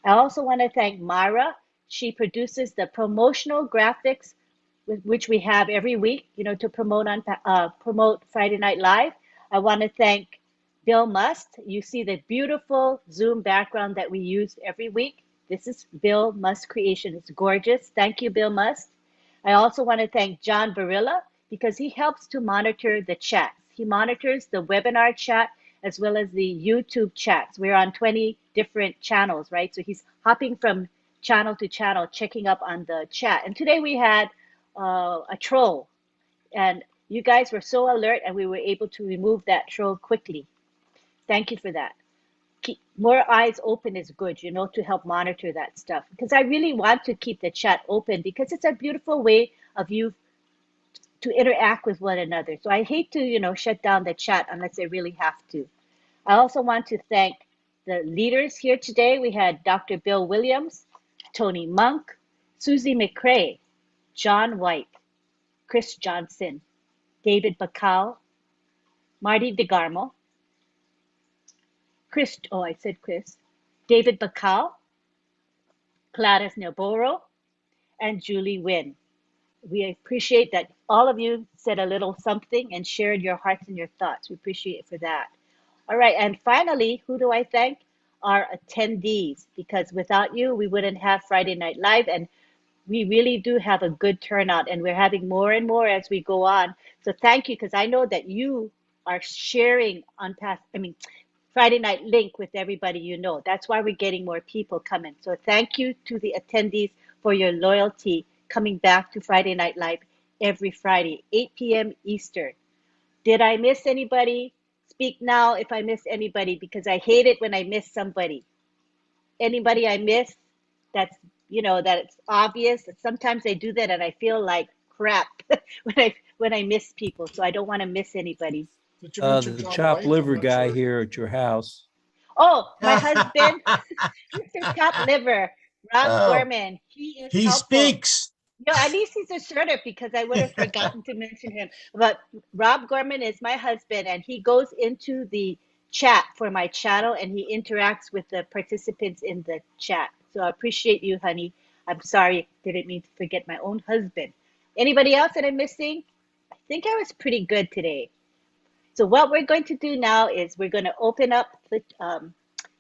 I also want to thank Mara. She produces the promotional graphics, which we have every week, to promote Friday Night Live. I want to thank Bill Must. You see the beautiful Zoom background that we use every week. This is Bill Must creation. It's gorgeous. Thank you, Bill Must. I also want to thank John Barilla because he helps to monitor the chats. He monitors the webinar chat as well as the YouTube chats. We're on 20 different channels, right? So he's hopping from channel to channel, checking up on the chat. And today we had a troll, and you guys were so alert, and we were able to remove that troll quickly. Thank you for that. Keep more eyes open is good, to help monitor that stuff, because I really want to keep the chat open because it's a beautiful way of you to interact with one another. So I hate to, shut down the chat unless I really have to. I also want to thank the leaders here today. We had Dr. Bill Williams, Tony Monk, Susie McCrae, John White, Chris Johnson, David Bacall, Marty DeGarmo, David Bacall, Gladys Naboro, and Julie Wynn. We appreciate that all of you said a little something and shared your hearts and your thoughts. We appreciate it for that. All right, and finally, who do I thank? Our attendees, because without you, we wouldn't have Friday Night Live, and we really do have a good turnout, and we're having more and more as we go on. So thank you, because I know that you are sharing Friday Night Link with everybody you know. That's why we're getting more people coming. So thank you to the attendees for your loyalty coming back to Friday Night Live every Friday, 8 p.m. Eastern. Did I miss anybody? Speak now if I miss anybody, because I hate it when I miss somebody. Anybody I miss, that's, that it's obvious. Sometimes I do that and I feel like crap when I miss people. So I don't want to miss anybody. The chopped liver guy here at your house. Oh, my husband, Mr. Chopped Liver, Rob Gorman. He helpful. Speaks. At least he's assertive, because I would have forgotten to mention him. But Rob Gorman is my husband, and he goes into the chat for my channel, and he interacts with the participants in the chat. So I appreciate you, honey. I'm sorry, didn't mean to forget my own husband. Anybody else that I'm missing? I think I was pretty good today. So what we're going to do now is we're going to open up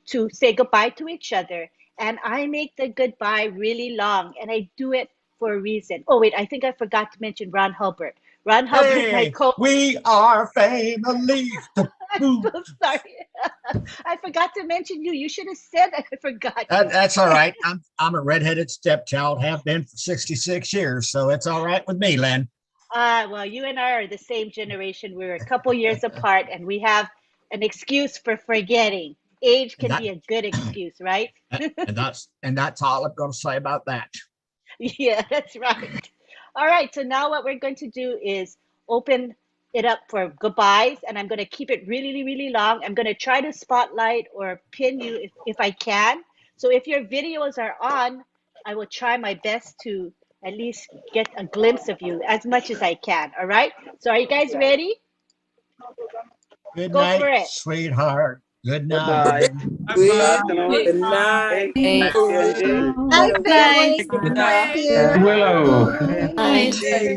to say goodbye to each other. And I make the goodbye really long, and I do it for a reason. Oh, wait, I think I forgot to mention Ron Hulbert. Ron Hulbert, my co-host. We are family. I'm so sorry. I forgot to mention you. You should have said that. I forgot. That's all right. I'm a redheaded stepchild, have been for 66 years, so it's all right with me, Len. Well, you and I are the same generation. We're a couple years apart, and we have an excuse for forgetting. Age can be a good excuse, right? and that's all I'm going to say about that. Yeah, that's right. All right, so now what we're going to do is open it up for goodbyes, and I'm going to keep it really, really long. I'm going to try to spotlight or pin you if I can. So if your videos are on, I will try my best to at least get a glimpse of you as much as I can. All right, so are you guys ready? Good Go night, for it. Sweetheart. Good night. Good afternoon. Good night. Good night, Willow. Good night, Good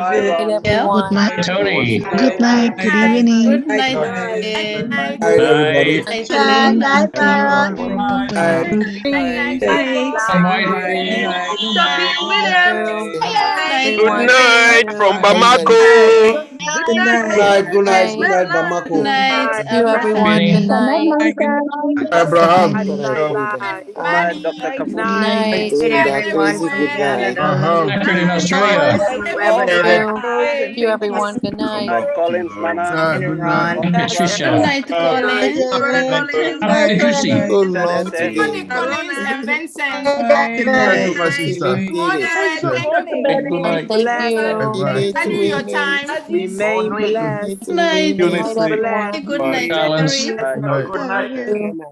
night, Tony. Good night. Good evening. Good night. Good night, everybody. Night, Bye. Good night from Bamako. Good night, Bamako. Good night, everyone. Good night. Abraham. Good night, Dr. Kapoor. Good night, everyone from Canada. In Australia. Thank you, everyone. Good night. Good night, Collins, Mana. Good night. Good night, Colin. Hi, Chrissy. So long today. Collins and Vincent. Thank you, my sister. Good night. Good night. Value your time. Remain blessed. Good night. Good night, everyone. Good night, Collins. Terry. Good night.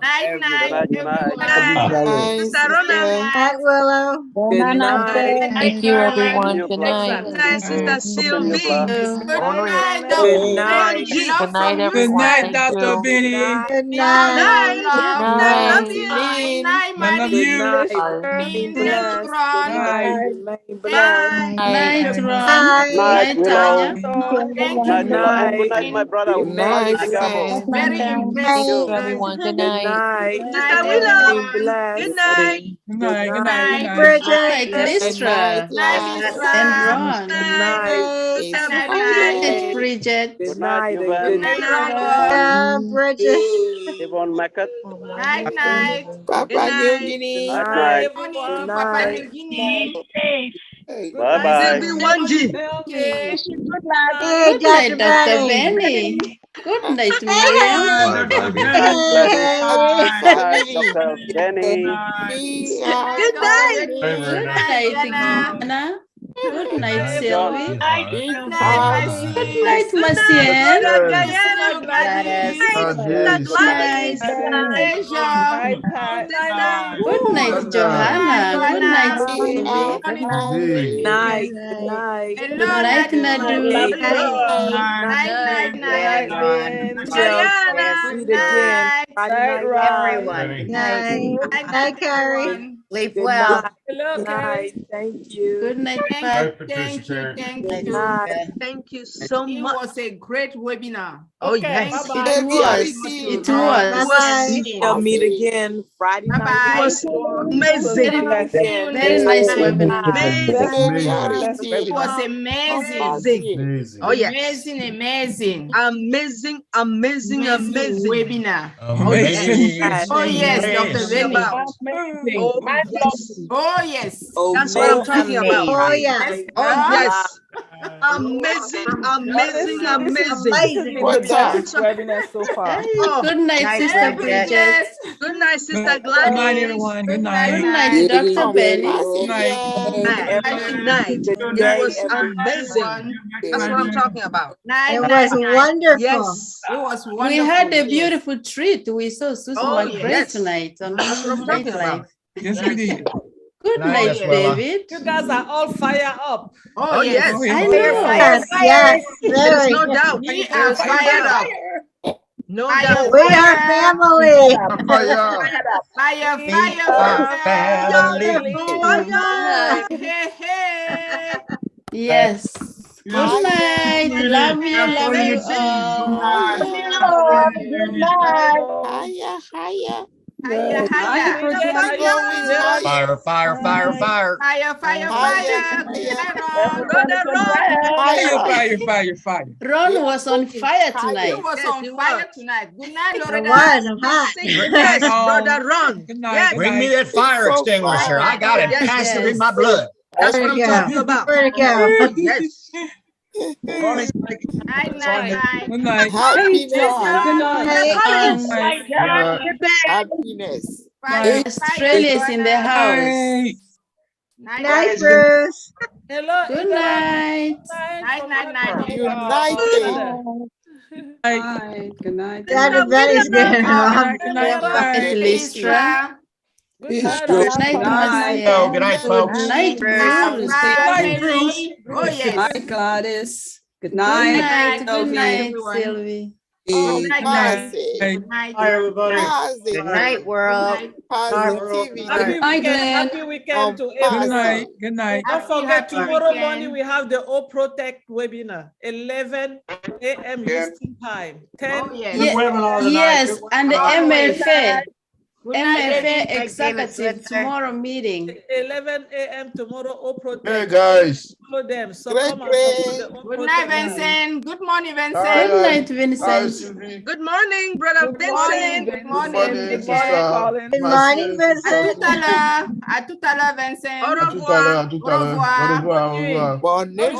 Night, everyone. Sister Ronald. Night, Willow. Good night. Thank you, everyone. Good night. Good night, Sister Sylvie. Good night, Good night. Good night, everyone. Thank you. Good Good night. night. night, Good night. Remain blessed. Good night. Remain blessed. Night, Ron. Night. Night, Tanya. Night, Willow, and good night, my brother. Good night, Digamo. Very Night. everyone. Good night. Night. Remain blessed. Good night. Good night, Good night, Bridget. Listra. And Ron. Good night. Good night, Bridget. Good night. Good Good Yeah, Bridget. Yvonne Mackett. night. Night. Papua New Guinea. Night, night. Good night. Bye bye. Hey, Good night, Dr. Dr. Benny. Benny. Good night, Miriam. Night, Dr. Benny. Good night. Good night, Gina. Good night, Sylvie. Good night, Macien. Good night, Johanna. Good night, Sylvie. Good night. Good night. Good night, Nadu. Meet again. Good night. Night, Carrie. Sleep well. Good night. Thank you. Good night, Pat. Thank you. Good night. Thank you so much. It was a great webinar. Oh, yes. It was. We'll meet again Friday night. It was amazing. Very nice webinar. It was amazing. Oh, yes. Amazing. Webinar. Amazing. Oh, yes, Dr. Benny. Oh, yes. That's what I'm talking about. Oh, yes. Oh, yes. Amazing. What's up? Webinar so far. Good night, Sister Bridget. Good night, Sister Gladys. Good night, everyone. Good night. Good night, Dr. Benny. Good night. Good night. It was amazing. That's what I'm talking about. It was wonderful. Yes, it was wonderful. We had a beautiful treat. We saw Susan McGrath yes. tonight on That's what I'm talking about. Nightlife. Yes, we did. Good night, David. You guys are all fired up. Oh, yes. I know. Yes, There's very. no doubt. We are fired up. No doubt. We are family. Fire. Hey. Yes. Good night. Love you all. Good night. Hiya. Fire. Fire. Fire. Ron was on fire tonight. He was on fire tonight. Good night, It Loretta. was. I'm hot. Yes, brother Ron. Good night. Yes. Bring me that fire extinguisher. I got it Yes, passive yes. in my blood. That's what I'm talking about. Where'd it go? Yes. Good night. Happiness. Australia's in the house. Night, Bruce. Hello. Good night. Good night. Dr. Benny's good. Good night. Good Listra. Good night, Marcia. Oh, good night, folks. Good night, Bruce. Good night, Bruce. Oh, yes. Good night, Gladys. Good Good night. night. Good night, everyone. Sylvie. Good night, guys. Hey. Good night. Hi, everybody. Good night, world. Happy weekend to Good everyone. night. Good night. Don't forget, Happy tomorrow weekend. morning we have the O Protect webinar, 11 a.m. Eastern time. 10 Oh, yes. Yes, and the MFA. Good night, MFA executive tomorrow meeting. 11 a.m. tomorrow, O Protect. Hey, guys. Follow them. So Great, come and support the O Good night, Protect. Vincent. Good morning, Good Vincent. night, Hi, Vincent. Sylvie. Good morning, brother Vincent. Good Good morning, Big boy sister. Colin. Good morning, Vincent. À tout à l'heure, Vincent. Au À tout à l'heure, à tout à l'heure. Au revoir, au revoir. Bonne nuit,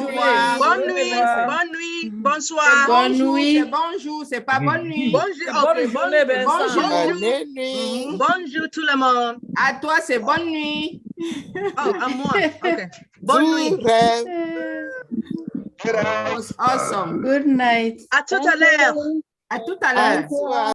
bonsoir. Bonne nuit. C'est bonjour, c'est pas bonne nuit. Bonjour, Ok, bonne journée, Vincent. bonjour. Bonjour tout le monde. À toi, c'est bonne nuit. Oh, à moi. Ok. Bonne nuit. It was awesome. Good night. À tout à l'heure. À tout à l'heure.